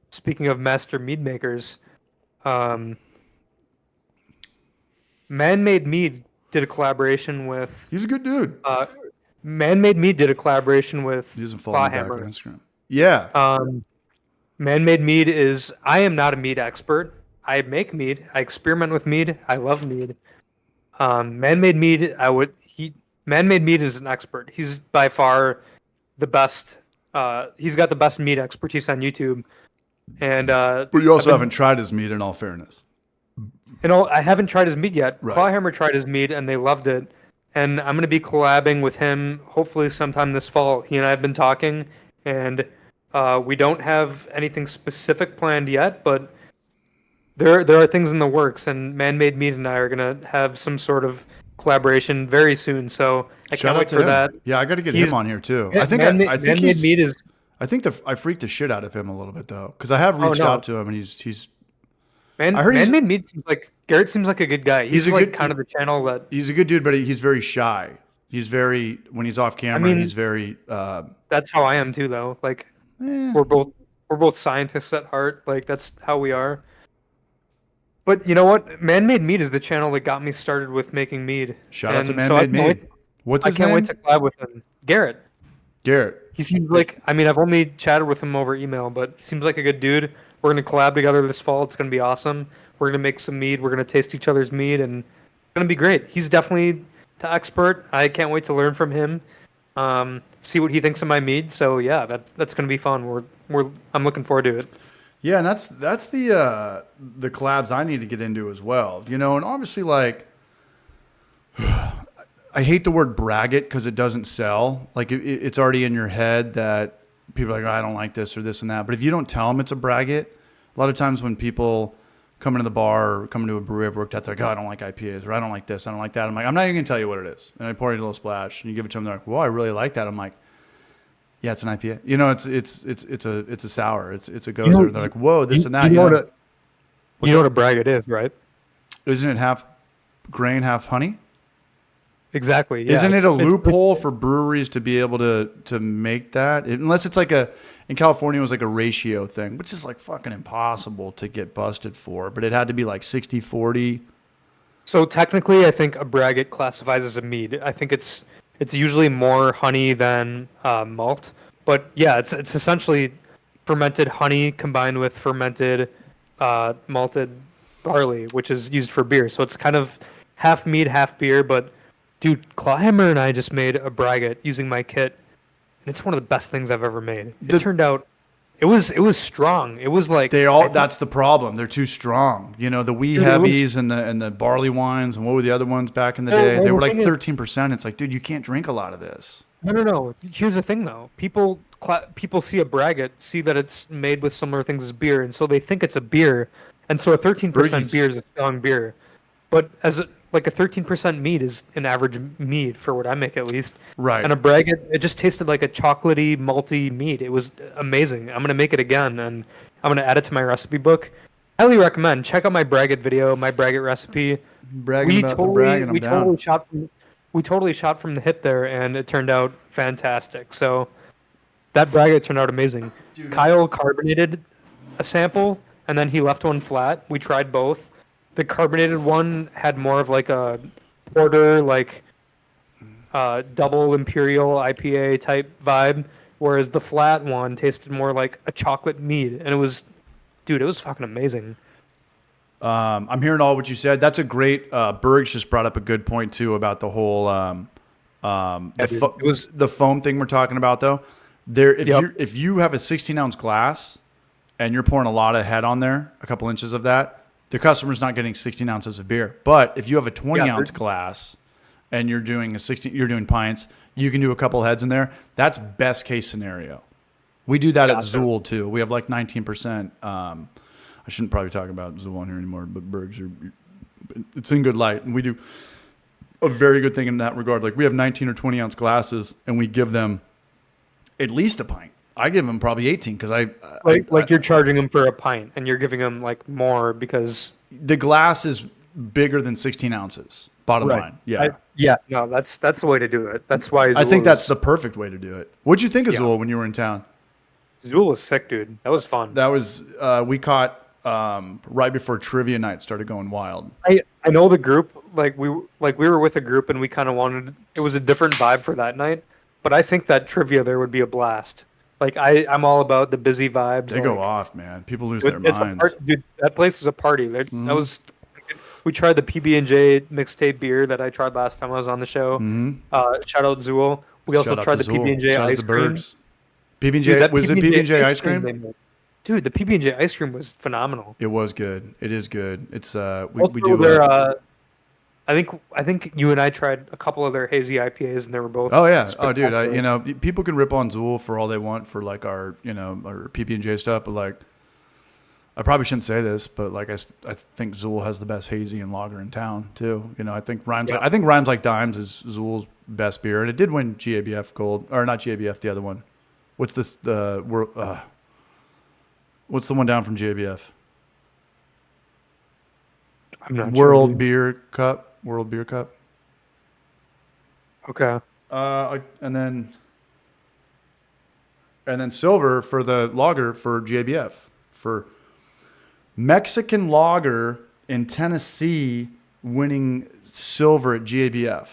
Speaker 2: speaking of master mead makers, Man-Made Mead did a collaboration with
Speaker 1: He's a good dude.
Speaker 2: Man-Made Mead did a collaboration with
Speaker 1: He doesn't follow me back on
Speaker 2: Clawhammer.
Speaker 1: Instagram. Yeah.
Speaker 2: Man-Made Mead I am not a mead expert. I make mead. I experiment with mead. I love mead. Man-Made Mead, Man-Made Mead is an expert. He's by far the best. He's got the best mead expertise on YouTube. And
Speaker 1: But you also haven't tried his meat in all fairness.
Speaker 2: I haven't tried his mead yet.
Speaker 1: Right.
Speaker 2: Clawhammer tried his mead and they loved it. And I'm going to be collabing with him hopefully sometime this fall. He and I have been talking, and we don't have anything specific planned yet, but there are things in the works, and Man-Made Mead and I are gonna have some sort of collaboration very soon. So I
Speaker 1: Shout
Speaker 2: can't
Speaker 1: out
Speaker 2: wait
Speaker 1: to
Speaker 2: for
Speaker 1: him.
Speaker 2: that.
Speaker 1: Yeah, I got to get
Speaker 2: He's
Speaker 1: him on here too.
Speaker 2: yeah,
Speaker 1: I think
Speaker 2: Man-Made Mead is.
Speaker 1: I think I freaked the shit out of him a little bit though, because I have reached
Speaker 2: no.
Speaker 1: out to him and he's.
Speaker 2: Man,
Speaker 1: I heard he's
Speaker 2: Man-Made Mead seems like Garrett seems like a good guy. He's
Speaker 1: a
Speaker 2: like
Speaker 1: good
Speaker 2: kind of the channel that.
Speaker 1: he's a good dude, but he's very shy. He's very when he's off camera.
Speaker 2: mean,
Speaker 1: he's very.
Speaker 2: That's how I am too, though. Like
Speaker 1: Eh.
Speaker 2: we're both scientists at heart. Like that's how we are. But you know what? Man-Made Mead is the channel that got me started with making mead.
Speaker 1: Shout out to
Speaker 2: And so I
Speaker 1: Man-Made
Speaker 2: can't
Speaker 1: Mead.
Speaker 2: wait-
Speaker 1: What's
Speaker 2: I
Speaker 1: his
Speaker 2: can't
Speaker 1: name?
Speaker 2: wait to collab with him. Garrett.
Speaker 1: Garrett.
Speaker 2: He seems like, I mean, I've only chatted with him over email, but he seems like a good dude. We're going to collab together this fall. It's going to be awesome. We're going to make some mead. We're going to taste each other's mead, and it's going to be great. He's definitely the expert. I can't wait to learn from him, see what he thinks of my mead. So, yeah, that's going to be fun. I'm looking forward to it.
Speaker 1: Yeah, and that's the collabs I need to get into as well. You know, and obviously like I hate the word brag it because it doesn't sell. Like it's already in your head that people are like, oh, I don't like this or this and that. But if you don't tell them it's a brag it, a lot of times when people come into the bar or come into a brewery I've worked at, they're like, oh, I don't like IPAs or I don't like this, I don't like that. I'm like, I'm not even gonna tell you what it is. And I pour you a little splash and you give it to them. They're like, well, I really like that. I'm like, yeah, it's an IPA. You know, it's a sour. It's a gozer. They're like, whoa, this and that.
Speaker 2: You know what a braggot is, right?
Speaker 1: Isn't it half grain, half honey?
Speaker 2: Exactly. Yeah,
Speaker 1: Isn't it a loophole for breweries to be able to make that? Unless it's like in California it was like a ratio thing, which is like fucking impossible to get busted for. But it had to be like 60-40.
Speaker 2: So technically, I think a braggot classifies as a mead. I think it's usually more honey than malt, but yeah, it's essentially fermented honey combined with fermented malted barley, which is used for beer. So it's kind of half mead, half beer. But dude, Clawhammer and I just made a braggot using my kit, and it's one of the best things I've ever made. It turned out. It was strong. It was like
Speaker 1: That's the problem. They're too strong. You know, the wee heavies and the barley wines and what were the other ones back in the day? They were like 13%. It's like, dude, you can't drink a lot of this.
Speaker 2: No. Here's the thing, though. People see a braggot, see that it's made with similar things as beer, and so they think it's a beer. And so a 13% beer is a strong beer. But like a 13% mead is an average mead for what I make, at least.
Speaker 1: Right.
Speaker 2: And a braggot, it just tasted like a chocolatey, malty mead. It was amazing. I'm gonna make it again, and I'm gonna add it to my recipe book. Highly recommend. Check out my braggot video, my braggot recipe.
Speaker 1: We
Speaker 2: totally shot from the hip there, and it turned out fantastic. So that braggot turned out amazing. Dude. Kyle carbonated a sample, and then he left one flat. We tried both. The carbonated one had more of like a porter, like double imperial IPA type vibe, whereas the flat one tasted more like a chocolate mead, and it was fucking amazing.
Speaker 1: I'm hearing all what you said. That's a great. Berg's just brought up a good point too about the whole the foam thing we're talking about though. If you have a 16-ounce glass and you're pouring a lot of head on there, a couple inches of that. The customer's not getting 16 ounces of beer. But if you have a 20-ounce glass and you're doing pints, you can do a couple heads in there. That's best case scenario. We do that at Zool too. We have like 19%. I shouldn't probably talk about Zool on here anymore, but Berg's it's in good light. And we do a very good thing in that regard. Like we have 19 or 20-ounce glasses and we give them at least a pint. I give them probably 18 because
Speaker 2: you're charging them for a pint and you're giving them like more because
Speaker 1: the glass is bigger than 16 ounces. Bottom line,
Speaker 2: no, that's the way to do it. That's why
Speaker 1: I think that's the perfect way to do it. What'd you think of Zool when you were in town?
Speaker 2: Zool was sick, dude. That was fun.
Speaker 1: That was we caught right before trivia night started going wild.
Speaker 2: I know the group we were with a group and we kind of wanted it was a different vibe for that night, but I think that trivia there would be a blast. Like I'm all about the busy vibes.
Speaker 1: They go off, man. People lose their minds.
Speaker 2: Dude, that place is a party. That was. We tried the PB&J mixtape beer that I tried last time I was on the show. Shout out Zool. We also tried the PB&J ice cream.
Speaker 1: PB&J was it PB&J ice cream?
Speaker 2: Dude, the PB&J ice cream was phenomenal.
Speaker 1: It was good. It is good. It's we
Speaker 2: also
Speaker 1: do
Speaker 2: I think you and I tried a couple of their hazy IPAs, and they were both.
Speaker 1: Oh yeah. Oh dude,
Speaker 2: spectacular.
Speaker 1: people can rip on Zool for all they want for like our, our PB&J stuff, but like I probably shouldn't say this, but like I think Zool has the best hazy and lager in town too.
Speaker 2: Yeah.
Speaker 1: I think Rhymes Like Dimes is Zool's best beer, and it did win GABF gold, or not GABF, the other one. What's this? What's the one down from GABF?
Speaker 2: I'm not sure.
Speaker 1: World
Speaker 2: Dude.
Speaker 1: Beer Cup. World Beer Cup.
Speaker 2: Okay.
Speaker 1: And then silver for the lager for GABF for Mexican lager in Tennessee winning silver at GABF.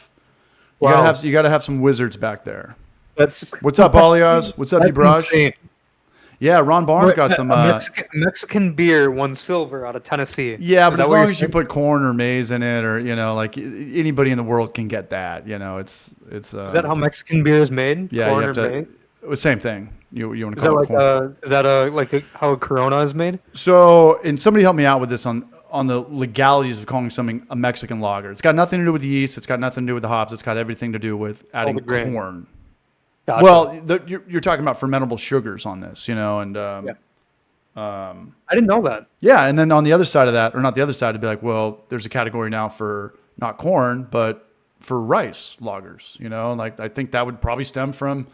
Speaker 2: Wow.
Speaker 1: You gotta have some wizards back there.
Speaker 2: That's
Speaker 1: What's up, Alias? What's up,
Speaker 2: that's
Speaker 1: Braj?
Speaker 2: insane.
Speaker 1: Yeah, Ron Barnes got some.
Speaker 2: A Mexican beer won silver out of Tennessee.
Speaker 1: Yeah,
Speaker 2: Is
Speaker 1: but
Speaker 2: that
Speaker 1: as
Speaker 2: what
Speaker 1: long
Speaker 2: you're
Speaker 1: as you
Speaker 2: saying?
Speaker 1: put corn or maize in it, or like anybody in the world can get that. It's
Speaker 2: Is that how Mexican beer is made?
Speaker 1: yeah, you
Speaker 2: Corn
Speaker 1: have
Speaker 2: or
Speaker 1: to.
Speaker 2: maize?
Speaker 1: Same thing. You want to
Speaker 2: Is that
Speaker 1: call it
Speaker 2: like
Speaker 1: corn.
Speaker 2: how a Corona is made?
Speaker 1: So, and somebody helped me out with this on the legalities of calling something a Mexican lager. It's got nothing to do with the yeast. It's got nothing to do with the hops. It's got everything to do with adding
Speaker 2: the grain.
Speaker 1: corn.
Speaker 2: Gotcha.
Speaker 1: Well, you're talking about fermentable sugars on this, and
Speaker 2: Yeah. I didn't know that.
Speaker 1: yeah, and then on the other side of that, or not the other side, to be like, well, there's a category now for not corn, but for rice lagers, and like I think that would probably stem from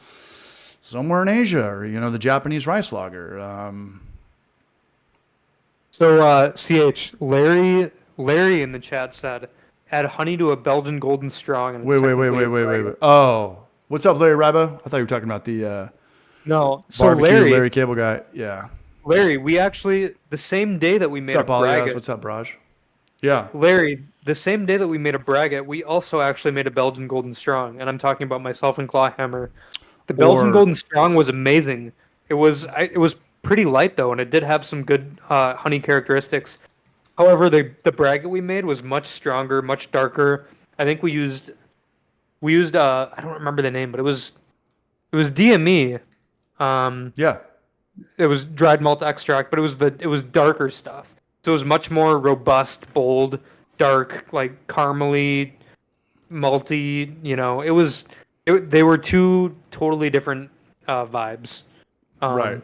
Speaker 1: somewhere in Asia, or the Japanese rice lager.
Speaker 2: So, Larry in the chat said, add honey to a Belgian Golden Strong. And it's
Speaker 1: Wait.
Speaker 2: technically a braggot."
Speaker 1: Oh, what's up, Larry Rabo? I thought you were talking about the
Speaker 2: No. So
Speaker 1: barbecue Larry Cable guy. Yeah.
Speaker 2: Larry, we actually the same day that we made
Speaker 1: What's up,
Speaker 2: a
Speaker 1: Alias?
Speaker 2: braggot.
Speaker 1: What's up, Braj? Yeah.
Speaker 2: Larry, the same day that we made a braggot, we also actually made a Belgian Golden Strong, and I'm talking about myself and Clawhammer. The Belgian
Speaker 1: Or
Speaker 2: Golden Strong was amazing. It was pretty light though, and it did have some good honey characteristics. However, the braggot we made was much stronger, much darker. I think we used I don't remember the name, but it was DME.
Speaker 1: yeah.
Speaker 2: It was dried malt extract, but it was darker stuff. So it was much more robust, bold, dark, like caramely, malty. They were two totally different vibes.
Speaker 1: Right.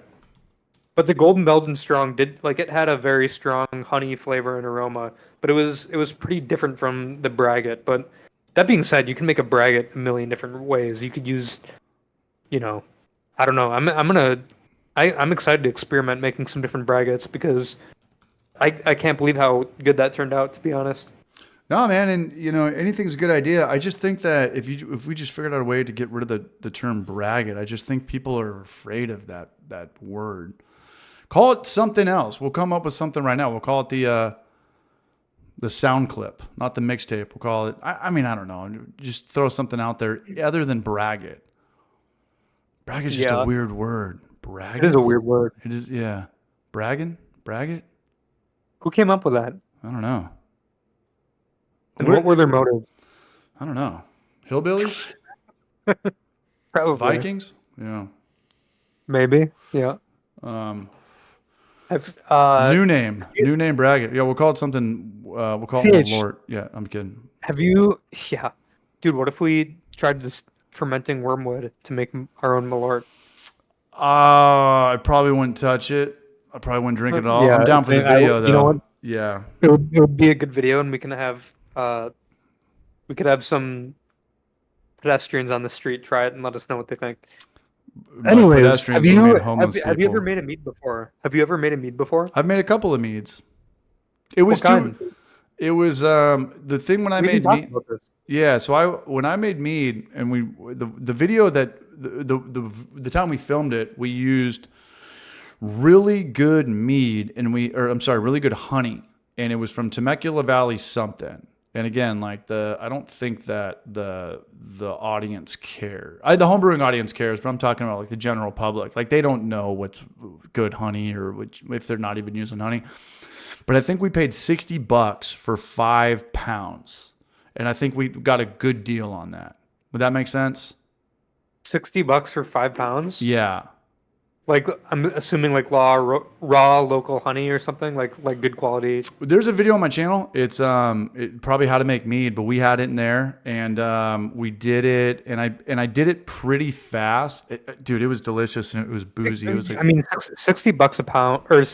Speaker 2: But the Golden Belgian Strong it had a very strong honey flavor and aroma, but it was pretty different from the braggot. But that being said, you can make a braggot a million different ways. You could use, I don't know. I'm excited to experiment making some different braggots because I can't believe how good that turned out, to be honest.
Speaker 1: No, man, and anything's a good idea. I just think that if we just figured out a way to get rid of the term braggot, I just think people are afraid of that word. Call it something else. We'll come up with something right now. We'll call it the sound clip, not the mixtape. We'll call it. I mean, I don't know. Just throw something out there other than braggot. Braggott's just a weird word. Braggot.
Speaker 2: It is a weird word.
Speaker 1: It is, yeah. Braggot.
Speaker 2: Who came up with that?
Speaker 1: I don't know.
Speaker 2: And what were their motives?
Speaker 1: I don't know. Hillbillies?
Speaker 2: Probably.
Speaker 1: Vikings? Yeah.
Speaker 2: Maybe. Yeah.
Speaker 1: New name braggot. Yeah, we'll call it something. We'll call it Malort. Yeah, I'm kidding.
Speaker 2: Have you? Yeah, dude. What if we tried this fermenting wormwood to make our own Malort?
Speaker 1: I probably wouldn't touch it. I probably wouldn't drink it at all.
Speaker 2: Yeah,
Speaker 1: I'm down for the video though.
Speaker 2: You know what?
Speaker 1: Yeah.
Speaker 2: It would be a good video, and we could have some pedestrians on the street try it and let us know what they think. Anyways, have you ever made a mead before? Have you ever made a mead before?
Speaker 1: I've made a couple of meads. It was
Speaker 2: What kind?
Speaker 1: It was the thing when I made mead.
Speaker 2: About this.
Speaker 1: Yeah, so when I made mead, and the video that the time we filmed it, we used really good mead, and really good honey, and it was from Temecula Valley something. And again, I don't think that the audience care. The homebrewing audience cares, but I'm talking about like the general public. Like they don't know what's good honey or if they're not even using honey. But I think we paid $60 for 5 pounds, and I think we got a good deal on that. Would that make sense?
Speaker 2: $60 for 5 pounds?
Speaker 1: Yeah.
Speaker 2: Like I'm assuming like raw local honey or something like good quality.
Speaker 1: There's a video on my channel. It's probably how to make mead, but we had it in there and we did it and I did it pretty fast. Dude, it was delicious and it was boozy. It was like
Speaker 2: I mean, $60 a pound or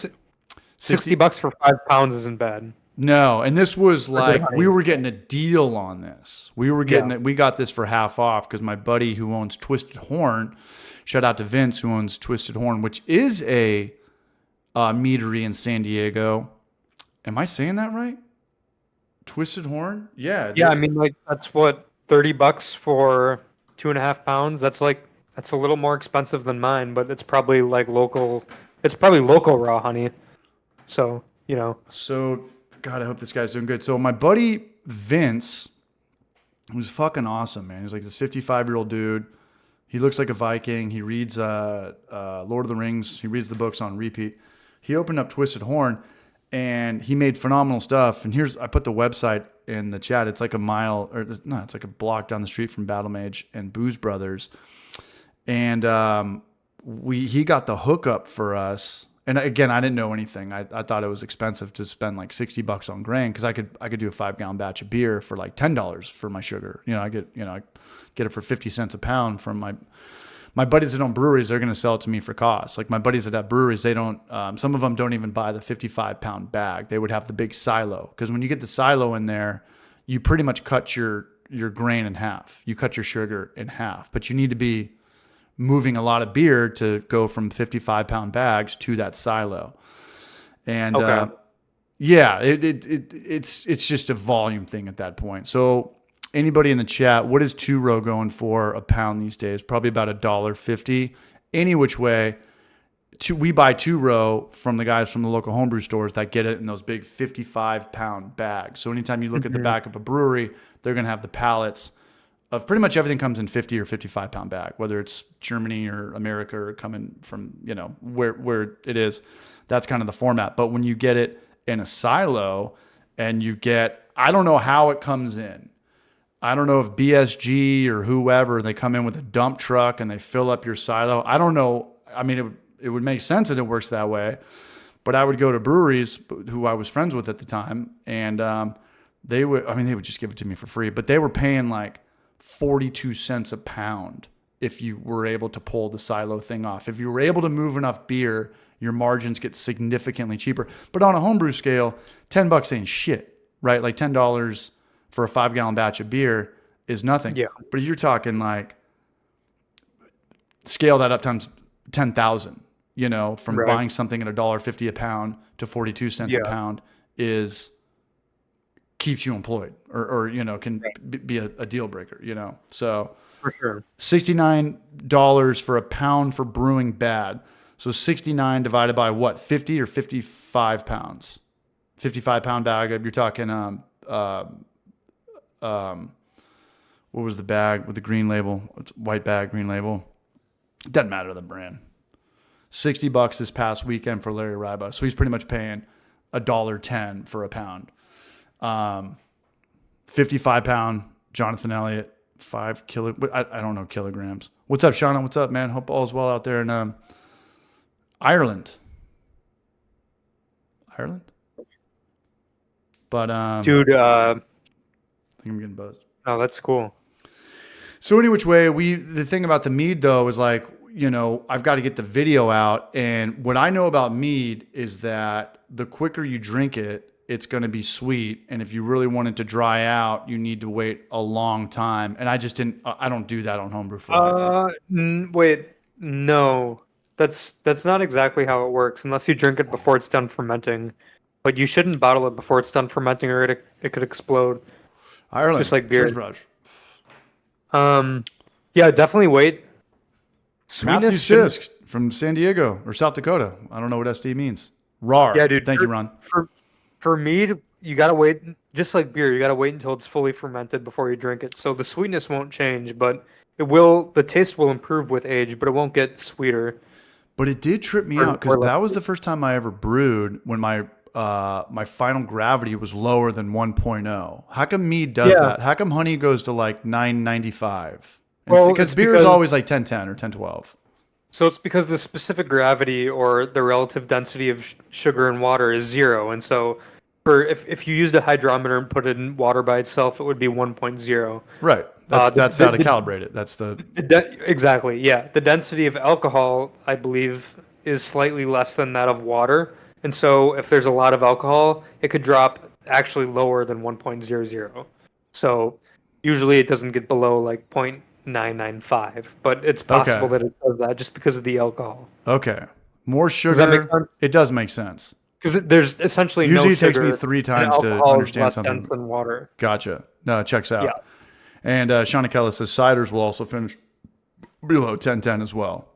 Speaker 2: 60 bucks for 5 pounds isn't bad.
Speaker 1: no, and this was like
Speaker 2: honey.
Speaker 1: we were getting a deal on this. We were getting it. We got this for half off because my buddy who owns Twisted Horn, shout out to Vince who owns Twisted Horn, which is a meadery in San Diego. Am I saying that right? Twisted Horn? Yeah.
Speaker 2: Yeah, I mean like that's what $30 for 2.5 pounds. That's a little more expensive than mine, but it's probably like local. It's probably local raw honey. So
Speaker 1: So, God, I hope this guy's doing good. So my buddy Vince, who's fucking awesome, man. He's like this 55-year-old dude. He looks like a Viking. He reads Lord of the Rings. He reads the books on repeat. He opened up Twisted Horn, and he made phenomenal stuff. And I put the website in the chat. It's like it's like a block down the street from Battle Mage and Booze Brothers. And he got the hookup for us. And again, I didn't know anything. I thought it was expensive to spend like $60 on grain because I could do a 5-gallon batch of beer for like $10 for my sugar. I get it for 50 cents a pound from my buddies that own breweries. They're going to sell it to me for cost. Like my buddies that have breweries, they don't. Some of them don't even buy the 55-pound bag. They would have the big silo because when you get the silo in there, you pretty much cut your grain in half. You cut your sugar in half, but you need to be moving a lot of beer to go from 55-pound bags to that silo. And
Speaker 2: okay.
Speaker 1: it's just a volume thing at that point. So anybody in the chat, what is 2-row going for a pound these days? Probably about $1.50. Any which way, we buy 2-row from the guys from the local homebrew stores that get it in those big 55-pound bags. So anytime you look at the back of a brewery, they're going to have the pallets of pretty much everything comes in 50 or 55-pound bag, whether it's Germany or America or coming from, where it is. That's kind of the format. But when you get it in a silo and I don't know how it comes in. I don't know if BSG or whoever, they come in with a dump truck and they fill up your silo. I don't know. I mean, it would make sense that it works that way. But I would go to breweries who I was friends with at the time, and they would just give it to me for free. But they were paying like 42 cents a pound if you were able to pull the silo thing off. If you were able to move enough beer, your margins get significantly cheaper. But on a homebrew scale, $10 ain't shit, right? Like $10 for a 5-gallon batch of beer is nothing.
Speaker 2: Yeah.
Speaker 1: But you're talking like scale that up times 10,000, from
Speaker 2: Right.
Speaker 1: buying something at $1.50 a pound to 42 cents a pound keeps you employed or can be a deal breaker, So
Speaker 2: For sure.
Speaker 1: $69 for a pound for brewing bad. So 69 divided by what? 50 or 55 pounds? 55-pound bag. You're talking what was the bag with the green label? It's white bag, green label. It doesn't matter the brand. $60 this past weekend for Larry Ryba. So he's pretty much paying $1.10 for a pound. 55-pound Jonathan Elliott, 5 kilo. I don't know kilograms. What's up, Shauna? What's up, man? Hope all's well out there in Ireland. But
Speaker 2: Dude,
Speaker 1: I think I'm getting buzzed.
Speaker 2: oh, that's cool.
Speaker 1: So any which way, the thing about the mead though is like, I've got to get the video out. And what I know about mead is that the quicker you drink it, it's going to be sweet. And if you really want it to dry out, you need to wait a long time. And I don't do that on homebrew for life.
Speaker 2: Wait, no, that's not exactly how it works unless you drink it before it's done fermenting. But you shouldn't bottle it before it's done fermenting, or it could explode.
Speaker 1: Ireland,
Speaker 2: just like beer.
Speaker 1: Cheers, Raj.
Speaker 2: Yeah, definitely wait.
Speaker 1: Matthew
Speaker 2: Sweetness shouldn't-
Speaker 1: Sisk from San Diego or South Dakota. I don't know what SD means. RAR.
Speaker 2: Yeah, dude.
Speaker 1: Thank you, Ron.
Speaker 2: For mead, you gotta wait. Just like beer, you gotta wait until it's fully fermented before you drink it. So the sweetness won't change, but the taste will improve with age, but it won't get sweeter.
Speaker 1: But it did trip me out because that was the first time I ever brewed when my final gravity was lower than 1.0. How come mead does that? How come honey goes to like 995?
Speaker 2: Well,
Speaker 1: because beer is always like 1010 or 1012.
Speaker 2: So it's because the specific gravity or the relative density of sugar and water is 0. And so if you used a hydrometer and put it in water by itself, it would be 1.0.
Speaker 1: Right. That's how to calibrate it. That's the
Speaker 2: Exactly, yeah. The density of alcohol, I believe, is slightly less than that of water. And so if there's a lot of alcohol, it could drop actually lower than 1.00. So usually it doesn't get below like 0.995, but it's possible
Speaker 1: okay.
Speaker 2: that it does that just because of the alcohol.
Speaker 1: Okay. More
Speaker 2: Does that make
Speaker 1: sugar.
Speaker 2: sense?
Speaker 1: It does make sense.
Speaker 2: Because there's essentially
Speaker 1: Usually
Speaker 2: no
Speaker 1: it takes me
Speaker 2: sugar,
Speaker 1: 3
Speaker 2: and
Speaker 1: times to
Speaker 2: alcohol is
Speaker 1: understand
Speaker 2: less
Speaker 1: something.
Speaker 2: dense than water.
Speaker 1: Gotcha. No, it checks
Speaker 2: Yeah.
Speaker 1: out. And Shauna Kelly says ciders will also finish below 1010 as well.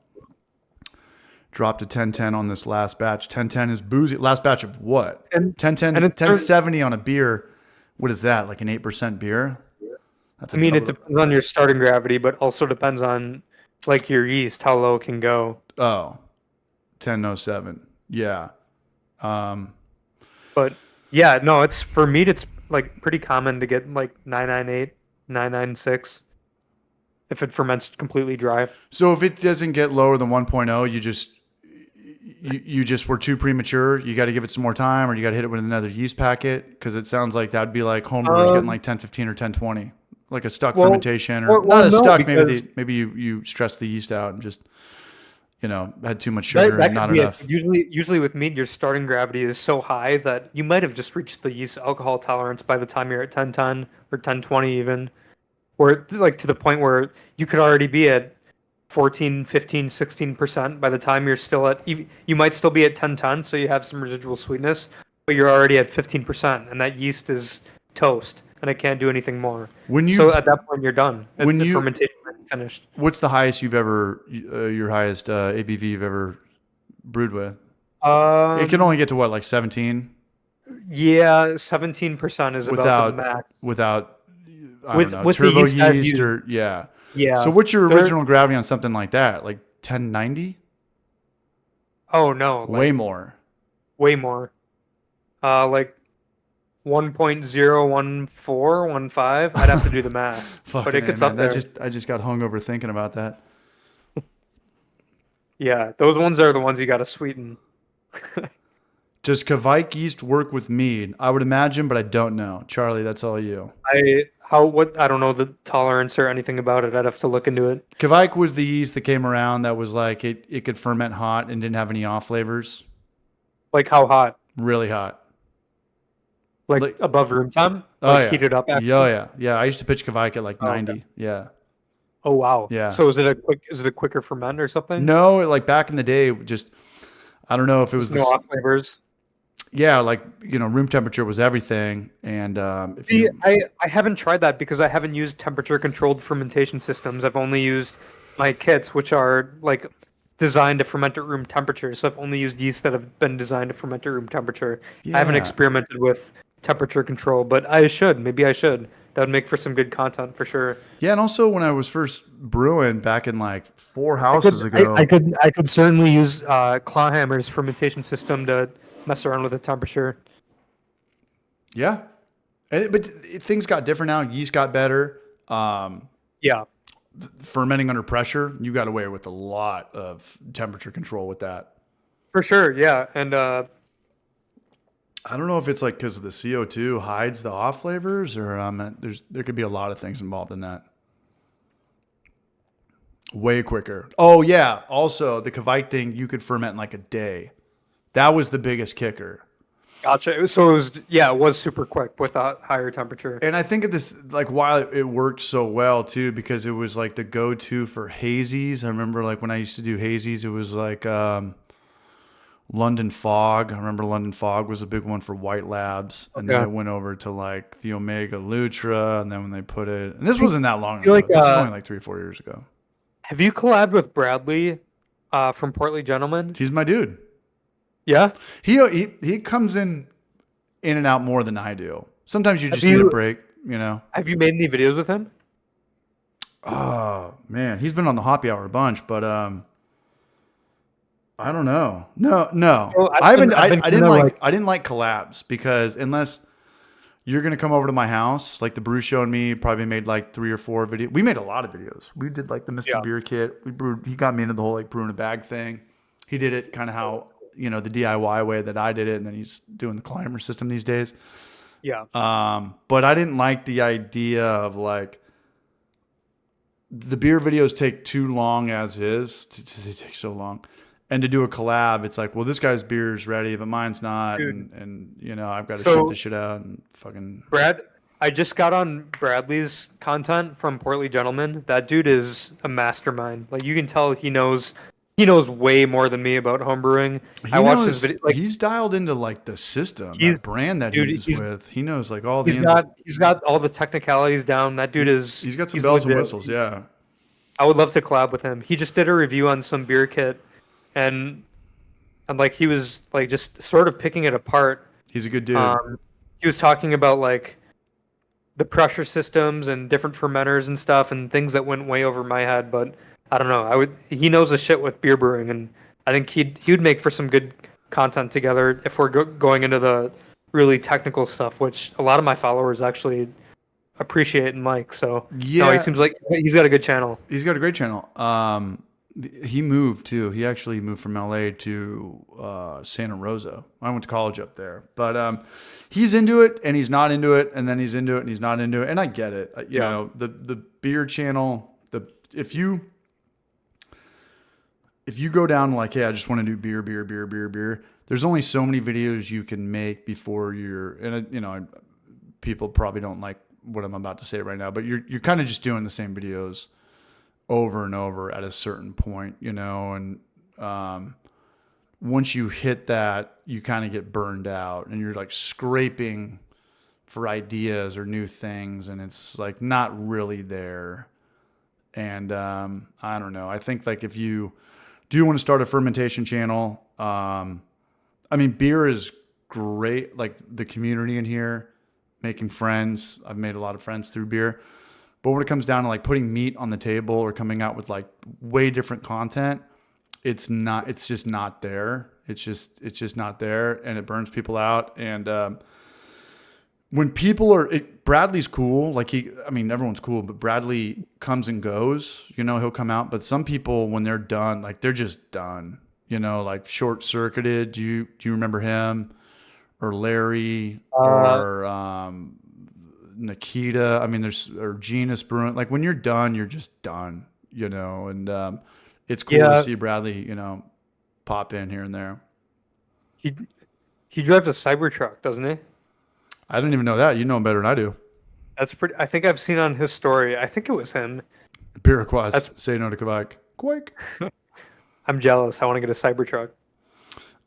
Speaker 1: Dropped to 1010 on this last batch. 1010 is boozy. Last batch of what?
Speaker 2: And
Speaker 1: 1010,
Speaker 2: and
Speaker 1: 1070 on a beer. What is that? Like an 8% beer? That's
Speaker 2: I mean, it depends on your starting gravity, but also depends on like your yeast, how low it can go.
Speaker 1: Oh, 1007. Yeah.
Speaker 2: But yeah, no, it's for meat, it's like pretty common to get like 998, 996 if it ferments completely dry.
Speaker 1: So if it doesn't get lower than 1.0, you just were too premature. You got to give it some more time, or you got to hit it with another yeast packet, because it sounds like that'd be like homebrewers getting like 1015 or 1020, like a stuck fermentation, or not stuck. Maybe you stressed the yeast out and just had too much sugar and not enough.
Speaker 2: Usually with mead, your starting gravity is so high that you might have just reached the yeast alcohol tolerance by the time you're at 1010 or 1020 even, or like to the point where you could already be at 14, 15, 16% by the time you're still at, you might still be at 1010, so you have some residual sweetness, but you're already at 15%, and that yeast is toast, and it can't do anything more. So at that point, you're done. The fermentation is finished.
Speaker 1: What's the highest your highest ABV you've ever brewed with? It can only get to what, like 17?
Speaker 2: Yeah, 17% is about the max.
Speaker 1: Without turbo yeast or yeah.
Speaker 2: Yeah.
Speaker 1: So what's your original gravity on something like that? Like 1090?
Speaker 2: Oh no,
Speaker 1: way more.
Speaker 2: Way more. Like 1.01415. I'd have to do the math. But it gets up there.
Speaker 1: I just got hungover thinking about that.
Speaker 2: Yeah, those ones are the ones you got to sweeten.
Speaker 1: Does Kvike yeast work with mead? I would imagine, but I don't know. Charlie, that's all you.
Speaker 2: I don't know the tolerance or anything about it. I'd have to look into it.
Speaker 1: Kvike was the yeast that came around that was like it could ferment hot and didn't have any off flavors.
Speaker 2: Like how hot?
Speaker 1: Really hot.
Speaker 2: Like above room temp? Heated up after?
Speaker 1: Yeah. I used to pitch Kvike at like 90. Okay. Yeah.
Speaker 2: Oh wow.
Speaker 1: Yeah.
Speaker 2: So is it a quicker ferment or something?
Speaker 1: No, like back in the day, I don't know if it was
Speaker 2: no off flavors.
Speaker 1: Yeah, like room temperature was everything, and
Speaker 2: I haven't tried that because I haven't used temperature controlled fermentation systems. I've only used my kits, which are like designed to ferment at room temperature. So I've only used yeast that have been designed to ferment at room temperature. Yeah. I haven't experimented with temperature control, but I should. Maybe I should. That would make for some good content for sure.
Speaker 1: Yeah, and also when I was first brewing back in like 4 houses ago,
Speaker 2: I could certainly use Clawhammer's fermentation system to mess around with the temperature.
Speaker 1: Yeah. But things got different now. Yeast got better.
Speaker 2: Yeah.
Speaker 1: Fermenting under pressure, you got away with a lot of temperature control with that.
Speaker 2: For sure, yeah. And
Speaker 1: I don't know if it's like because the CO2 hides the off flavors, or there could be a lot of things involved in that. Way quicker. Oh, yeah. Also, the Kvike thing, you could ferment in like a day. That was the biggest kicker.
Speaker 2: Gotcha. So it was super quick with a higher temperature.
Speaker 1: And I think of this, like, why it worked so well too, because it was like the go-to for hazies. I remember like when I used to do hazies, it was like London Fog. I remember London Fog was a big one for White Labs. And then it went over to like the Omega Lutra. And then when they put it, and this wasn't that long ago. This is only like 3 or 4 years ago.
Speaker 2: Have you collabed with Bradley from Portly Gentleman?
Speaker 1: He's my dude.
Speaker 2: Yeah,
Speaker 1: he comes in and out more than I do. Sometimes you just need a break,
Speaker 2: Have you made any videos with him?
Speaker 1: Oh man, he's been on the Hoppy Hour a bunch, but I don't know. No,
Speaker 2: well,
Speaker 1: I didn't like collabs because unless you're gonna come over to my house. Like the brew show and me probably made like 3 or 4 videos. We made a lot of videos. We did like the Mr.
Speaker 2: Yeah.
Speaker 1: Beer kit. We brewed. He got me into the whole like brewing a bag thing. He did it kind of how the DIY way that I did it, and then he's doing the Clawhammer system these days.
Speaker 2: Yeah.
Speaker 1: But I didn't like the idea of like the beer videos take too long as is. They take so long. And to do a collab, it's like, well, this guy's beer is ready, but mine's not.
Speaker 2: Dude.
Speaker 1: And I've got to
Speaker 2: So-
Speaker 1: ship this shit out and fucking.
Speaker 2: Brad, I just got on Bradley's content from Portly Gentleman. That dude is a mastermind. Like you can tell he knows way more than me about homebrewing. I watched his video. Like
Speaker 1: he's dialed into like the system,
Speaker 2: He's-
Speaker 1: that brand that
Speaker 2: dude,
Speaker 1: he's
Speaker 2: he's-
Speaker 1: with. He knows like all the.
Speaker 2: he's got all the technicalities down. That dude is.
Speaker 1: He's got some
Speaker 2: he's
Speaker 1: bells and
Speaker 2: legit.
Speaker 1: whistles, yeah.
Speaker 2: I would love to collab with him. He just did a review on some beer kit, and like he was like just sort of picking it apart.
Speaker 1: He's a good dude.
Speaker 2: He was talking about like the pressure systems and different fermenters and stuff and things that went way over my head. But I don't know. He knows the shit with beer brewing, and I think he'd make for some good content together if we're going into the really technical stuff, which a lot of my followers actually appreciate and like. So
Speaker 1: Yeah.
Speaker 2: no, he seems like he's got a good channel.
Speaker 1: He's got a great channel. He moved too. He actually moved from LA to Santa Rosa. I went to college up there, but he's into it and he's not into it, and then he's into it and he's not into it. And I get it. You know, the beer channel. If you go down like, hey, I just want to do beer. There's only so many videos you can make before you're, and people probably don't like what I'm about to say right now, but you're kind of just doing the same videos over and over at a certain point, and once you hit that, you kind of get burned out and you're like scraping for ideas or new things, and it's like not really there. And I don't know. I think like if you do want to start a fermentation channel, beer is great. Like the community in here, making friends. I've made a lot of friends through beer. But when it comes down to like putting meat on the table or coming out with like way different content, it's just not there. It's just not there, and it burns people out. And when people Bradley's cool. Like everyone's cool, but Bradley comes and goes. He'll come out, but some people when they're done, like they're just done. Like Short Circuited. Do you remember him or Larry or Nikita? Or Genus Brewing. Like when you're done, you're just done. And it's cool to see Bradley. Pop in here and there.
Speaker 2: He drives a Cybertruck, doesn't he?
Speaker 1: I didn't even know that. You know him better than I do.
Speaker 2: That's pretty. I think I've seen on his story. I think it was him.
Speaker 1: Piraquas. Say no to Quebec. Quake.
Speaker 2: I'm jealous. I want to get a Cybertruck.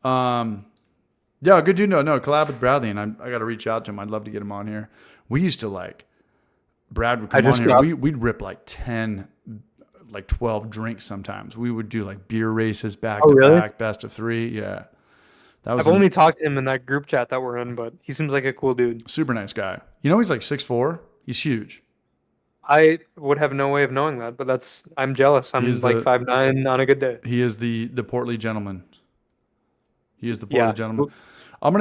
Speaker 1: Yeah, good dude. No, collab with Bradley, and I got to reach out to him. I'd love to get him on here. We used to Brad would come on here. We'd rip like 10, like 12 drinks sometimes. We would do like beer races back to back, best of 3. Yeah.
Speaker 2: I've only talked to him in that group chat that we're in, but he seems like a cool dude.
Speaker 1: Super nice guy. He's like 6'4". He's huge.
Speaker 2: I would have no way of knowing that, but I'm jealous. I'm like 5'9" on a good day.
Speaker 1: He is the portly gentleman. He is the portly gentleman. I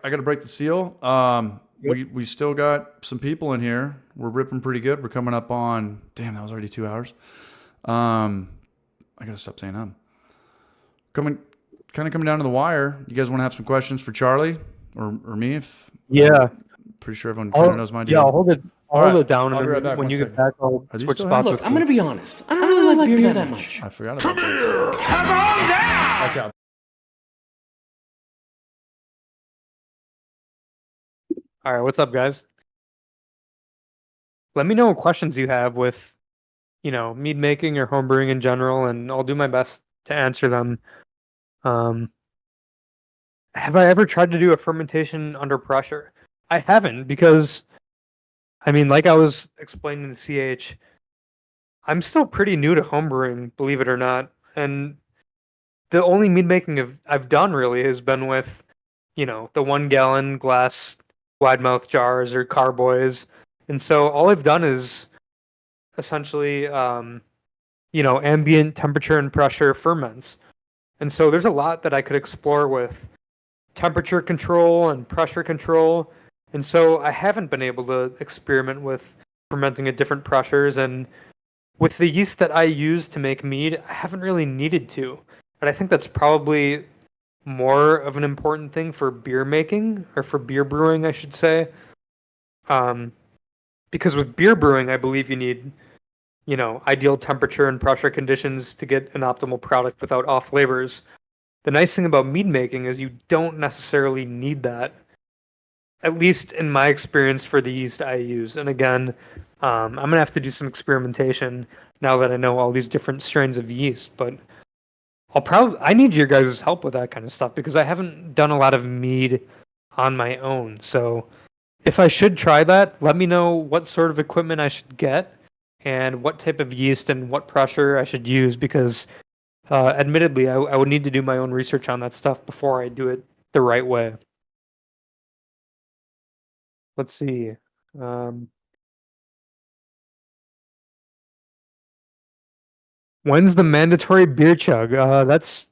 Speaker 1: gotta break the seal. We still got some people in here. We're ripping pretty good. We're coming up on, damn, that was already 2 hours. I gotta stop saying coming down to the wire. You guys want to have some questions for Charlie or me? Pretty sure everyone kind of knows my deal.
Speaker 2: Yeah, I'll hold it. Hold it down,
Speaker 1: I'll
Speaker 2: and
Speaker 1: be right back.
Speaker 2: when you get back, I'll switch spots.
Speaker 3: Look, I'm going to be honest. I don't really like beer that much.
Speaker 1: I forgot about that. Okay.
Speaker 2: All right, what's up, guys? Let me know what questions you have with, mead making or homebrewing in general, and I'll do my best to answer them. Have I ever tried to do a fermentation under pressure? I haven't, because, like I was explaining to CH, I'm still pretty new to homebrewing, believe it or not, and the only mead making I've done really has been with, the 1 gallon glass wide mouth jars or carboys. And so all I've done is essentially, ambient temperature and pressure ferments. And so there's a lot that I could explore with temperature control and pressure control. And so I haven't been able to experiment with fermenting at different pressures. And with the yeast that I use to make mead, I haven't really needed to. But I think that's probably more of an important thing for beer making, or for beer brewing, I should say. Because with beer brewing, I believe you need, ideal temperature and pressure conditions to get an optimal product without off flavors. The nice thing about mead making is you don't necessarily need that, at least in my experience for the yeast I use. And again, I'm going to have to do some experimentation now that I know all these different strains of yeast, but I need your guys' help with that kind of stuff because I haven't done a lot of mead on my own. So if I should try that, let me know what sort of equipment I should get and what type of yeast and what pressure I should use, because admittedly, I would need to do my own research on that stuff before I do it the right way. Let's see. When's the mandatory beer chug? That's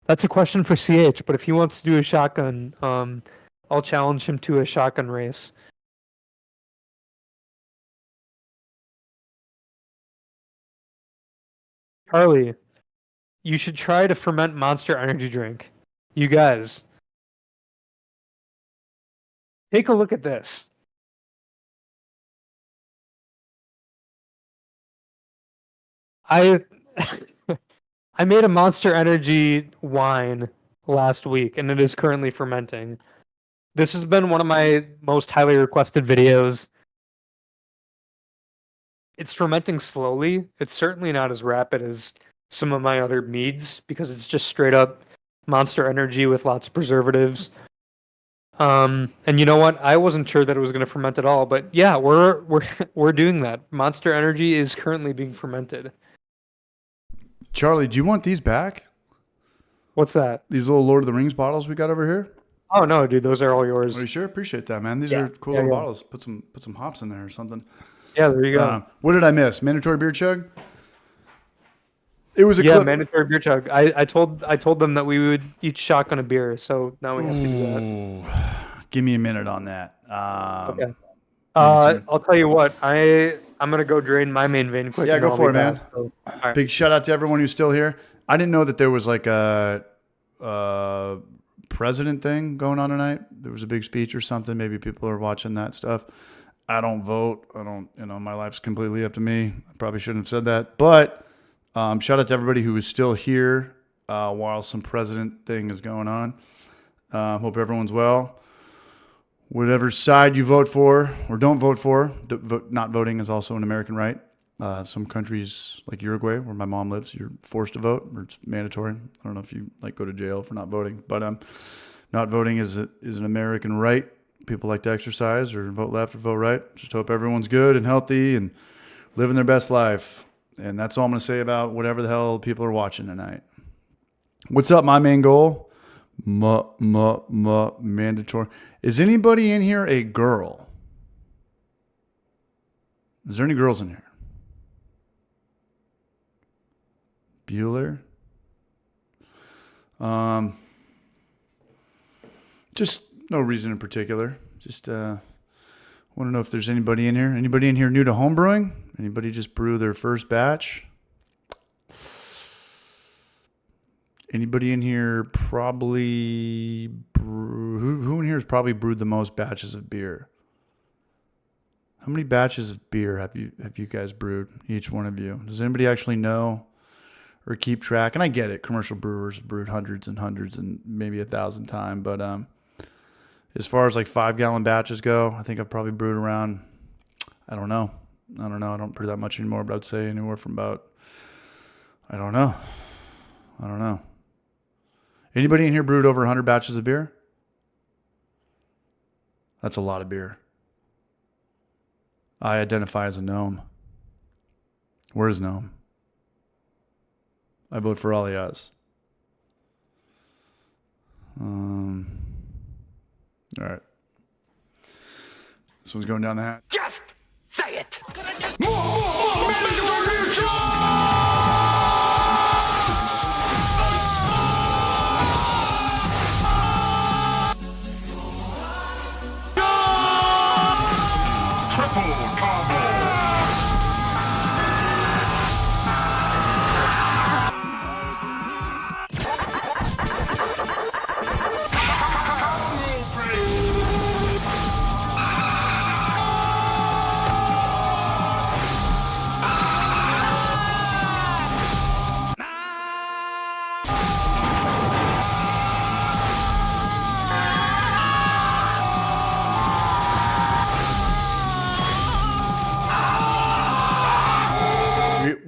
Speaker 2: a question for CH, but if he wants to do a shotgun, I'll challenge him to a shotgun race. Charlie, you should try to ferment Monster Energy drink. You guys, take a look at this. I I made a Monster Energy wine last week, and it is currently fermenting. This has been one of my most highly requested videos. It's fermenting slowly. It's certainly not as rapid as some of my other meads because it's just straight up Monster Energy with lots of preservatives. And you know what? I wasn't sure that it was going to ferment at all, but yeah, we're doing that. Monster Energy is currently being fermented.
Speaker 1: Charlie, do you want these back?
Speaker 2: What's that?
Speaker 1: These little Lord of the Rings bottles we got over here?
Speaker 2: Oh no, dude, those are all yours.
Speaker 1: Are you sure? Appreciate that, man. These are cool little bottles. Put some hops in there or something.
Speaker 2: Yeah, there you go.
Speaker 1: What did I miss? Mandatory beer chug? It was a
Speaker 2: clip.
Speaker 1: mandatory
Speaker 2: beer chug. I told them that we would each shotgun a beer, so now we have to do that.
Speaker 1: Give me a minute on that.
Speaker 2: Okay. I'll tell you what. I'm gonna go drain my main vein quick.
Speaker 1: Yeah, go for it, man.
Speaker 2: So, right.
Speaker 1: Big shout out to everyone who's still here. I didn't know that there was like a president thing going on tonight. There was a big speech or something. Maybe people are watching that stuff. I don't vote. I don't. My life's completely up to me. I probably shouldn't have said that. But shout out to everybody who is still here while some president thing is going on. Hope everyone's well. Whatever side you vote for or don't vote for, not voting is also an American right. Some countries like Uruguay, where my mom lives, you're forced to vote, or it's mandatory. I don't know if you go to jail for not voting, but not voting is an American right. People like to exercise or vote left or vote right. Just hope everyone's good and healthy and living their best life. And that's all I'm going to say about whatever the hell people are watching tonight. What's up, my main goal? Mandatory. Is anybody in here a girl? Is there any girls in here? Bueller? Just no reason in particular. Just want to know if there's anybody in here. Anybody in here new to homebrewing? Anybody just brew their first batch? Anybody in here probably who in here has probably brewed the most batches of beer? How many batches of beer have you guys brewed, each one of you? Does anybody actually know or keep track? And I get it, commercial brewers have brewed hundreds and hundreds and maybe 1,000 times, but as far as like 5-gallon batches go, I think I've probably brewed around, I don't know. I don't brew that much anymore, but I'd say anywhere from about, I don't know. Anybody in here brewed over 100 batches of beer? That's a lot of beer. I identify as a gnome. Where's gnome? I vote for all he has. All right. This one's going down the hatch.
Speaker 4: Just say it.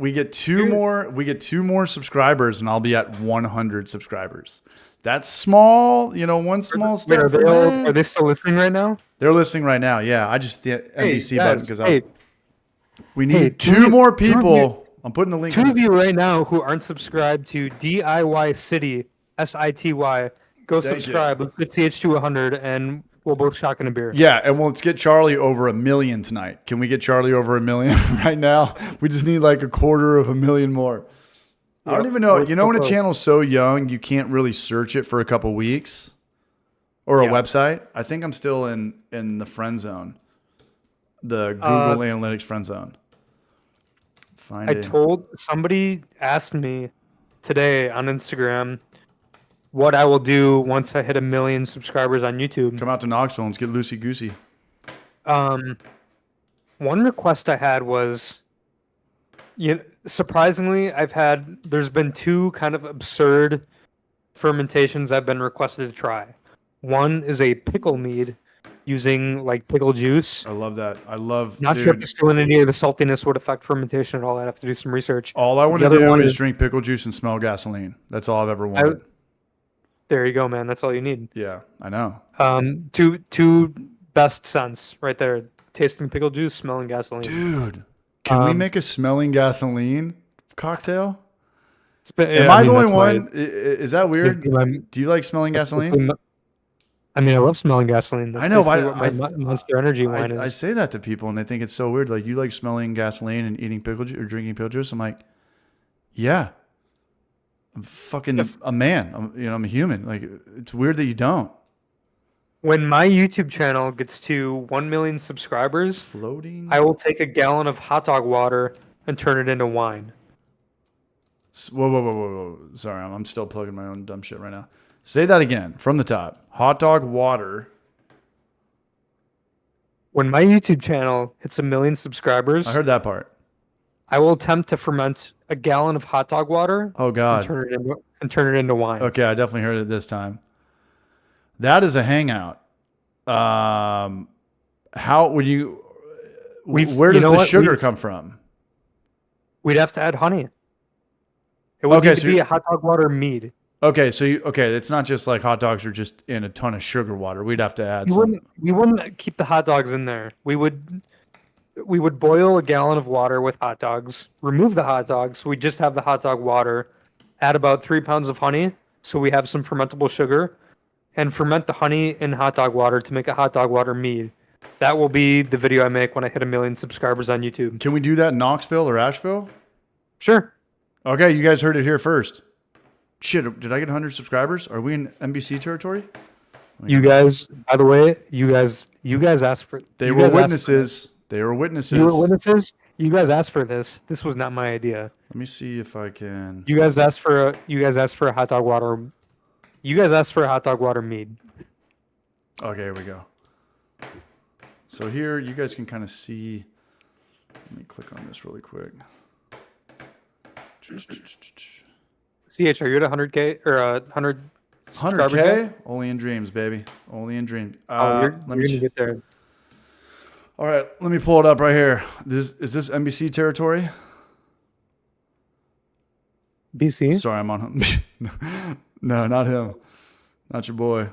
Speaker 1: we get two more subscribers, and I'll be at 100 subscribers. That's small, one small step.
Speaker 2: Are they still listening right now?
Speaker 1: They're listening right now. Yeah, I just the NBC button because we need
Speaker 2: two
Speaker 1: two more people. I'm putting the link.
Speaker 2: Two of you right now who aren't subscribed to DIY City SITY, go subscribe. Let's get TH to 100, and we'll both shotgun a beer.
Speaker 1: Yeah, and let's get Charlie over 1 million tonight. Can we get Charlie over 1 million right now? We just need like 250,000 more. I don't even know. When a channel's so young, you can't really search it for a couple weeks or a website. I think I'm still in the friend zone, the Google Analytics friend zone.
Speaker 2: Somebody asked me today on Instagram what I will do once I hit 1 million subscribers on YouTube.
Speaker 1: Come out to Knoxville and let's get loosey goosey.
Speaker 2: One request I had was, surprisingly, there's been two kind of absurd fermentations I've been requested to try. One is a pickle mead using like pickle juice.
Speaker 1: I love that.
Speaker 2: Not sure if the salinity or the saltiness would affect fermentation at all. I'd have to do some research.
Speaker 1: All I want to do is drink pickle juice and smell gasoline. That's all I've ever wanted.
Speaker 2: There you go, man. That's all you need.
Speaker 1: Yeah, I know.
Speaker 2: Two best scents right there. Tasting pickle juice, smelling gasoline.
Speaker 1: Dude, can we make a smelling gasoline cocktail?
Speaker 2: Am
Speaker 1: I the only one? Is that weird? Do you like smelling gasoline?
Speaker 2: I love smelling gasoline. That's
Speaker 1: I know.
Speaker 2: what my Monster Energy wine is.
Speaker 1: I say that to people, and they think it's so weird. Like, you like smelling gasoline and eating pickle juice or drinking pickle juice? I'm like, yeah. I'm fucking a man. I'm a human. Like, it's weird that you don't.
Speaker 2: When my YouTube channel gets to 1 million subscribers, I will take a gallon of hot dog water and turn it into wine.
Speaker 1: Whoa. Sorry, I'm still plugging my own dumb shit right now. Say that again from the top. Hot dog water.
Speaker 2: When my YouTube channel hits 1 million subscribers,
Speaker 1: I heard that part.
Speaker 2: I will attempt to ferment a gallon of hot dog water.
Speaker 1: Oh God!
Speaker 2: And turn it into wine.
Speaker 1: Okay, I definitely heard it this time. That is a hangout. How would you? Where does the sugar come from?
Speaker 2: We'd have to add honey. It would need to be a hot dog water mead.
Speaker 1: Okay, it's not just like hot dogs are just in a ton of sugar water. We'd have to add
Speaker 2: We wouldn't keep the hot dogs in there. We would boil a gallon of water with hot dogs, remove the hot dogs, we just have the hot dog water, add about 3 pounds of honey, so we have some fermentable sugar, and ferment the honey in hot dog water to make a hot dog water mead. That will be the video I make when I hit 1 million subscribers on YouTube.
Speaker 1: Can we do that in Knoxville or Asheville?
Speaker 2: Sure.
Speaker 1: Okay, you guys heard it here first. Shit, did I get 100 subscribers? Are we in NBC territory?
Speaker 2: You guys, by the way, you guys asked for.
Speaker 1: They were witnesses. They were witnesses.
Speaker 2: You were witnesses. You guys asked for this. This was not my idea.
Speaker 1: Let me see if I can.
Speaker 2: You guys asked for a hot dog water. You guys asked for a hot dog water mead.
Speaker 1: Okay, here we go. So here, you guys can kind of see. Let me click on this really quick.
Speaker 2: CH, are you at 100K or 100 subscribers?
Speaker 1: 100K? Only in dreams, baby. Only in dreams.
Speaker 2: You're gonna get there.
Speaker 1: All right, let me pull it up right here. Is this NBC territory?
Speaker 2: BC?
Speaker 1: Sorry, I'm on him. No, not him. Not your boy.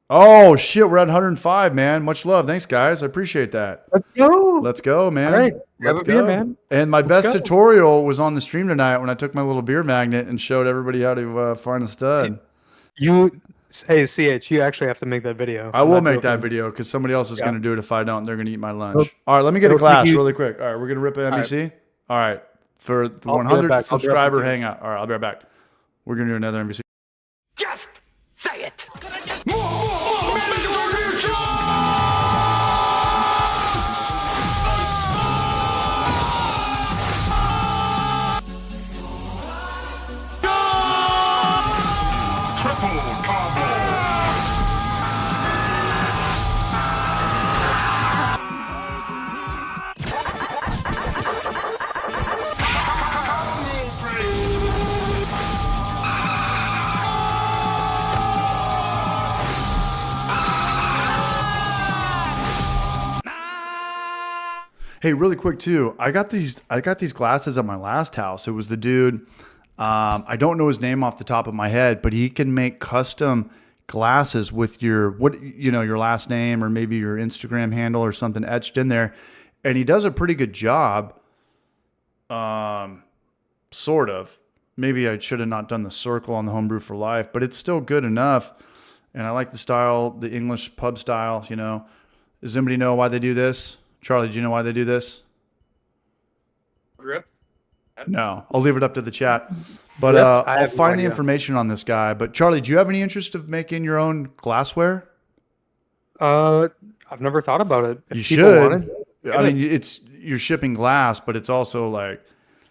Speaker 1: Oh, shit, we're at 105, man. Much love. Thanks, guys. I appreciate that.
Speaker 2: Let's go.
Speaker 1: Let's go, man.
Speaker 2: All right.
Speaker 1: Let's go, man. And my best tutorial was on the stream tonight when I took my little beer magnet and showed everybody how to find a stud.
Speaker 2: Hey, CH, you actually have to make that video.
Speaker 1: I will make that video because somebody else is going to do it if I don't. They're going to eat my lunch. All right, let me get a glass really quick. All right, we're going to rip an NBC. All right, for the 100 subscriber hangout. All right, I'll be right back. We're going to do another NBC.
Speaker 4: Just say it.
Speaker 1: Hey, really quick too. I got these glasses at my last house. It was the dude. I don't know his name off the top of my head, but he can make custom glasses with your your last name or maybe your Instagram handle or something etched in there, and he does a pretty good job. Sort of. Maybe I should have not done the circle on the homebrew for life, but it's still good enough. And I like the style, the English pub style. Does anybody know why they do this? Charlie, do you know why they do this?
Speaker 2: Grip.
Speaker 1: No, I'll leave it up to the chat. But I'll find the information on this guy. But Charlie, do you have any interest of making your own glassware?
Speaker 2: I've never thought about it.
Speaker 1: You should. I mean, you're shipping glass, but it's also like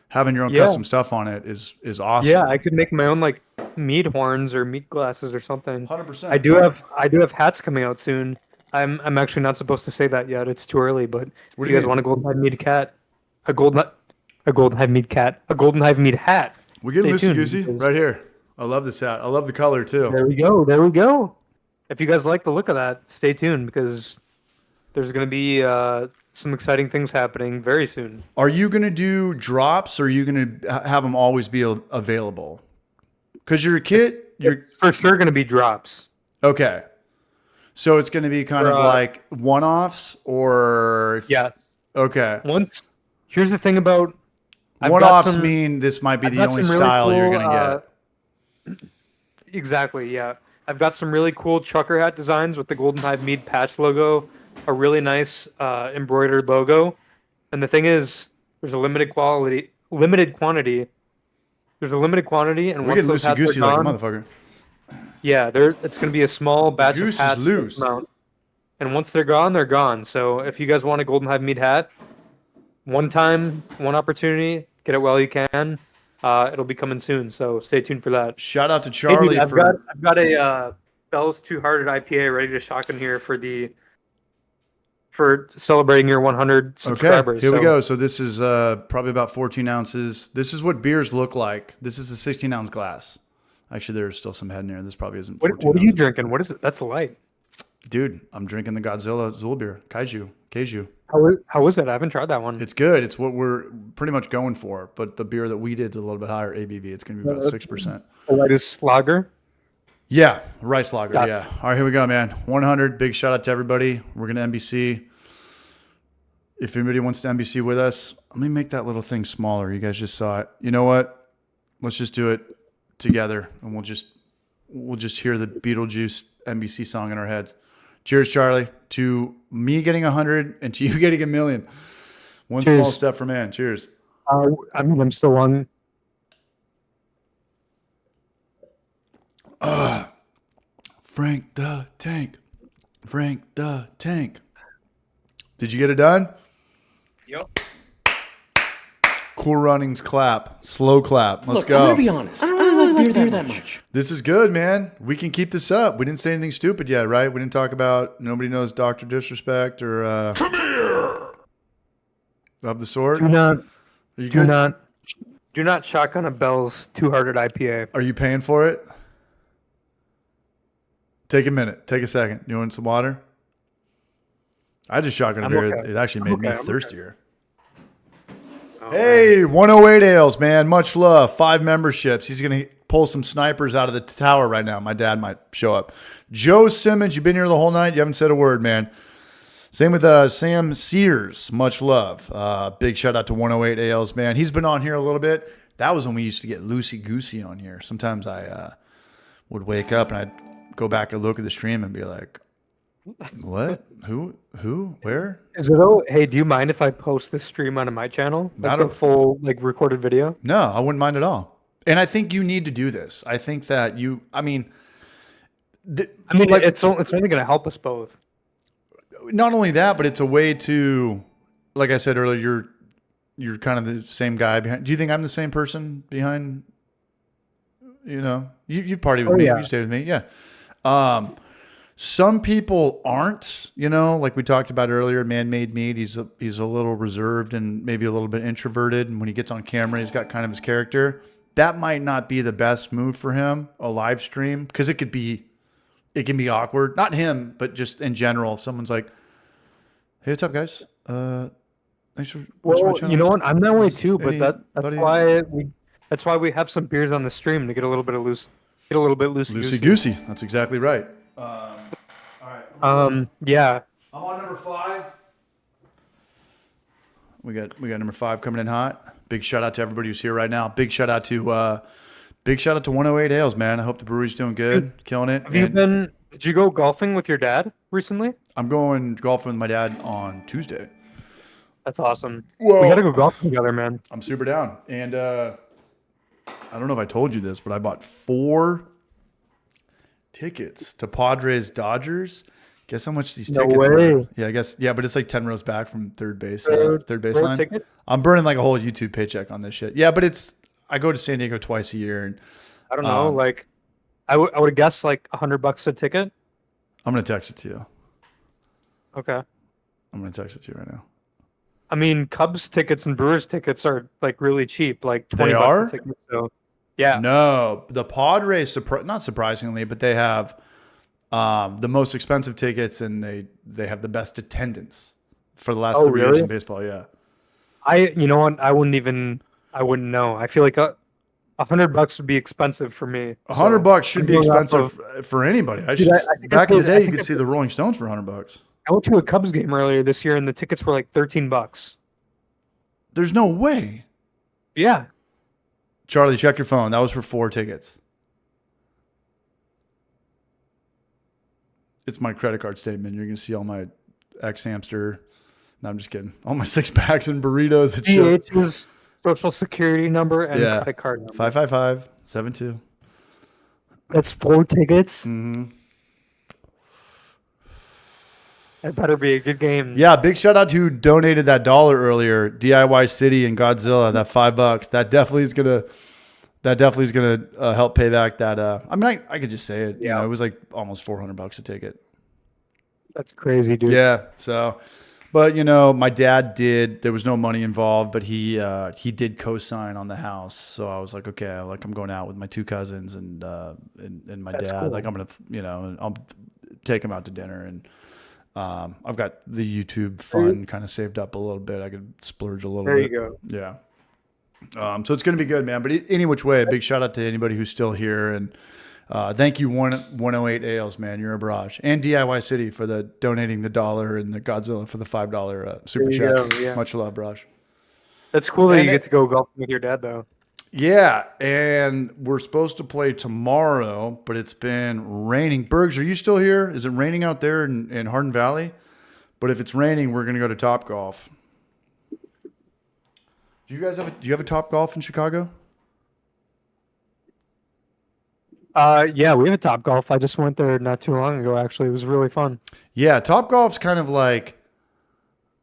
Speaker 1: having your own custom stuff on it is awesome.
Speaker 2: Yeah, I could make my own like mead horns or mead glasses or something.
Speaker 1: 100%.
Speaker 2: I do have hats coming out soon. I'm actually not supposed to say that yet. It's too early. But if you guys want a golden hive mead cat, a golden hive mead cat, a golden hive mead hat.
Speaker 1: We're getting loosey goosey right here. I love this hat. I love the color too.
Speaker 2: There we go. There we go. If you guys like the look of that, stay tuned because there's going to be some exciting things happening very soon.
Speaker 1: Are you going to do drops or are you going to have them always be available? Because you're a kid. You're
Speaker 2: for sure going to be drops.
Speaker 1: Okay. So it's going to be kind of like one-offs or...
Speaker 2: Yeah.
Speaker 1: Okay.
Speaker 2: Here's the thing about...
Speaker 1: One-offs mean this might be the only style you're going to
Speaker 2: get. Exactly, yeah. I've got some really cool trucker hat designs with the Golden Hive Mead patch logo, a really nice embroidered logo. And the thing is, there's a limited quantity. There's a limited quantity, and
Speaker 1: we're
Speaker 2: once
Speaker 1: getting
Speaker 2: those hats
Speaker 1: loosey-goosey
Speaker 2: are gone,
Speaker 1: like a motherfucker.
Speaker 2: yeah, it's going to be a small batch of hats.
Speaker 1: Loose.
Speaker 2: And once they're gone, they're gone. So if you guys want a Golden Hive Mead hat, one time, one opportunity, get it while you can. It'll be coming soon, so stay tuned for that.
Speaker 1: Shout out to Charlie.
Speaker 2: Hey, dude, I've got a Bell's Two Hearted IPA ready to shotgun here for celebrating your 100 subscribers.
Speaker 1: Okay, here we go. So this is probably about 14 ounces. This is what beers look like. This is a 16-ounce glass. Actually, there's still some head in there. This probably isn't 14
Speaker 2: What are you drinking? What is it? That's light.
Speaker 1: Dude, I'm drinking the Godzilla Zool beer. Keiju.
Speaker 2: How is it? I haven't tried that one.
Speaker 1: It's good. It's what we're pretty much going for. But the beer that we did is a little bit higher ABV. It's going to be about 6%.
Speaker 2: The lightest lager?
Speaker 1: Yeah, rice lager. Yeah. All right, here we go, man. 100. Big shout out to everybody. We're going to NBC. If anybody wants to NBC with us, let me make that little thing smaller. You guys just saw it. You know what? Let's just do it together, and we'll just hear the Beetlejuice NBC song in our heads. Cheers, Charlie, to me getting 100 and to you getting 1,000,000. One small step for man. Cheers.
Speaker 2: I'm still on.
Speaker 1: Frank the Tank. Did you get it done?
Speaker 2: Yep.
Speaker 1: Cool runnings clap. Slow clap. Let's go.
Speaker 3: I'm going to be honest. I don't really like beer that much.
Speaker 1: This is good, man. We can keep this up. We didn't say anything stupid yet, right? We didn't talk about nobody knows Dr. Disrespect or... Come here! Of the sort?
Speaker 2: Do not shotgun a Bell's Two Hearted IPA.
Speaker 1: Are you paying for it? Take a minute. Take a second. You want some water? I just shotgun a beer. Okay. It actually made me thirstier. Hey, 108 Ales, man. Much love. 5 memberships. He's going to pull some snipers out of the tower right now. My dad might show up. Joe Simmons, you've been here the whole night. You haven't said a word, man. Same with Sam Sears. Much love. Big shout out to 108 Ales, man. He's been on here a little bit. That was when we used to get loosey-goosey on here. Sometimes I would wake up and I'd go back and look at the stream and be like, what? Who? Where?
Speaker 2: Is it? Hey, do you mind if I post this stream onto my channel? Like the full recorded video?
Speaker 1: No, I wouldn't mind at all. And I think you need to do this. I think that it's only
Speaker 2: going to help us both.
Speaker 1: Not only that, but it's a way to, like I said earlier, you're kind of the same guy behind. Do you think I'm the same person behind? You partied with me. Yeah. You stayed with me. Yeah. Some people aren't, like we talked about earlier, Man-Made Mead. He's a little reserved and maybe a little bit introverted. And when he gets on camera, he's got kind of his character. That might not be the best move for him, a live stream, because it can be awkward. Not him, but just in general. If someone's like, hey, what's up, guys? Thanks for watching
Speaker 2: Well,
Speaker 1: my channel.
Speaker 2: you know what? I'm that way too, but
Speaker 1: Eddie,
Speaker 2: that's
Speaker 1: buddy.
Speaker 2: why we have some beers on the stream to get a little bit loosey
Speaker 1: Loosey goosey. That's exactly right. All right.
Speaker 2: Yeah.
Speaker 1: I'm on number 5. We got number 5 coming in hot. Big shout out to everybody who's here right now. Big shout out to 108 Ales, man. I hope the brewery's doing good, killing it.
Speaker 2: Did you go golfing with your dad recently?
Speaker 1: I'm going golfing with my dad on Tuesday.
Speaker 2: That's awesome.
Speaker 1: Whoa.
Speaker 2: We gotta go golfing together, man.
Speaker 1: I'm super down. And I don't know if I told you this, but I bought 4 tickets to Padres Dodgers. Guess how much these tickets were? Yeah, I guess. Yeah, but it's like 10 rows back from third base line.
Speaker 2: Ticket?
Speaker 1: I'm burning like a whole YouTube paycheck on this shit. Yeah, but I go to San Diego twice a year, and
Speaker 2: I don't know. Like, I would guess like $100 a ticket.
Speaker 1: I'm gonna text it to you.
Speaker 2: Okay.
Speaker 1: I'm gonna text it to you right now.
Speaker 2: I mean, Cubs tickets and Brewers tickets are like really cheap, like $20
Speaker 1: are?
Speaker 2: a ticket. So, yeah.
Speaker 1: No, the Padres, not surprisingly, but they have the most expensive tickets, and they have the best attendance for the last 3 years in baseball. Yeah.
Speaker 2: You know what? I wouldn't know. I feel like $100 would be expensive for me.
Speaker 1: $100 should be expensive for anybody. Back in the day, you could see the Rolling Stones for $100.
Speaker 2: I went to a Cubs game earlier this year, and the tickets were like $13.
Speaker 1: There's no way.
Speaker 2: Yeah.
Speaker 1: Charlie, check your phone. That was for 4 tickets. It's my credit card statement. You're going to see all my ex-hamster. No, I'm just kidding. All my 6-packs and burritos.
Speaker 2: DH's social security number and credit card number.
Speaker 1: 555-72.
Speaker 2: That's 4 tickets?
Speaker 1: Mm-hmm.
Speaker 2: That better be a good game.
Speaker 1: Yeah, big shout out to who donated that $1 earlier. DIY City and Godzilla, that $5. That definitely is gonna help pay back that. I mean, I could just say it.
Speaker 2: Yeah.
Speaker 1: You know, it was like almost $400 a ticket.
Speaker 2: That's crazy, dude.
Speaker 1: Yeah. So, but you know, my dad did. There was no money involved, but he did co-sign on the house. So I was like, okay, I'm going out with my 2 cousins and my
Speaker 2: That's
Speaker 1: dad.
Speaker 2: cool.
Speaker 1: Like I'm gonna, I'll take him out to dinner and. I've got the YouTube fund kind of saved up a little bit. I could splurge a little bit.
Speaker 2: There you go.
Speaker 1: Yeah. So it's going to be good, man. But any which way, a big shout out to anybody who's still here. And thank you, 108 Ales, man. You're a barrage. And DIY City for the donating the $1 and the Godzilla for the $5 super chat.
Speaker 2: Go, yeah.
Speaker 1: Much love, barrage.
Speaker 2: That's cool that
Speaker 1: And
Speaker 2: you get to go golfing with your dad, though.
Speaker 1: Yeah, and we're supposed to play tomorrow, but it's been raining. Bergs, are you still here? Is it raining out there in Hardin Valley? But if it's raining, we're going to go to Top Golf. Do you have a Top Golf in Chicago?
Speaker 2: Yeah, we have a Top Golf. I just went there not too long ago, actually. It was really fun.
Speaker 1: Yeah, Top Golf's kind of like,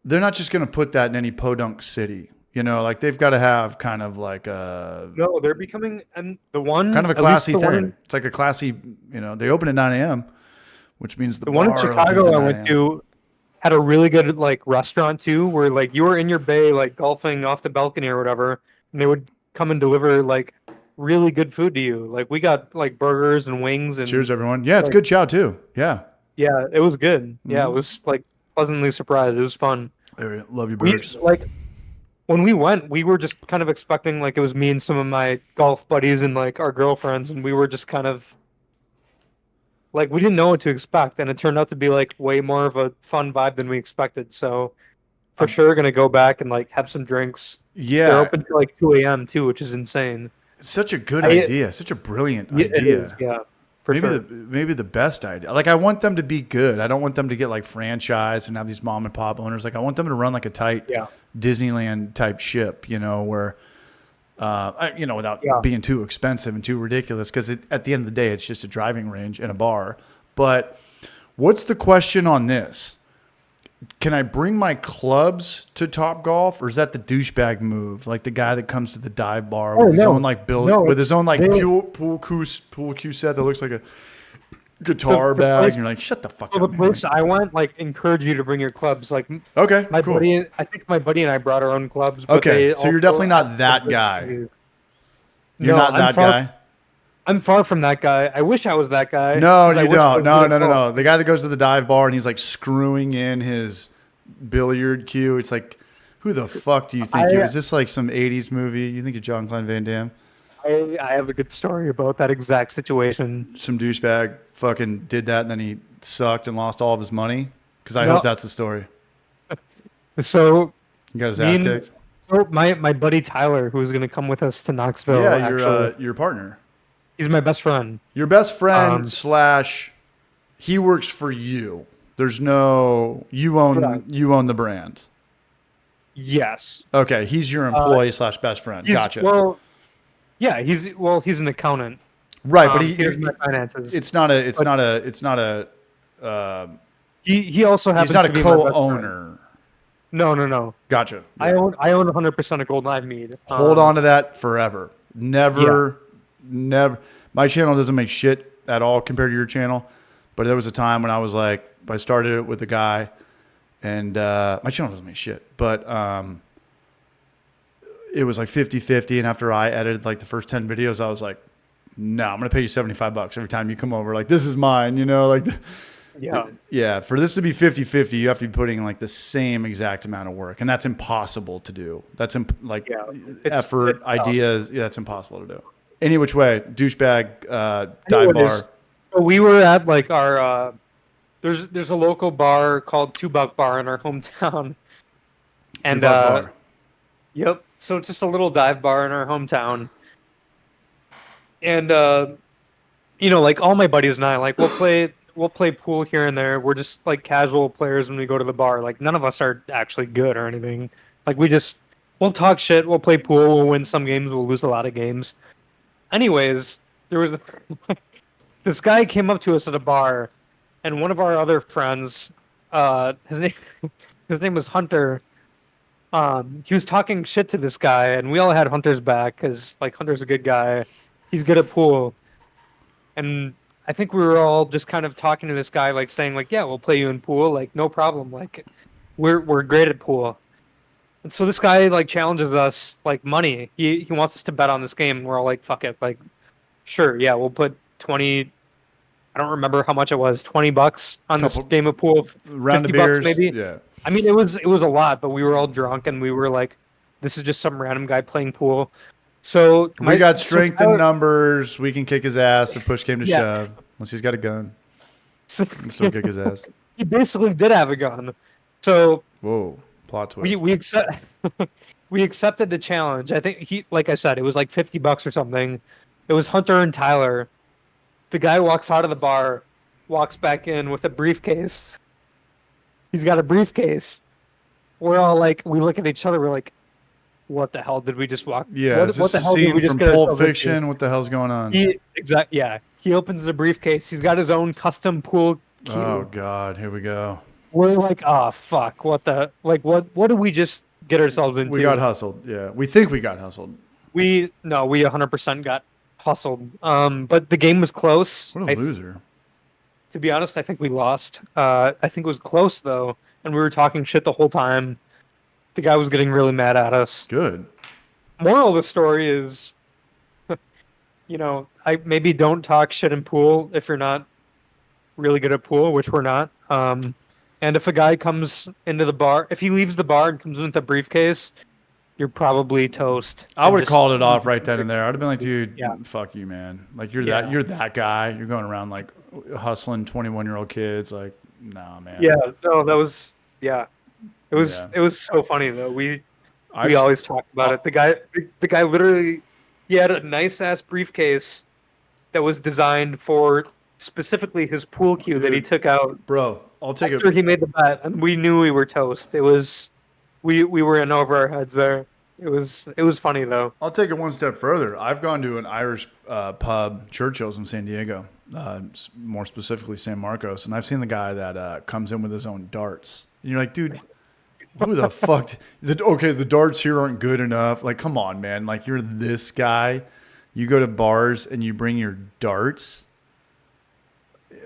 Speaker 1: they're not just going to put that in any podunk city. You know, like they've got to have kind of like a...
Speaker 2: No, they're becoming... And the one...
Speaker 1: Kind of a classy thing.
Speaker 2: One,
Speaker 1: it's like a classy, you know, they open at 9 a.m., which means
Speaker 2: the one in Chicago I went to had a really good like restaurant too, where like you were in your bay like golfing off the balcony or whatever, and they would come and deliver like really good food to you. Like we got like burgers and wings and...
Speaker 1: Cheers, everyone. Yeah, it's good chow too. Yeah.
Speaker 2: Yeah, it was good. Yeah, it was like pleasantly surprised. It was fun.
Speaker 1: I love you, Bergs.
Speaker 2: When we went, we were just kind of expecting like it was me and some of my golf buddies and like our girlfriends, and we were just kind of like we didn't know what to expect, and it turned out to be like way more of a fun vibe than we expected. So for sure, gonna go back and like have some drinks.
Speaker 1: Yeah,
Speaker 2: they're open till like 2 a.m. too, which is insane.
Speaker 1: It's such a good idea, such a brilliant idea.
Speaker 2: It is, yeah.
Speaker 1: Maybe the best idea. Like I want them to be good. I don't want them to get like franchise and have these mom and pop owners. Like I want them to run like a tight Disneyland type ship, you know, where, without being too expensive and too ridiculous. Because at the end of the day, it's just a driving range and a bar. But what's the question on this? Can I bring my clubs to Top Golf, or is that the douchebag move? Like the guy that comes to the dive bar with his own like with his own like pool cue set that looks like a guitar bag. And you're like, shut the fuck up.
Speaker 2: The place I went, like, encourage you to bring your clubs. Like,
Speaker 1: okay,
Speaker 2: my buddy, I think my buddy and I brought our own clubs. But
Speaker 1: okay, so you're definitely not that guy. You're not that guy.
Speaker 2: I'm far from that guy. I wish I was that guy.
Speaker 1: No, you don't. No. The guy that goes to the dive bar and he's like screwing in his billiard cue. It's like Who the fuck do you think you? Is this like some '80s movie? You think of John Claude Van Damme?
Speaker 2: I have a good story about that exact situation.
Speaker 1: Some douchebag fucking did that, and then he sucked and lost all of his money. Because I
Speaker 2: No.
Speaker 1: hope that's the story.
Speaker 2: So
Speaker 1: He got his ass
Speaker 2: Me and-
Speaker 1: kicked.
Speaker 2: so my buddy Tyler, who's gonna come with us to Knoxville,
Speaker 1: Yeah,
Speaker 2: actually,
Speaker 1: your partner,
Speaker 2: he's my best friend.
Speaker 1: your best friend
Speaker 2: Um,
Speaker 1: / he works for you. There's no you own the brand.
Speaker 2: Yes.
Speaker 1: Okay, he's your employee / best friend. Gotcha.
Speaker 2: Well, yeah, he's an accountant.
Speaker 1: Right, but
Speaker 2: Here's my finances.
Speaker 1: it's not a
Speaker 2: He also happens
Speaker 1: he's not
Speaker 2: to
Speaker 1: a
Speaker 2: be my best friend.
Speaker 1: co-owner.
Speaker 2: No.
Speaker 1: Gotcha.
Speaker 2: I own 100% of Golden Mead.
Speaker 1: Hold on to that forever. Never. My channel doesn't make shit at all compared to your channel, but there was a time when I started it with a guy, and my channel doesn't make shit, but it was like 50-50, and after I edited like the first 10 videos, I was like, no, I'm gonna pay you $75 every time you come over. Like, this is mine, like. Yeah, for this to be 50-50, you have to be putting like the same exact amount of work, and that's impossible to do. That's effort, ideas. Yeah, that's impossible to do. Any which way, douchebag, dive bar.
Speaker 2: So we were at like our there's a local bar called $2 Bar in our hometown, and
Speaker 1: bar.
Speaker 2: yep. So it's just a little dive bar in our hometown, and like all my buddies and I, like we'll play pool here and there. We're just like casual players when we go to the bar. Like none of us are actually good or anything. Like we'll talk shit. We'll play pool. We'll win some games. We'll lose a lot of games. Anyways, there was this guy came up to us at a bar, and one of our other friends, his name was Hunter. He was talking shit to this guy, and we all had Hunter's back because like Hunter's a good guy. He's good at pool, and I think we were all just kind of talking to this guy, like saying, like, yeah, we'll play you in pool, like no problem, like we're great at pool. And so this guy like challenges us like money. He wants us to bet on this game. And we're all like, fuck it, like sure, yeah, we'll put 20. I don't remember how much it was, $20 on this game of pool,
Speaker 1: round of
Speaker 2: $50
Speaker 1: beers,
Speaker 2: maybe.
Speaker 1: Yeah.
Speaker 2: I mean, it was a lot, but we were all drunk and we were like, this is just some random guy playing pool. So
Speaker 1: We got strength in numbers. We can kick his ass if push came to shove. Unless he's got a gun.
Speaker 2: So,
Speaker 1: We can still kick his ass.
Speaker 2: he basically did have a gun. So
Speaker 1: Whoa. Plot twist.
Speaker 2: we accepted the challenge. I think like I said, it was like $50 or something. It was Hunter and Tyler. The guy walks out of the bar, walks back in with a briefcase. He's got a briefcase. We're all like, we look at each other. We're like, what the hell did we just walk?
Speaker 1: Yeah,
Speaker 2: What the hell did we just
Speaker 1: from
Speaker 2: get
Speaker 1: Pulp
Speaker 2: ourselves into?
Speaker 1: Fiction? What the hell's going on?
Speaker 2: Yeah. He opens the briefcase. He's got his own custom pool cue.
Speaker 1: Oh God, here we go.
Speaker 2: We're like, oh fuck, what did we just get ourselves into?
Speaker 1: We got hustled. Yeah, we think we got hustled.
Speaker 2: We 100% got hustled. But the game was close.
Speaker 1: What a loser.
Speaker 2: To be honest, I think we lost. I think it was close though, and we were talking shit the whole time. The guy was getting really mad at us.
Speaker 1: Good.
Speaker 2: Moral of the story is, I maybe don't talk shit in pool if you're not really good at pool, which we're not. And if a guy comes into the bar, if he leaves the bar and comes with a briefcase, you're probably toast.
Speaker 1: I would have called it off right then and there. I'd have been like, dude,
Speaker 2: Yeah.
Speaker 1: fuck you, man. Like you're that guy. You're going around like hustling 21-year-old kids. Like, nah, man.
Speaker 2: Yeah, no, that was It was so funny though. We always talk about it. The guy literally, he had a nice ass briefcase that was designed for specifically his pool cue that he took out.
Speaker 1: Bro, I'll take
Speaker 2: after
Speaker 1: it.
Speaker 2: he made the bet, and we knew we were toast. It was, we were in over our heads there. It was funny though.
Speaker 1: I'll take it one step further. I've gone to an Irish pub, Churchill's in San Diego, more specifically San Marcos, and I've seen the guy that comes in with his own darts. And you're like, dude, who the fuck? The darts here aren't good enough. Like, come on, man. Like, you're this guy. You go to bars and you bring your darts.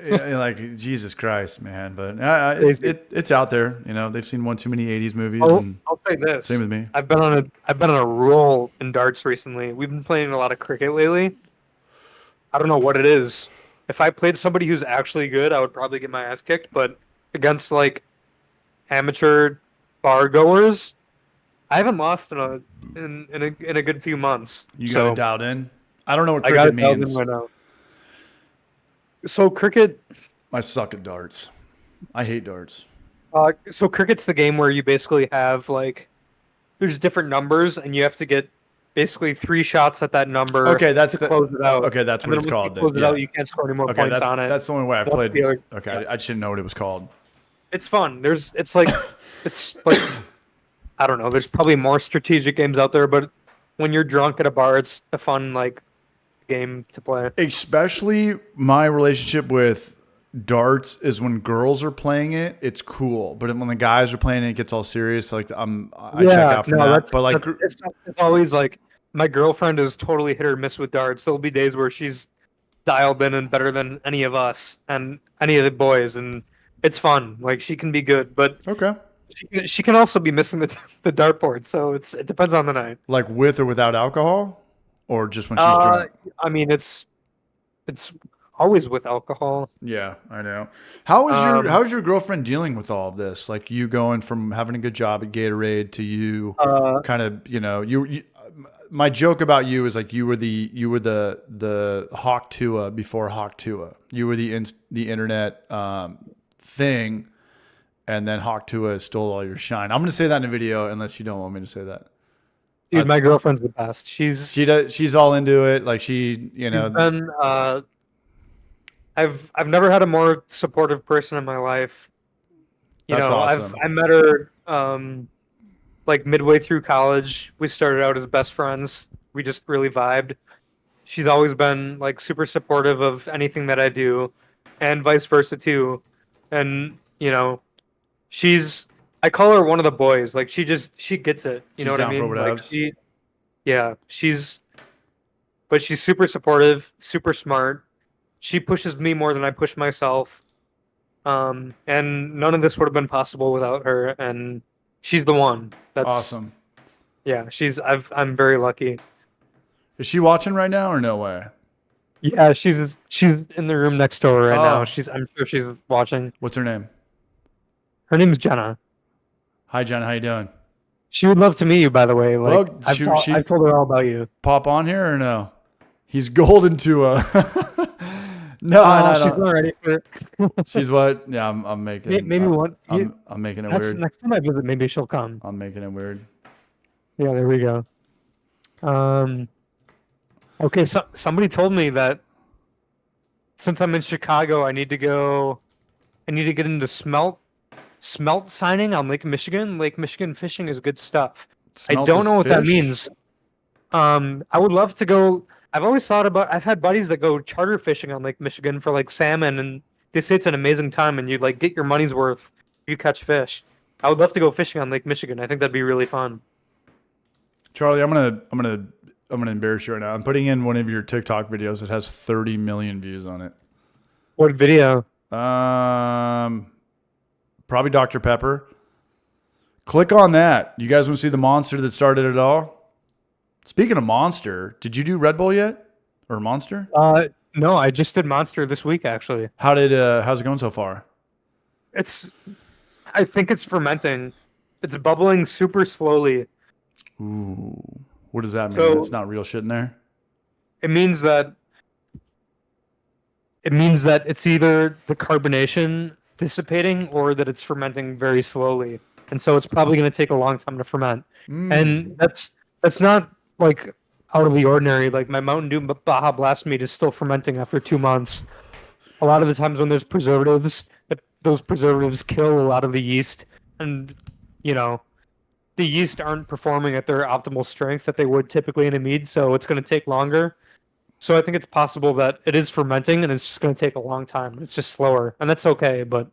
Speaker 1: Like, Jesus Christ, man. But it's out there. They've seen one too many 80s movies.
Speaker 2: I'll say this.
Speaker 1: Same with me.
Speaker 2: I've been on a roll in darts recently. We've been playing a lot of cricket lately. I don't know what it is. If I played somebody who's actually good, I would probably get my ass kicked. But against like amateur bar goers, I haven't lost in a good few months.
Speaker 1: You got
Speaker 2: so
Speaker 1: it dialed in. I don't know what
Speaker 2: I got
Speaker 1: cricket
Speaker 2: it dialed in
Speaker 1: means.
Speaker 2: right now. So cricket,
Speaker 1: I suck at darts. I hate darts.
Speaker 2: so cricket's the game where you basically have like there's different numbers and you have to get basically 3 shots at that number
Speaker 1: Okay, that's
Speaker 2: to
Speaker 1: the
Speaker 2: close it out.
Speaker 1: okay. That's
Speaker 2: And
Speaker 1: what
Speaker 2: then
Speaker 1: it's
Speaker 2: once
Speaker 1: called.
Speaker 2: you close
Speaker 1: Then.
Speaker 2: it out,
Speaker 1: Yeah.
Speaker 2: you can't score any more
Speaker 1: Okay,
Speaker 2: points on it.
Speaker 1: that's the only way I
Speaker 2: That's
Speaker 1: played.
Speaker 2: the other-
Speaker 1: Okay,
Speaker 2: yeah.
Speaker 1: I should know what it was called.
Speaker 2: It's fun. It's like I don't know. There's probably more strategic games out there, but when you're drunk at a bar, it's a fun like game to play.
Speaker 1: Especially my relationship with darts is when girls are playing it, it's cool. But when the guys are playing it, it gets all serious. Like I check out from that. But like,
Speaker 2: it's always like my girlfriend is totally hit or miss with darts. There'll be days where she's dialed in and better than any of us and any of the boys, and it's fun. Like she can be good, but
Speaker 1: okay,
Speaker 2: she can also be missing the dartboard. So it depends on the night.
Speaker 1: like with or without alcohol, or just when she's drunk.
Speaker 2: I mean, it's always with alcohol.
Speaker 1: Yeah, I know. How's your girlfriend dealing with all of this? Like you going from having a good job at Gatorade to you kind of, you my joke about you is like you were the Hawk Tua before Hawk Tua. You were the internet thing, and then Hawk Tua stole all your shine. I'm going to say that in a video unless you don't want me to say that.
Speaker 2: Dude, my girlfriend's the best.
Speaker 1: She's all into it. Like
Speaker 2: And I've never had a more supportive person in my life.
Speaker 1: That's awesome.
Speaker 2: I met her like midway through college. We started out as best friends. We just really vibed. She's always been like super supportive of anything that I do, and vice versa too. And I call her one of the boys. Like she gets it. You know what I mean? Like she's super supportive, super smart. She pushes me more than I push myself. And none of this would have been possible without her. And she's the one. That's
Speaker 1: awesome.
Speaker 2: Yeah, I'm very lucky.
Speaker 1: Is she watching right now or no way?
Speaker 2: Yeah, she's in the room next door right now. I'm sure she's watching.
Speaker 1: What's her name?
Speaker 2: Her name's Jenna.
Speaker 1: Hi, Jenna. How you doing?
Speaker 2: She would love to meet you, by the way. Like
Speaker 1: Well,
Speaker 2: I've told her all about you.
Speaker 1: Pop on here or no? He's golden to No,
Speaker 2: she's not ready for it.
Speaker 1: She's what? Yeah, I'm making.
Speaker 2: Maybe one.
Speaker 1: I'm making it weird.
Speaker 2: Next time I visit, maybe she'll come.
Speaker 1: I'm making it weird.
Speaker 2: Yeah, there we go. Okay, so somebody told me that since I'm in Chicago, I need to get into smelt signing on Lake Michigan. Lake Michigan fishing is good stuff. I don't know what that means. I would love to go. I've had buddies that go charter fishing on Lake Michigan for like salmon, and they say it's an amazing time, and you like get your money's worth if you catch fish. I would love to go fishing on Lake Michigan. I think that'd be really fun.
Speaker 1: Charlie, I'm gonna embarrass you right now. I'm putting in one of your TikTok videos that has 30 million views on it.
Speaker 2: What video?
Speaker 1: Probably Dr. Pepper. Click on that. You guys want to see the monster that started it all? Speaking of Monster, did you do Red Bull yet? Or Monster?
Speaker 2: No, I just did Monster this week actually.
Speaker 1: How's it going so far?
Speaker 2: I think it's fermenting. It's bubbling super slowly.
Speaker 1: Ooh. What does that mean?
Speaker 2: So,
Speaker 1: it's not real shit in there?
Speaker 2: It means that it's either the carbonation dissipating or that it's fermenting very slowly. And so it's probably going to take a long time to ferment. And that's not like out of the ordinary. Like my Mountain Dew Baja Blast Mead is still fermenting after 2 months. A lot of the times when there's preservatives, those preservatives kill a lot of the yeast, and the yeast aren't performing at their optimal strength that they would typically in a mead, so it's going to take longer. So I think it's possible that it is fermenting and it's just going to take a long time. It's just slower, and that's okay. But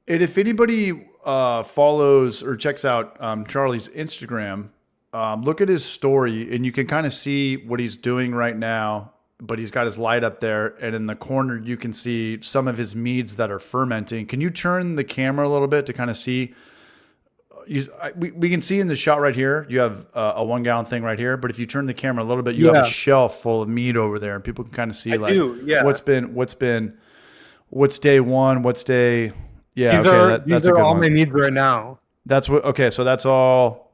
Speaker 1: if anybody follows or checks out Charlie's Instagram, look at his story, and you can kind of see what he's doing right now. But he's got his light up there, and in the corner you can see some of his meads that are fermenting. Can you turn the camera a little bit to kind of see? We can see in the shot right here, you have a 1 gallon thing right here. But if you turn the camera a little bit, you have a shelf full of mead over there, and people can kind of see what's day one, what's day. Yeah,
Speaker 2: these are all my meads right now.
Speaker 1: That's what. Okay, so that's all.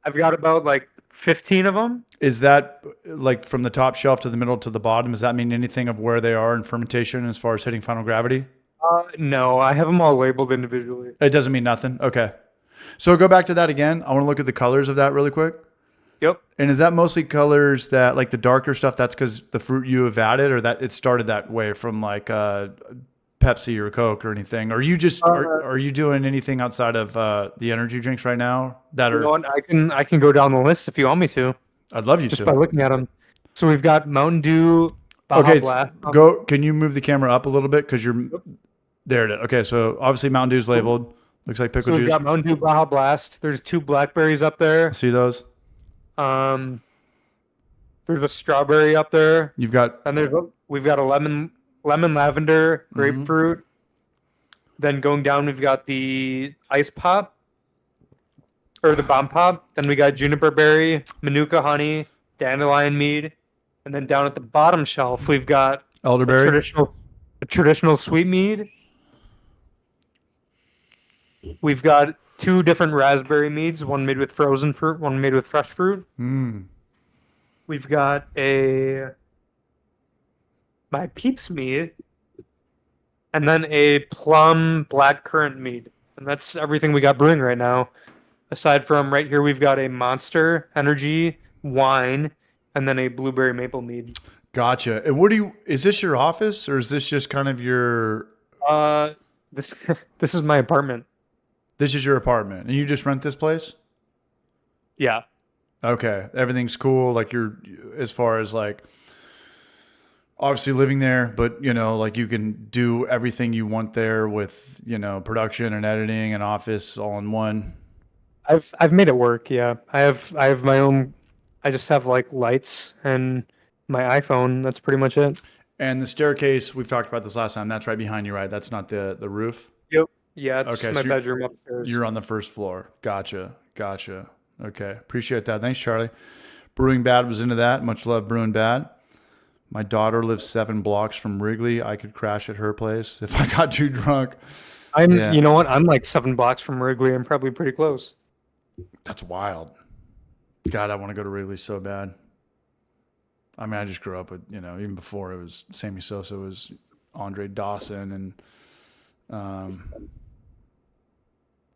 Speaker 2: I've got about like 15 of them.
Speaker 1: Is that like from the top shelf to the middle to the bottom? Does that mean anything of where they are in fermentation as far as hitting final gravity?
Speaker 2: No, I have them all labeled individually.
Speaker 1: It doesn't mean nothing. Okay. So go back to that again. I want to look at the colors of that really quick.
Speaker 2: Yep.
Speaker 1: And is that mostly colors that like the darker stuff? That's because the fruit you have added, or that it started that way from like Pepsi or Coke or anything? Are you just are you doing anything outside of the energy drinks right now that
Speaker 2: You
Speaker 1: are?
Speaker 2: know what? I can go down the list if you want me to,
Speaker 1: I'd love you
Speaker 2: just
Speaker 1: to.
Speaker 2: by looking at them. So we've got Mountain Dew, Baja
Speaker 1: Okay,
Speaker 2: Blast.
Speaker 1: go. Can you move the camera up a little bit because you're there? It is. Okay, so obviously Mountain Dew's labeled. Looks like
Speaker 2: So
Speaker 1: pickle
Speaker 2: we've
Speaker 1: juice.
Speaker 2: got Mountain Dew, Baja Blast. There's 2 blackberries up there.
Speaker 1: See those?
Speaker 2: There's a strawberry up there,
Speaker 1: You've got
Speaker 2: and we've got a lemon lavender, grapefruit. Then going down, we've got the ice pop, or the bomb pop. Then we got juniper berry, manuka honey, dandelion mead, and then down at the bottom shelf, we've got
Speaker 1: elderberry.
Speaker 2: a traditional sweet mead. We've got 2 different raspberry meads, one made with frozen fruit, one made with fresh fruit. We've got my Peeps mead, and then a plum blackcurrant mead. And that's everything we got brewing right now. Aside from right here, we've got a Monster Energy wine, and then a blueberry maple mead.
Speaker 1: Gotcha. And what do you? Is this your office or is this just kind of your?
Speaker 2: This this is my apartment.
Speaker 1: This is your apartment, and you just rent this place?
Speaker 2: Yeah.
Speaker 1: Okay, everything's cool. Like you're, as far as like, obviously living there, but you know, like you can do everything you want there with production and editing and office all in one.
Speaker 2: I've made it work. Yeah. I have my own. I just have like lights and my iPhone. That's pretty much it.
Speaker 1: And the staircase, we've talked about this last time. That's right behind you, right? That's not the roof.
Speaker 2: Yep. Yeah, it's
Speaker 1: Okay,
Speaker 2: my
Speaker 1: so
Speaker 2: bedroom upstairs.
Speaker 1: You're on the first floor. Gotcha. Okay, appreciate that. Thanks, Charlie. Brewing Bad was into that. Much love, Brewing Bad. My daughter lives 7 blocks from Wrigley. I could crash at her place if I got too drunk. Yeah.
Speaker 2: You know what? I'm like 7 blocks from Wrigley. I'm probably pretty close.
Speaker 1: That's wild. God, I want to go to Wrigley so bad. I mean, I just grew up with, even before it was Sammy Sosa, it was Andre Dawson. And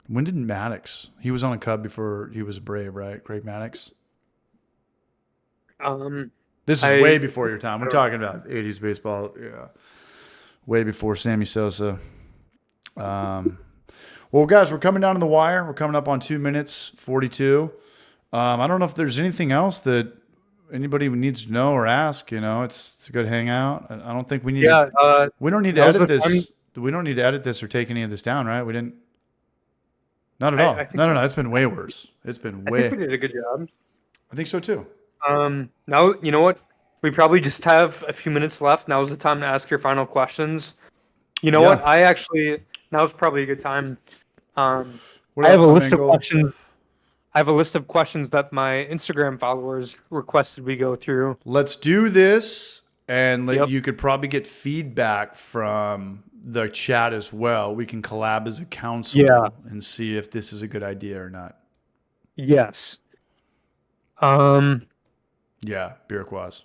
Speaker 1: when did Maddox? He was on a Cub before he was a Brave, right? Craig Maddox? This is way before your time. We're talking about 80s baseball. Yeah. Way before Sammy Sosa. Well, guys, we're coming down to the wire. We're coming up on 2 minutes 42. I don't know if there's anything else that anybody needs to know or ask. It's a good hangout. I don't think we need. We don't need to edit this. We don't need to edit this or take any of this down, right? We didn't. Not at all. No. It's been way worse. It's been way.
Speaker 2: I think we did a good job.
Speaker 1: I think so too.
Speaker 2: Now you know what? We probably just have a few minutes left. Now's the time to ask your final questions. You know what? Now's probably a good time. I have a list of questions. I have a list of questions that my Instagram followers requested we go through.
Speaker 1: Let's do this, and you could probably get feedback from the chat as well. We can collab as a council and see if this is a good idea or not.
Speaker 2: Yes.
Speaker 1: Yeah, Beerquaz.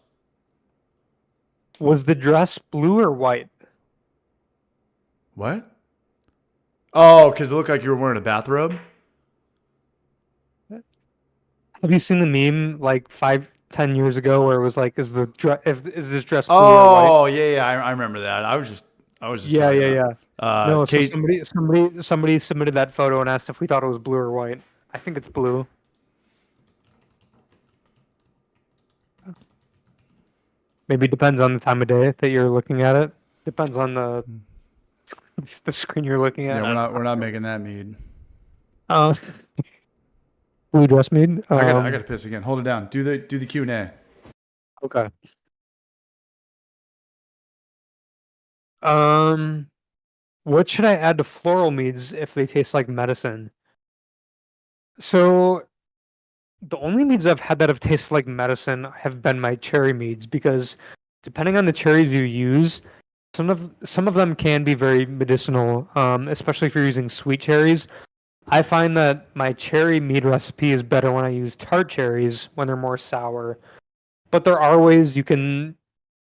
Speaker 2: Was the dress blue or white?
Speaker 1: What? Oh, because it looked like you were wearing a bathrobe?
Speaker 2: Have you seen the meme like 5-10 years ago where it was like, is this dress blue or white?
Speaker 1: Oh, yeah, I remember that. I was just
Speaker 2: Yeah. No, so
Speaker 1: Kate,
Speaker 2: somebody submitted that photo and asked if we thought it was blue or white. I think it's blue. Maybe it depends on the time of day that you're looking at it. Depends on the screen you're looking at.
Speaker 1: Yeah, we're not making that mead.
Speaker 2: Blue dress mead.
Speaker 1: I gotta piss again. Hold it down. Do the Q&A.
Speaker 2: Okay. What should I add to floral meads if they taste like medicine? So, the only meads I've had that have tasted like medicine have been my cherry meads, because depending on the cherries you use, some of them can be very medicinal, especially if you're using sweet cherries. I find that my cherry mead recipe is better when I use tart cherries when they're more sour. But there are ways you can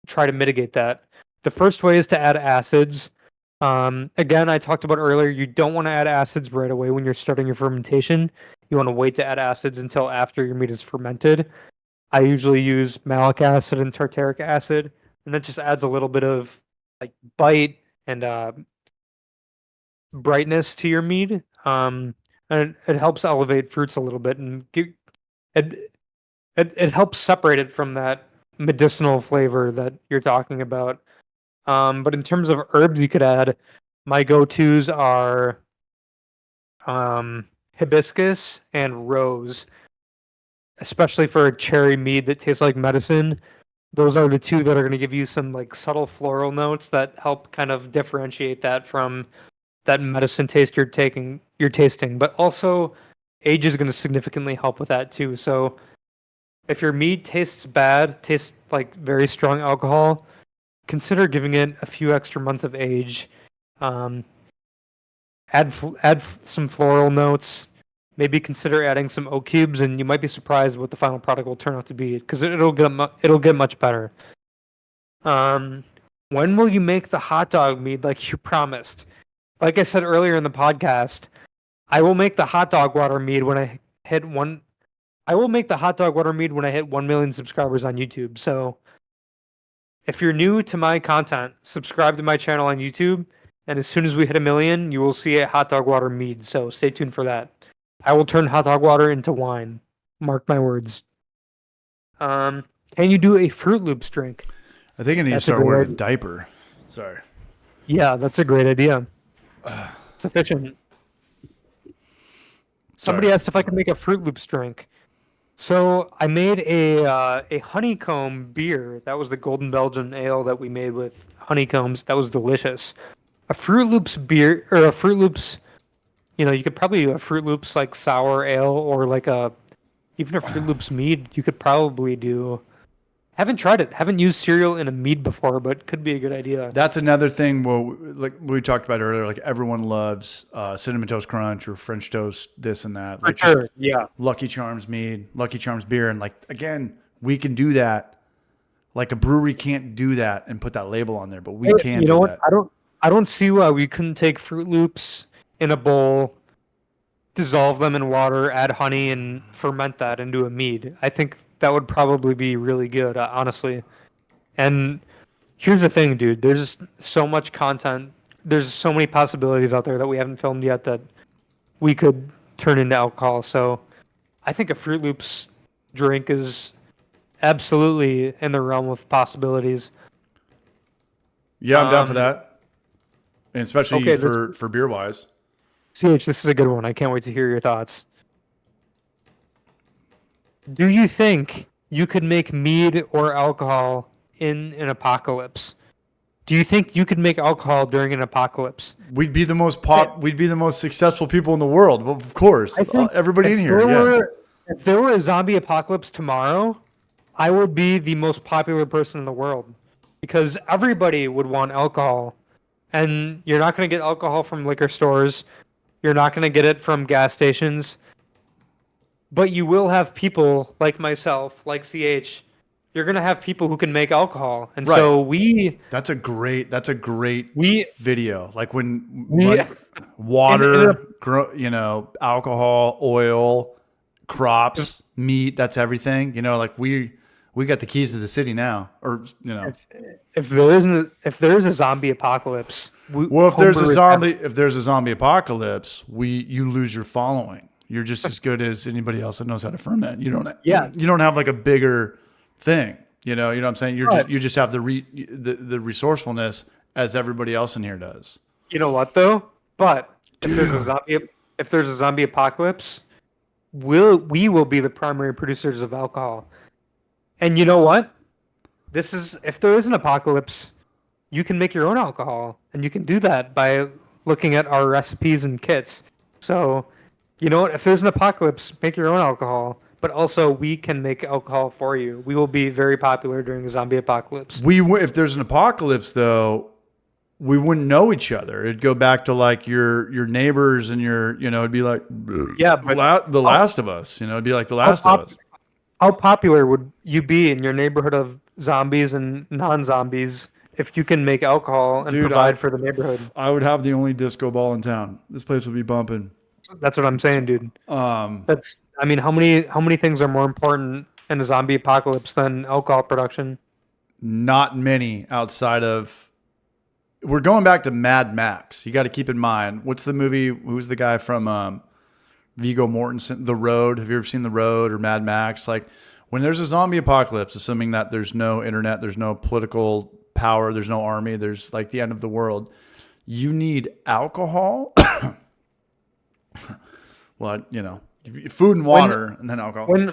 Speaker 2: try to mitigate that. The first way is to add acids. Again, I talked about earlier, you don't want to add acids right away when you're starting your fermentation. You want to wait to add acids until after your mead is fermented. I usually use malic acid and tartaric acid, and that just adds a little bit of like bite and brightness to your mead. And it helps elevate fruits a little bit and it, it helps separate it from that medicinal flavor that you're talking about. But in terms of herbs you could add, my go-tos are hibiscus and rose, especially for a cherry mead that tastes like medicine. Those are the two that are going to give you some like subtle floral notes that help kind of differentiate that from that medicine taste you're tasting. But also age is going to significantly help with that too. So if your mead tastes bad, tastes like very strong alcohol, consider giving it a few extra months of age. Add some floral notes. Maybe consider adding some oak cubes, and you might be surprised what the final product will turn out to be because it'll get much better. When will you make the hot dog mead like you promised? Like I said earlier in the podcast, I will make the hot dog water mead when I hit one. I will make the hot dog water mead when I hit 1 million subscribers on YouTube. So if you're new to my content, subscribe to my channel on YouTube. And as soon as we hit 1 million, you will see a hot dog water mead. So stay tuned for that. I will turn hot dog water into wine. Mark my words. Can you do a Fruit Loops drink?
Speaker 1: I think I need to start wearing a diaper. Sorry.
Speaker 2: Yeah, that's a great idea. It's efficient. Somebody asked if I could make a Fruit Loops drink. So I made a honeycomb beer. That was the Golden Belgian ale that we made with honeycombs. That was delicious. A Fruit Loops beer, or a Fruit Loops, you could probably do a Fruit Loops like sour ale, or like even a Fruit Loops mead. You could probably do. Haven't tried it. Haven't used cereal in a mead before, but could be a good idea.
Speaker 1: That's another thing. Well, like we talked about earlier, like everyone loves Cinnamon Toast Crunch or French Toast, this and that. Like
Speaker 2: For sure, yeah.
Speaker 1: Lucky Charms mead, Lucky Charms beer, and like again, we can do that. Like a brewery can't do that and put that label on there, but we can.
Speaker 2: You know what?
Speaker 1: That.
Speaker 2: I don't see why we couldn't take Fruit Loops in a bowl, dissolve them in water, add honey, and ferment that into a mead. I think that would probably be really good, honestly. And here's the thing, dude. There's so much content. There's so many possibilities out there that we haven't filmed yet that we could turn into alcohol. So I think a Fruit Loops drink is absolutely in the realm of possibilities.
Speaker 1: Yeah, I'm down for that. And especially for beer wise.
Speaker 2: CH, this is a good one. I can't wait to hear your thoughts. Do you think you could make mead or alcohol in an apocalypse? Do you think you could make alcohol during an apocalypse?
Speaker 1: We'd be the most We'd be the most successful people in the world. Well, of course, everybody in here.
Speaker 2: If there were a zombie apocalypse tomorrow, I would be the most popular person in the world because everybody would want alcohol, and you're not going to get alcohol from liquor stores. You're not going to get it from gas stations. But you will have people like myself, like CH. You're gonna have people who can make alcohol, and
Speaker 1: right.
Speaker 2: So
Speaker 1: That's a great video. Like when
Speaker 2: we
Speaker 1: water, alcohol, oil, crops, meat. That's everything. Like we got the keys to the city now, or
Speaker 2: If there is a zombie apocalypse,
Speaker 1: if there's a zombie apocalypse, you lose your following. You're just as good as anybody else that knows how to ferment. You don't have like a bigger thing. You know what I'm saying? You just have the resourcefulness as everybody else in here does.
Speaker 2: You know what though? But if there's a zombie apocalypse, we will be the primary producers of alcohol. And you know what? If there is an apocalypse, you can make your own alcohol, and you can do that by looking at our recipes and kits. So, you know what? If there's an apocalypse, make your own alcohol. But also, we can make alcohol for you. We will be very popular during a zombie apocalypse.
Speaker 1: If there's an apocalypse, though, we wouldn't know each other. It'd go back to like your neighbors and it'd be like,
Speaker 2: Yeah, but
Speaker 1: The Last of Us, it'd be like The Last of Us.
Speaker 2: how popular would you be in your neighborhood of zombies and non-zombies if you can make alcohol and provide for the neighborhood?
Speaker 1: I would have the only disco ball in town. This place would be bumping.
Speaker 2: That's what I'm saying, dude. How many things are more important in a zombie apocalypse than alcohol production?
Speaker 1: Not many outside of. We're going back to Mad Max. You got to keep in mind, what's the movie? Who's the guy from Viggo Mortensen? The Road. Have you ever seen The Road or Mad Max? Like when there's a zombie apocalypse, assuming that there's no internet, there's no political power, there's no army, there's like the end of the world. You need alcohol. Well, food and water, and then alcohol.
Speaker 2: When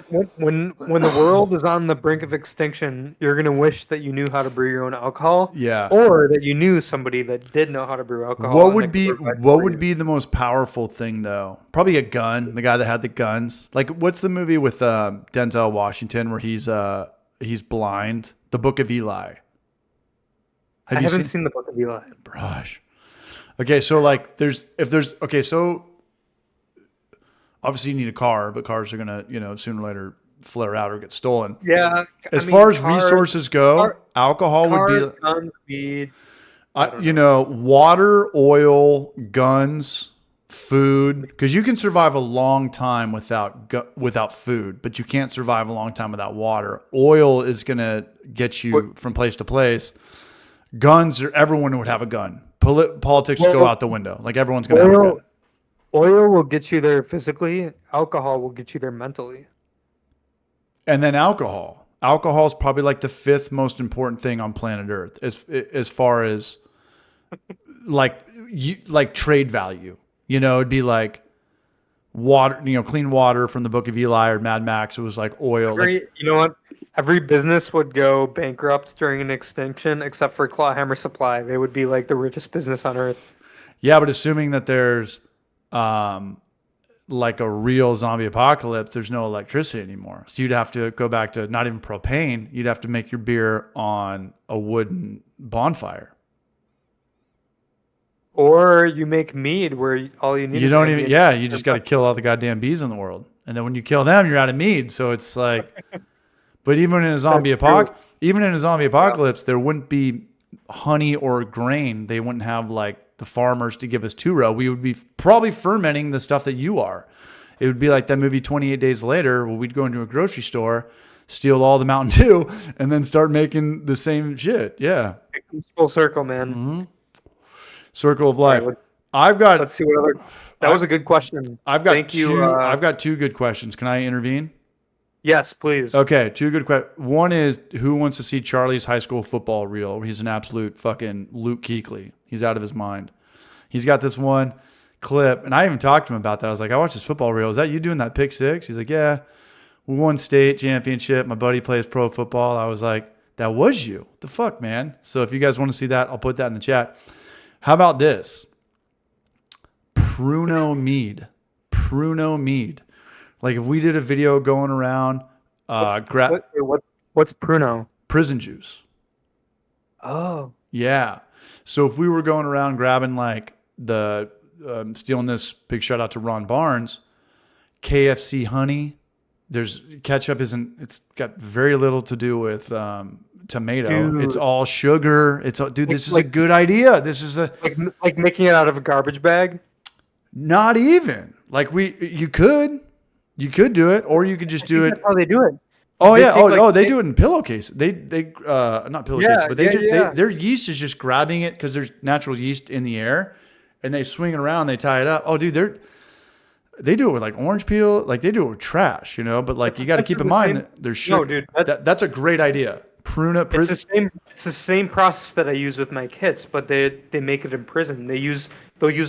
Speaker 2: the world is on the brink of extinction, you're gonna wish that you knew how to brew your own alcohol.
Speaker 1: Yeah.
Speaker 2: Or that you knew somebody that did know how to brew alcohol.
Speaker 1: What would be the most powerful thing though? Probably a gun. The guy that had the guns. Like, what's the movie with Denzel Washington where he's blind? The Book of Eli.
Speaker 2: I haven't seen the Book of Eli.
Speaker 1: Brush. Okay, so like so obviously you need a car, but cars are gonna, sooner or later flare out or get stolen.
Speaker 2: Yeah.
Speaker 1: As far as resources go, alcohol would be
Speaker 2: guns, weed.
Speaker 1: Water, oil, guns, food, because you can survive a long time without food, but you can't survive a long time without water. Oil is gonna get you from place to place. Guns, everyone would have a gun. Politics go out the window. Like everyone's gonna have a gun.
Speaker 2: Oil will get you there physically. Alcohol will get you there mentally.
Speaker 1: And then alcohol. Alcohol is probably like the 5th most important thing on planet Earth as far as like trade value. It'd be like water, clean water from the Book of Eli or Mad Max. It was like oil.
Speaker 2: You know what? Every business would go bankrupt during an extinction except for Clawhammer Supply. They would be like the richest business on Earth.
Speaker 1: Yeah, but assuming that there's like a real zombie apocalypse, there's no electricity anymore. So you'd have to go back to not even propane. You'd have to make your beer on a wooden bonfire.
Speaker 2: Or you make mead where all you need
Speaker 1: you just got to kill all the goddamn bees in the world. And then when you kill them, you're out of mead. So it's like, but even in a zombie apocalypse, there wouldn't be honey or grain. They wouldn't have like the farmers to give us two-row. We would be probably fermenting the stuff that you are. It would be like that movie 28 Days Later where we'd go into a grocery store, steal all the Mountain Dew, and then start making the same shit. Yeah.
Speaker 2: It comes full circle, man.
Speaker 1: Mm-hmm. Circle of life.
Speaker 2: Right, let's see what other... That was a good question.
Speaker 1: I've got two good questions. Can I intervene?
Speaker 2: Yes, please.
Speaker 1: Okay, two good questions. One is, who wants to see Charlie's high school football reel? He's an absolute fucking Luke Kuechly. He's out of his mind. He's got this one clip, and I even talked to him about that. I was like, I watched this football reel. Is that you doing that pick six? He's like, yeah. We won state championship. My buddy plays pro football. I was like, that was you. What the fuck, man? So if you guys want to see that, I'll put that in the chat. How about this? Pruno Mead. Like if we did a video going around,
Speaker 2: what's Pruno?
Speaker 1: Prison juice.
Speaker 2: Oh.
Speaker 1: Yeah. So if we were going around grabbing like stealing this, big shout out to Ron Barnes, KFC honey. There's ketchup it's got very little to do with tomato. Dude. It's all sugar. This is a good idea. This is
Speaker 2: like making it out of a garbage bag.
Speaker 1: Not even like you could do it, or you could just do it.
Speaker 2: That's how they do it.
Speaker 1: Oh yeah. They do it in pillowcases. They not pillowcases, but their yeast is just grabbing it because there's natural yeast in the air, and they swing it around. They tie it up. Oh, dude, they do it with like orange peel. Like they do it with trash, But like you got to keep in mind that there's sugar.
Speaker 2: No, dude,
Speaker 1: that's a great idea.
Speaker 2: It's the same process that I use with my kits, but they make it in prison. They'll use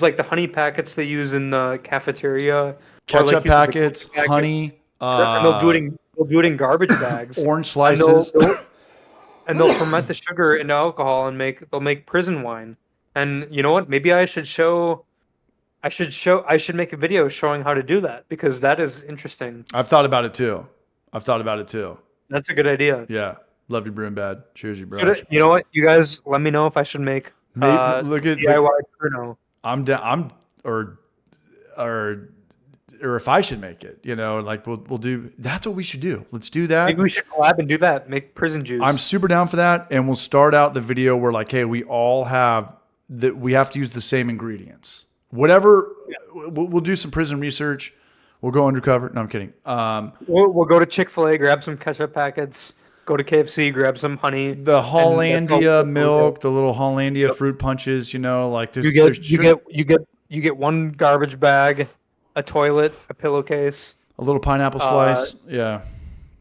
Speaker 2: like the honey packets they use in the cafeteria.
Speaker 1: Ketchup packets, honey.
Speaker 2: And they'll do it in garbage bags.
Speaker 1: Orange slices.
Speaker 2: And they'll ferment the sugar into alcohol and they'll make prison wine. And you know what? Maybe I should make a video showing how to do that, because that is interesting.
Speaker 1: I've thought about it too.
Speaker 2: That's a good idea.
Speaker 1: Yeah. Love you, Brewing Bad. Cheers, you bro.
Speaker 2: You know what? You guys let me know if I should make
Speaker 1: Maybe, look at
Speaker 2: DIY Bruno.
Speaker 1: I'm down. Or if I should make it, like we'll do. That's what we should do. Let's do that.
Speaker 2: Maybe we should collab and do that. Make prison juice.
Speaker 1: I'm super down for that, and we'll start out the video where like, hey, we all have that. We have to use the same ingredients. Whatever. Yeah. We'll do some prison research. We'll go undercover. No, I'm kidding.
Speaker 2: We'll go to Chick-fil-A, grab some ketchup packets. Go to KFC, grab some honey.
Speaker 1: The Hollandia milk, the little Hollandia fruit punches. Like there's,
Speaker 2: you get one garbage bag, a toilet, a pillowcase,
Speaker 1: a little pineapple slice. Yeah.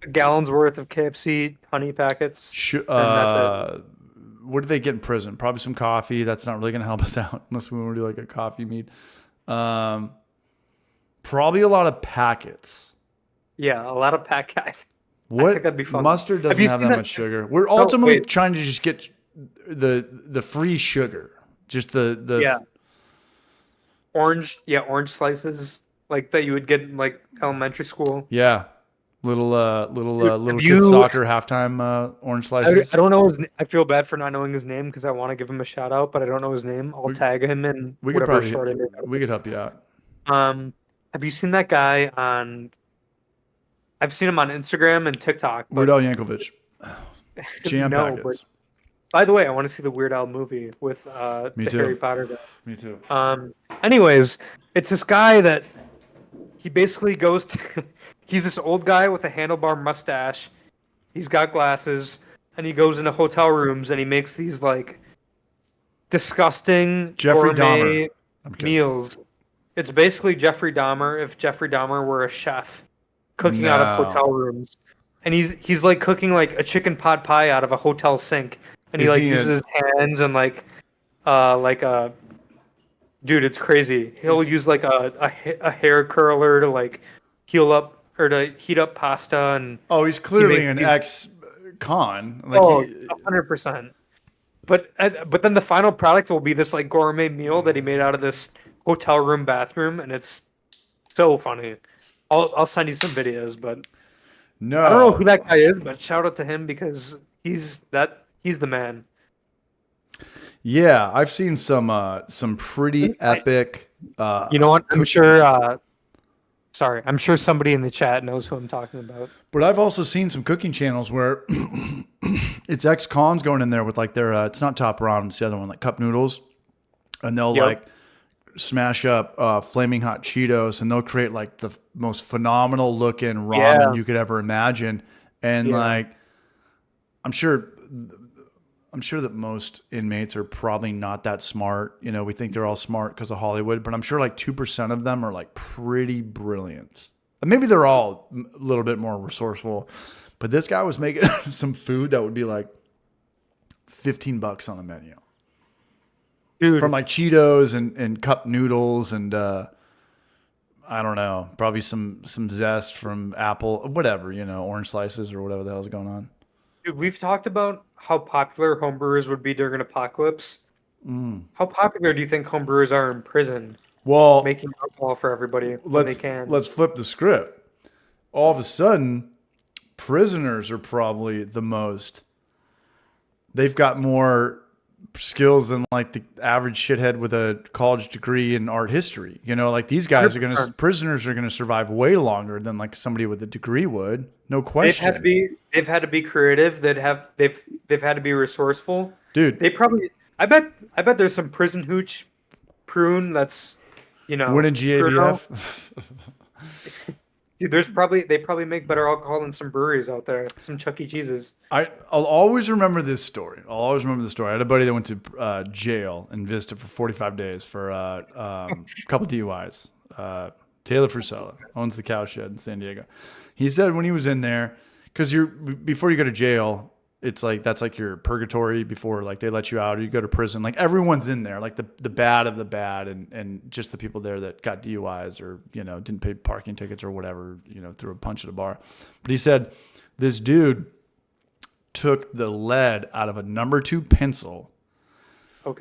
Speaker 2: A gallon's worth of KFC honey packets.
Speaker 1: And that's it. What do they get in prison? Probably some coffee. That's not really going to help us out unless we want to do like a coffee mead. Probably a lot of packets.
Speaker 2: Yeah, a lot of packets.
Speaker 1: What?
Speaker 2: I think that'd be fun.
Speaker 1: Mustard doesn't have that much sugar. We're ultimately trying to just get the free sugar. Just the
Speaker 2: orange slices like that you would get in like elementary school.
Speaker 1: Yeah. Little kid soccer halftime orange slices.
Speaker 2: I don't know I feel bad for not knowing his name because I want to give him a shout out, but I don't know his name. I'll tag him in whatever short it is.
Speaker 1: We could help you out.
Speaker 2: Have you seen that guy on? I've seen him on Instagram and TikTok.
Speaker 1: Weird Al Yankovic. Jam packets.
Speaker 2: By the way, I want to see the Weird Al movie with the Harry Potter guy.
Speaker 1: Me too.
Speaker 2: Anyways, it's this guy that he basically goes to. He's this old guy with a handlebar mustache. He's got glasses, and he goes into hotel rooms and he makes these like disgusting
Speaker 1: Jeffrey
Speaker 2: gourmet
Speaker 1: Dahmer
Speaker 2: meals. It's basically Jeffrey Dahmer if Jeffrey Dahmer were a chef cooking out of hotel rooms. And he's like cooking like a chicken pot pie out of a hotel sink. And he uses his hands and dude, it's crazy. He'll use like a hair curler to like heal up or to heat up pasta and
Speaker 1: he's clearly an ex-con.
Speaker 2: 100%. But then the final product will be this like gourmet meal that he made out of this hotel room bathroom, and it's so funny. I'll send you some videos, but
Speaker 1: no,
Speaker 2: I don't know who that guy is, but shout out to him because he's the man.
Speaker 1: Yeah, I've seen some pretty epic.
Speaker 2: You know what? I'm sure. I'm sure somebody in the chat knows who I'm talking about.
Speaker 1: But I've also seen some cooking channels where it's ex-cons going in there with like their it's not top ramen, it's the other one, like cup noodles, and they'll like smash up flaming hot Cheetos, and they'll create like the most phenomenal looking ramen you could ever imagine. And like, I'm sure that most inmates are probably not that smart. We think they're all smart because of Hollywood, but I'm sure like 2% of them are like pretty brilliant. And maybe they're all a little bit more resourceful, but this guy was making some food that would be like $15 on the menu. Dude. From like Cheetos and cup noodles and I don't know, probably some zest from apple, whatever, orange slices or whatever the hell's going on.
Speaker 2: Dude, we've talked about how popular homebrewers would be during an apocalypse. How popular do you think homebrewers are in prison?
Speaker 1: Well,
Speaker 2: making alcohol for everybody when they can.
Speaker 1: Let's flip the script. All of a sudden, prisoners are probably the most. They've got more skills than like the average shithead with a college degree in art history. Like these guys 100%. Prisoners are gonna survive way longer than like somebody with a degree would. No question.
Speaker 2: They've had to be creative. They've had to be resourceful.
Speaker 1: Dude.
Speaker 2: I bet there's some prison hooch prune that's
Speaker 1: winning GABF.
Speaker 2: Dude, they probably make better alcohol than some breweries out there. Some Chuck E. Cheese's.
Speaker 1: I'll always remember this story. I had a buddy that went to jail in Vista for 45 days for a couple DUIs. Taylor Fusella owns the cow shed in San Diego. He said when he was in there, because before you go to jail, it's like that's like your purgatory before like they let you out or you go to prison. Like everyone's in there, like the bad of the bad and just the people there that got DUIs or didn't pay parking tickets or whatever, threw a punch at a bar. But he said this dude took the lead out of a number 2 pencil,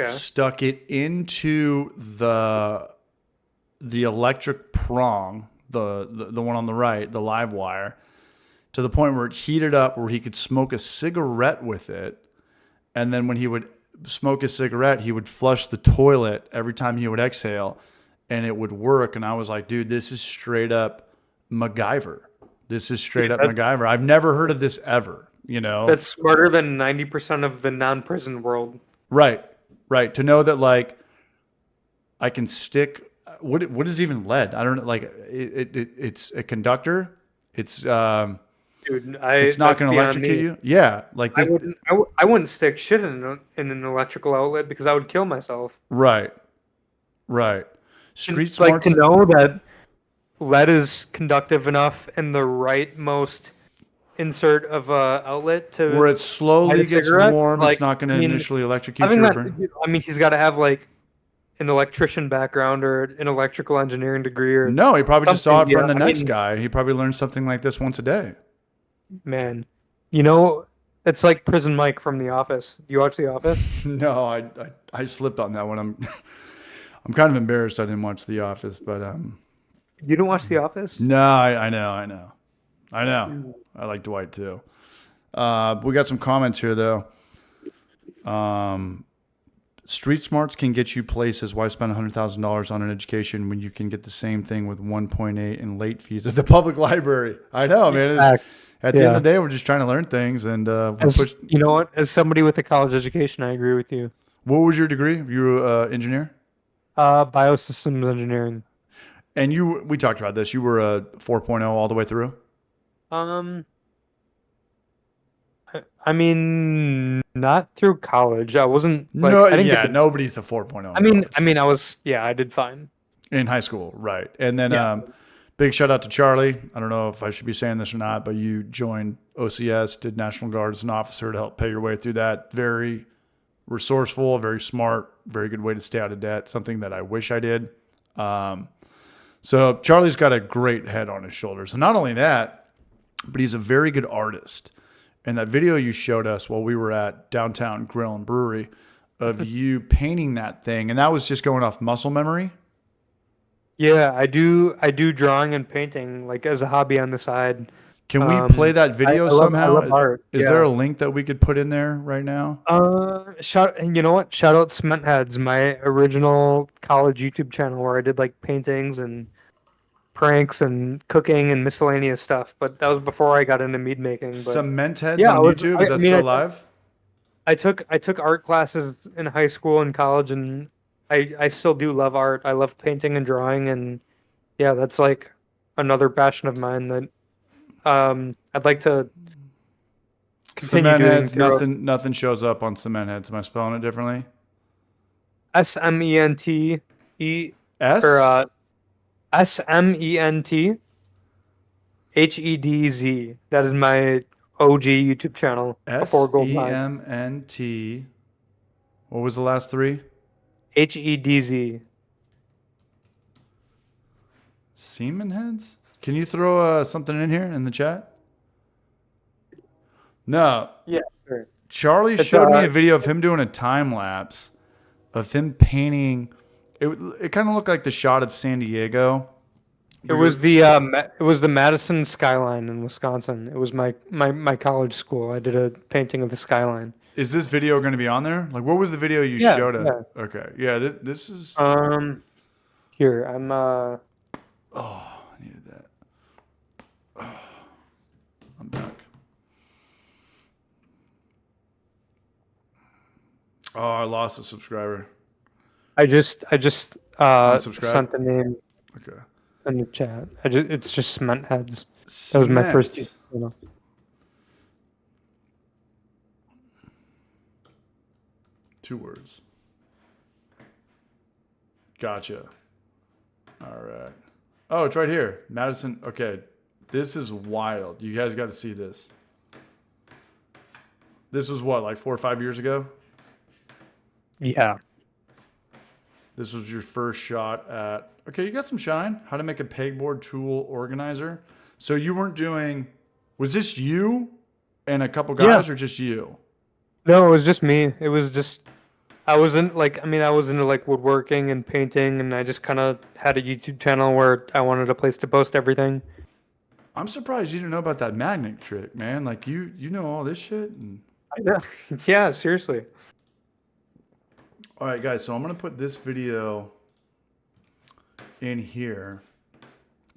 Speaker 1: stuck it into the electric prong, the one on the right, the live wire, to the point where it heated up where he could smoke a cigarette with it. And then when he would smoke a cigarette, he would flush the toilet every time he would exhale, and it would work. And I was like, dude, this is straight up MacGyver. This is straight up MacGyver. I've never heard of this ever, you know?
Speaker 2: That's smarter than 90% of the non-prison world.
Speaker 1: Right. Right. To know that, like, I can stick, what is even lead? I don't know. Like, it's a conductor. It's,
Speaker 2: Dude,
Speaker 1: it's not going to electrocute you. Yeah. Like this.
Speaker 2: I wouldn't stick shit in an electrical outlet because I would kill myself.
Speaker 1: Right. Right. Street
Speaker 2: It's like
Speaker 1: smarts.
Speaker 2: to know that lead is conductive enough in the rightmost insert of a outlet to
Speaker 1: where it slowly
Speaker 2: light a
Speaker 1: gets
Speaker 2: cigarette.
Speaker 1: warm.
Speaker 2: Like,
Speaker 1: It's not going to
Speaker 2: I mean,
Speaker 1: initially electrocute
Speaker 2: having
Speaker 1: you.
Speaker 2: that, I mean, he's got to have like an electrician background or an electrical engineering degree or
Speaker 1: No, he probably just saw it
Speaker 2: something.
Speaker 1: from the
Speaker 2: Yeah, I
Speaker 1: next
Speaker 2: mean,
Speaker 1: guy. He probably learned something like this once a day.
Speaker 2: man, you know, it's like Prison Mike from The Office. You watch The Office?
Speaker 1: No, I slipped on that one. I'm kind of embarrassed I didn't watch The Office, but
Speaker 2: You don't watch The Office?
Speaker 1: no, I know. I like Dwight too. We got some comments here though. Street smarts can get you places. Why spend $100,000 on an education when you can get the same thing with 1.8 in late fees at the public library? I know, man. At the end of the day, we're just trying to learn things, and
Speaker 2: You know what? As somebody with a college education, I agree with you.
Speaker 1: What was your degree? You were an engineer,
Speaker 2: Biosystems engineering.
Speaker 1: and we talked about this. You were a 4.0 all the way through.
Speaker 2: I mean, not through college. I wasn't like
Speaker 1: No,
Speaker 2: I didn't
Speaker 1: yeah,
Speaker 2: get the,
Speaker 1: nobody's a 4.0.
Speaker 2: I mean, I did fine.
Speaker 1: In high school, right? And then
Speaker 2: Yeah.
Speaker 1: big shout out to Charlie. I don't know if I should be saying this or not, but you joined OCS, did National Guard as an officer to help pay your way through that. Very resourceful, very smart, very good way to stay out of debt. Something that I wish I did. So Charlie's got a great head on his shoulders. And not only that, but he's a very good artist. And that video you showed us while we were at Downtown Grill and Brewery of you painting that thing, and that was just going off muscle memory.
Speaker 2: Yeah, I do drawing and painting like as a hobby on the side.
Speaker 1: Can we play that video somehow?
Speaker 2: I love art.
Speaker 1: Is there a link that we could put in there right now?
Speaker 2: You know what? Shout out Cement Heads, my original college YouTube channel where I did like paintings and pranks and cooking and miscellaneous stuff. But that was before I got into mead making. But
Speaker 1: Cement Heads
Speaker 2: yeah,
Speaker 1: on YouTube? Is that still live?
Speaker 2: I took art classes in high school and college, and I still do love art. I love painting and drawing, and yeah, that's like another passion of mine that I'd like to continue
Speaker 1: Cement
Speaker 2: doing.
Speaker 1: Heads,
Speaker 2: throughout.
Speaker 1: nothing shows up on Cement Heads. Am I spelling it differently?
Speaker 2: SMENT
Speaker 1: S?
Speaker 2: or SMENT HEDZ. That is my OG YouTube channel before Goldeneye.
Speaker 1: SEMNT. What was the last three?
Speaker 2: HEDZ.
Speaker 1: Semen Heads? Can you throw something in here in the chat? No.
Speaker 2: Yeah, sure.
Speaker 1: Charlie showed me a video of him doing a time lapse of him painting. It kind of looked like the shot of San Diego.
Speaker 2: It was the Madison skyline in Wisconsin. It was my college school. I did a painting of the skyline.
Speaker 1: Is this video going to be on there? Like, what was the video you showed us?
Speaker 2: Yeah.
Speaker 1: Okay, yeah, this is.
Speaker 2: Here I'm.
Speaker 1: Oh, I needed that. Oh, I'm back. Oh, I lost a subscriber.
Speaker 2: I just
Speaker 1: Unsubscribe?
Speaker 2: sent the name
Speaker 1: Okay.
Speaker 2: in the chat. It's just Cement Heads. That was my first.
Speaker 1: Cement. 2 words. Gotcha. All right. Oh, it's right here. Madison. Okay. This is wild. You guys got to see this. This was what, like 4 or 5 years ago?
Speaker 2: Yeah.
Speaker 1: This was your first shot at... Okay, you got some shine. How to make a pegboard tool organizer. So you weren't doing... Was this you and a couple guys or just you?
Speaker 2: No, it was just me. It was just... I was into like woodworking and painting, and I just kind of had a YouTube channel where I wanted a place to post everything.
Speaker 1: I'm surprised you didn't know about that magnet trick, man. Like, you know all this shit? And...
Speaker 2: Yeah, seriously.
Speaker 1: All right, guys. So I'm gonna put this video in here.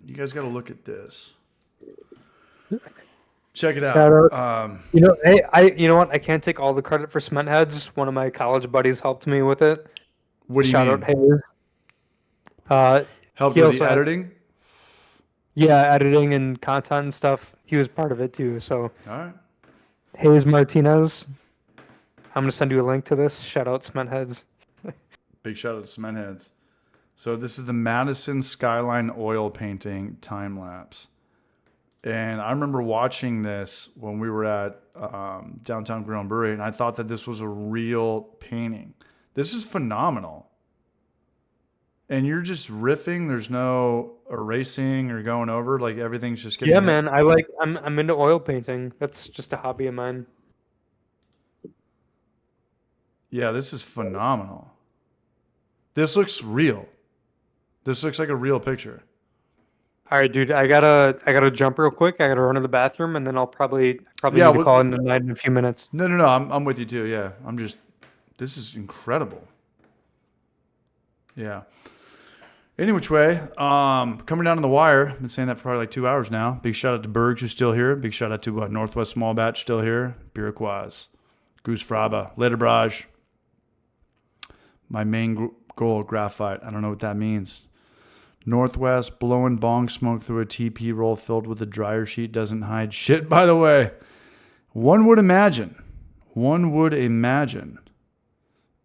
Speaker 1: You guys got to look at this. Check it out.
Speaker 2: Shout out. You know what? I can't take all the credit for Cement Heads. One of my college buddies helped me with it.
Speaker 1: What do you
Speaker 2: Shout
Speaker 1: mean?
Speaker 2: out Hayes.
Speaker 1: Helped
Speaker 2: he
Speaker 1: with the
Speaker 2: also-
Speaker 1: editing?
Speaker 2: Yeah, editing and content and stuff. He was part of it too. So
Speaker 1: All right.
Speaker 2: Hayes Martinez. I'm gonna send you a link to this. Shout out Cement Heads.
Speaker 1: Big shout out to Cement Heads. So this is the Madison Skyline oil painting time lapse. And I remember watching this when we were at Downtown Grill and Brewery, and I thought that this was a real painting. This is phenomenal. And you're just riffing. There's no erasing or going over. Like everything's just getting.
Speaker 2: Yeah, man. I'm into oil painting. That's just a hobby of mine.
Speaker 1: Yeah, this is phenomenal. This looks real. This looks like a real picture.
Speaker 2: All right, dude. I gotta jump real quick. I gotta run to the bathroom, and then I'll probably need to call in tonight in a few minutes.
Speaker 1: No. I'm with you too. Yeah, this is incredible. Yeah. Any which way, coming down to the wire. I've been saying that for probably like 2 hours now. Big shout out to Bergs, who's still here. Big shout out to Northwest Small Batch, still here. Bierquaz, Goose Fraba, Later Brage. My main goal, graphite. I don't know what that means. Northwest, blowing bong smoke through a TP roll filled with a dryer sheet doesn't hide shit, by the way. One would imagine.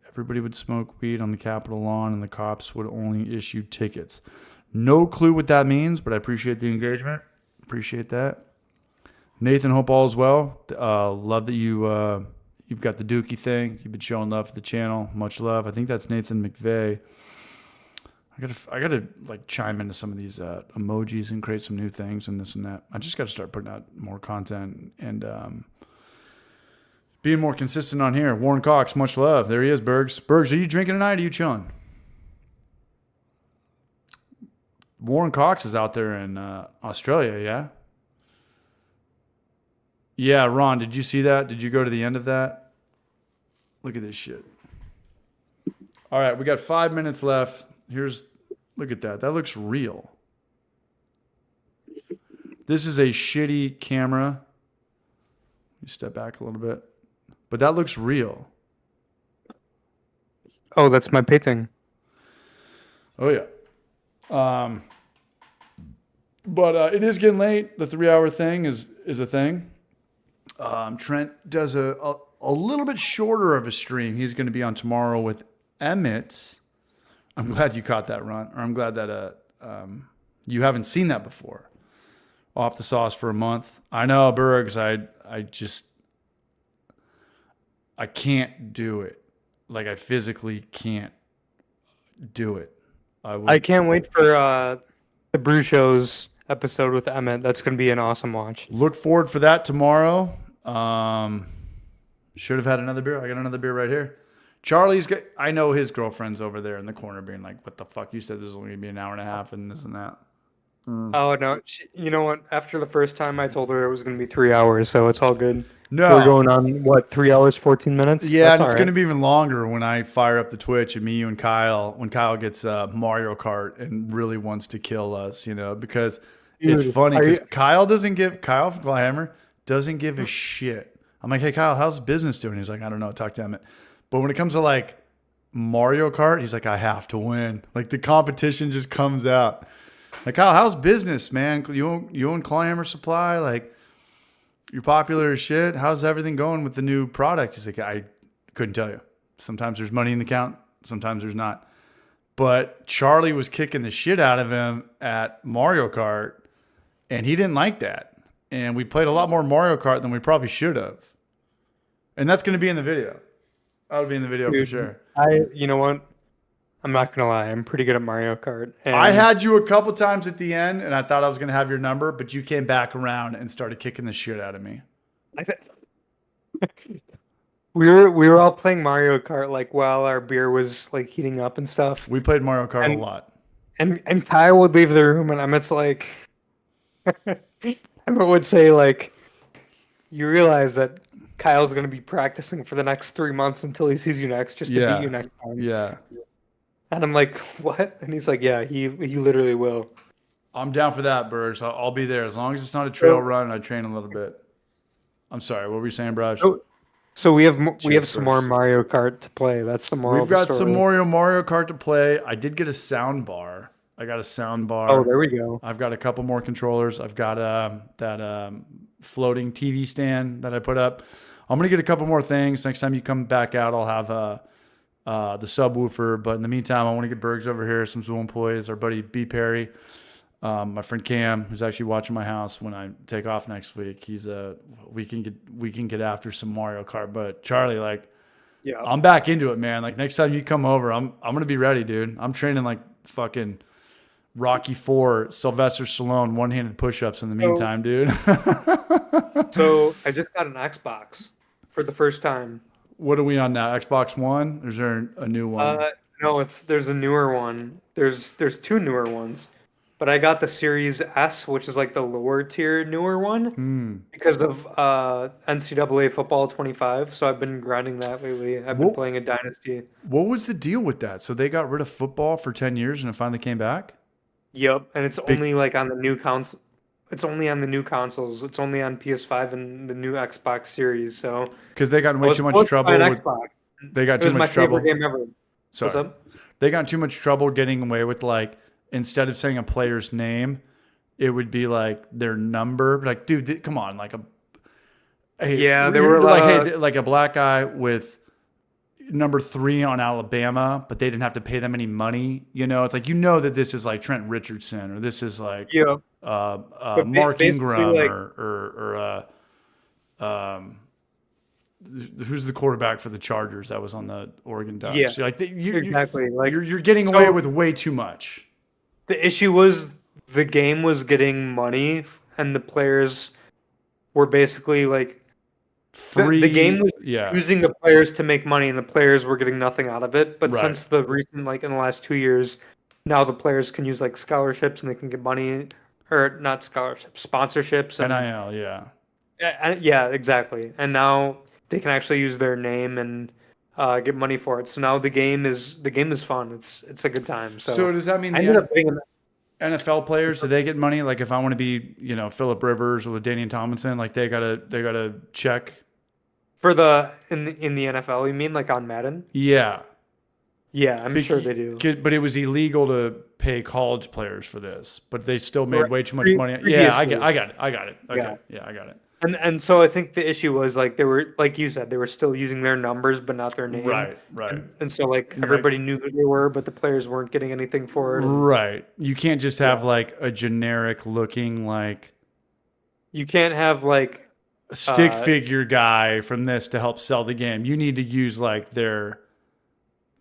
Speaker 1: Everybody would smoke weed on the Capitol lawn and the cops would only issue tickets. No clue what that means, but I appreciate the engagement. Appreciate that. Nathan, hope all is well. Love that you've got the Dookie thing. You've been showing love for the channel. Much love. I think that's Nathan McVeigh. I gotta like chime into some of these emojis and create some new things and this and that. I just got to start putting out more content and being more consistent on here. Warren Cox, much love. There he is, Bergs. Bergs, are you drinking tonight or are you chilling? Warren Cox is out there in Australia, yeah? Yeah, Ron, did you see that? Did you go to the end of that? Look at this shit. All right, we got 5 minutes left. Look at that. That looks real. This is a shitty camera. You step back a little bit. But that looks real.
Speaker 2: Oh, that's my painting.
Speaker 1: Oh, yeah. But it is getting late. The 3-hour thing is a thing. Trent does a little bit shorter of a stream. He's going to be on tomorrow with Emmett. I'm glad you caught that, Ron. Or I'm glad that you haven't seen that before. Off the sauce for a month. I know, Bergs. I can't do it. Like I physically can't do it.
Speaker 2: I can't wait for the Brew Show's episode with Emmett. That's going to be an awesome watch.
Speaker 1: Look forward for that tomorrow. Should have had another beer. I got another beer right here. I know his girlfriend's over there in the corner being like, what the fuck? You said this was only going to be an hour and a half and this and that.
Speaker 2: Oh, no. You know what? After the first time, I told her it was going to be 3 hours, so it's all good.
Speaker 1: No.
Speaker 2: We're going on, 3 hours, 14 minutes?
Speaker 1: Yeah,
Speaker 2: That's
Speaker 1: and it's
Speaker 2: all
Speaker 1: going to
Speaker 2: right.
Speaker 1: be even longer when I fire up the Twitch and me, you, and Kyle, when Kyle gets Mario Kart and really wants to kill us, because it's
Speaker 2: Dude,
Speaker 1: funny because Kyle from Clawhammer doesn't give a shit. I'm like, hey, Kyle, how's business doing? He's like, I don't know, talk to Emmett. But when it comes to like Mario Kart, he's like, I have to win. Like the competition just comes out. Like, Kyle, how's business, man? You own Clawhammer Supply? Like, you're popular as shit. How's everything going with the new product? He's like, I couldn't tell you. Sometimes there's money in the account. Sometimes there's not. But Charlie was kicking the shit out of him at Mario Kart, and he didn't like that. And we played a lot more Mario Kart than we probably should have. And that's going to be in the video. That'll be in the video for sure.
Speaker 2: You know what? I'm not going to lie. I'm pretty good at Mario Kart. And
Speaker 1: I had you a couple times at the end, and I thought I was going to have your number, but you came back around and started kicking the shit out of me.
Speaker 2: We were all playing Mario Kart like while our beer was like heating up and stuff.
Speaker 1: We played Mario Kart a lot.
Speaker 2: And Kyle would leave the room, and Emmett's like, Emmett would say like, you realize that Kyle's gonna be practicing for the next 3 months until he sees you next, just to beat you next time.
Speaker 1: Yeah.
Speaker 2: And I'm like, what? And he's like, yeah, he literally will.
Speaker 1: I'm down for that, Bergs. I'll be there as long as it's not a trail run and I train a little bit. I'm sorry. What were you saying, Braj?
Speaker 2: So we have
Speaker 1: Cheers,
Speaker 2: some more
Speaker 1: Bergs.
Speaker 2: Mario Kart to play. That's the moral.
Speaker 1: We've got
Speaker 2: of the
Speaker 1: some
Speaker 2: story.
Speaker 1: Mario Kart to play. I did get a sound bar. I got a sound bar.
Speaker 2: Oh, there we go.
Speaker 1: I've got a couple more controllers. I've got that floating TV stand that I put up. I'm gonna get a couple more things. Next time you come back out, I'll have the subwoofer. But in the meantime, I want to get Bergs over here, some Zool employees, our buddy B Perry, my friend Cam, who's actually watching my house when I take off next week. He's we can get after some Mario Kart. But Charlie, like,
Speaker 2: Yeah.
Speaker 1: I'm back into it, man. Like next time you come over, I'm gonna be ready, dude. I'm training like fucking Rocky IV, Sylvester Stallone, one-handed push-ups in the meantime, dude.
Speaker 2: So I just got an Xbox for the first time.
Speaker 1: What are we on now? Xbox One? Or is there a new one?
Speaker 2: No, there's a newer one. There's two newer ones, but I got the Series S, which is like the lower tier newer one, because of NCAA football 25. So I've been grinding that lately. I've been playing a Dynasty.
Speaker 1: What was the deal with that? So they got rid of football for 10 years and it finally came back?
Speaker 2: Yep, and it's only like on the new console. It's only on the new consoles. It's only on PS5 and the new Xbox Series. So
Speaker 1: Because they got in way too much trouble.
Speaker 2: Xbox.
Speaker 1: They got
Speaker 2: It
Speaker 1: too
Speaker 2: was my
Speaker 1: much trouble.
Speaker 2: favorite game ever.
Speaker 1: Sorry.
Speaker 2: What's up?
Speaker 1: They got in too much trouble getting away with, like, instead of saying a player's name, it would be like their number. Like, dude, come on. Like
Speaker 2: There were
Speaker 1: like a black guy with number 3 on Alabama, but they didn't have to pay them any money. You know, it's like, that this is like Trent Richardson, or this is like Mark Ingram,
Speaker 2: like,
Speaker 1: or who's the quarterback for the Chargers that was on the Oregon Ducks?
Speaker 2: Yeah,
Speaker 1: like
Speaker 2: exactly. Like
Speaker 1: you're getting away with way too much.
Speaker 2: The issue was the game was getting money, and the players were basically like
Speaker 1: Free.
Speaker 2: The game was
Speaker 1: Yeah.
Speaker 2: using the players to make money, and the players were getting nothing out of it. But
Speaker 1: Right.
Speaker 2: since the recent, like in the last 2 years, now the players can use like scholarships and they can get money, or not scholarships, sponsorships. And,
Speaker 1: NIL, yeah.
Speaker 2: yeah, exactly. And now they can actually use their name and get money for it. So now the game is fun. It's a good time.
Speaker 1: So does that mean
Speaker 2: I ended up getting
Speaker 1: NFL players, do they get money? Like if I want to be, Phillip Rivers or LaDainian Tomlinson, like they gotta check.
Speaker 2: for in the NFL. You mean like on Madden?
Speaker 1: Yeah.
Speaker 2: Yeah, I'm sure they do.
Speaker 1: But it was illegal to pay college players for this, but they still made way too much money.
Speaker 2: Previously.
Speaker 1: Yeah, I got it. Okay. Yeah, I got it.
Speaker 2: And so I think the issue was like they were, like you said, they were still using their numbers but not their name.
Speaker 1: Right.
Speaker 2: And so like everybody knew who they were, but the players weren't getting anything for it.
Speaker 1: Right. You can't just have like a generic looking like
Speaker 2: You can't have like
Speaker 1: stick figure guy from this to help sell the game. You need to use like their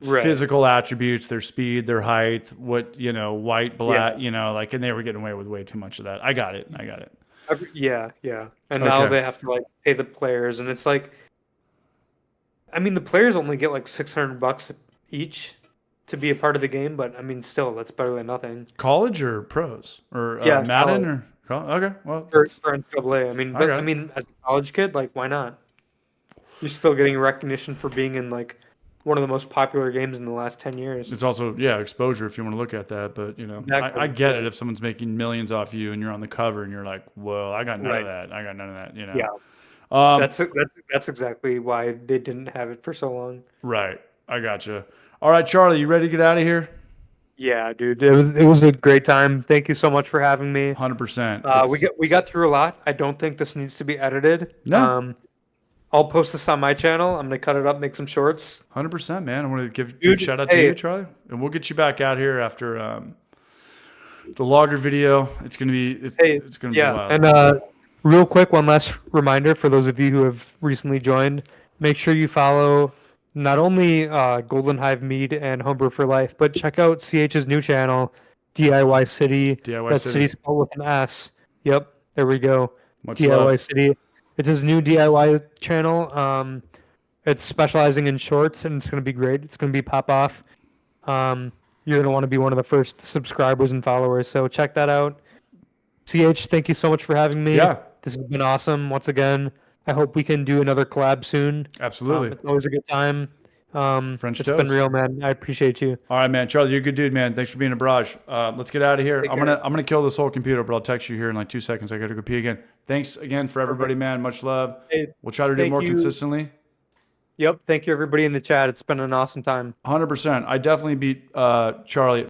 Speaker 1: physical attributes, their speed, their height, white, black, like, and they were getting away with way too much of that. I got it.
Speaker 2: Yeah. And now they have to like pay the players, and it's like, I mean, the players only get like $600 each to be a part of the game, but I mean, still, that's better than nothing.
Speaker 1: College or pros or Madden or okay, well,
Speaker 2: for NCAA. I mean, I mean, as a college kid, like, why not? You're still getting recognition for being in like one of the most popular games in the last 10 years.
Speaker 1: it's also exposure if you want to look at that. But
Speaker 2: Exactly.
Speaker 1: I get it if someone's making millions off you and you're on the cover and you're like, well, I got none of that. I got none of that.
Speaker 2: Yeah. That's exactly why they didn't have it for so long.
Speaker 1: Right. I gotcha. All right, Charlie, you ready to get out of here?
Speaker 2: Yeah, dude, it was a great time. Thank you so much for having me.
Speaker 1: 100%.
Speaker 2: We got through a lot. I don't think this needs to be edited.
Speaker 1: No.
Speaker 2: I'll post this on my channel. I'm gonna cut it up, make some shorts.
Speaker 1: 100%, man. I want to give a big shout out to you, Charlie, and we'll get you back out here after the logger video. It's gonna be it's gonna be wild.
Speaker 2: And real quick, one last reminder for those of you who have recently joined: make sure you follow not only Golden Hive Mead and Homebrew for Life, but check out CH's new channel, DIY City. That's City spelled with an S. Yep, there we go.
Speaker 1: Much
Speaker 2: DIY
Speaker 1: love.
Speaker 2: City. It's his new DIY channel. It's specializing in shorts, and it's going to be great. It's going to be pop off. You're going to want to be one of the first subscribers and followers, so check that out. CH, thank you so much for having me.
Speaker 1: Yeah.
Speaker 2: This has been awesome. Once again, I hope we can do another collab soon.
Speaker 1: Absolutely.
Speaker 2: It's always a good time.
Speaker 1: French
Speaker 2: It's
Speaker 1: toast.
Speaker 2: been real, man. I appreciate you.
Speaker 1: All right, man. Charlie, you're a good dude, man. Thanks for being a barrage. Let's get out of here.
Speaker 2: Take
Speaker 1: I'm
Speaker 2: care.
Speaker 1: gonna kill this whole computer, but I'll text you here in like 2 seconds. I gotta go pee again. Thanks again for everybody, man. Much love.
Speaker 2: Hey,
Speaker 1: We'll try to do
Speaker 2: thank
Speaker 1: more
Speaker 2: you.
Speaker 1: consistently.
Speaker 2: Yep. Thank you, everybody in the chat. It's been an awesome time.
Speaker 1: 100%. I definitely beat Charlie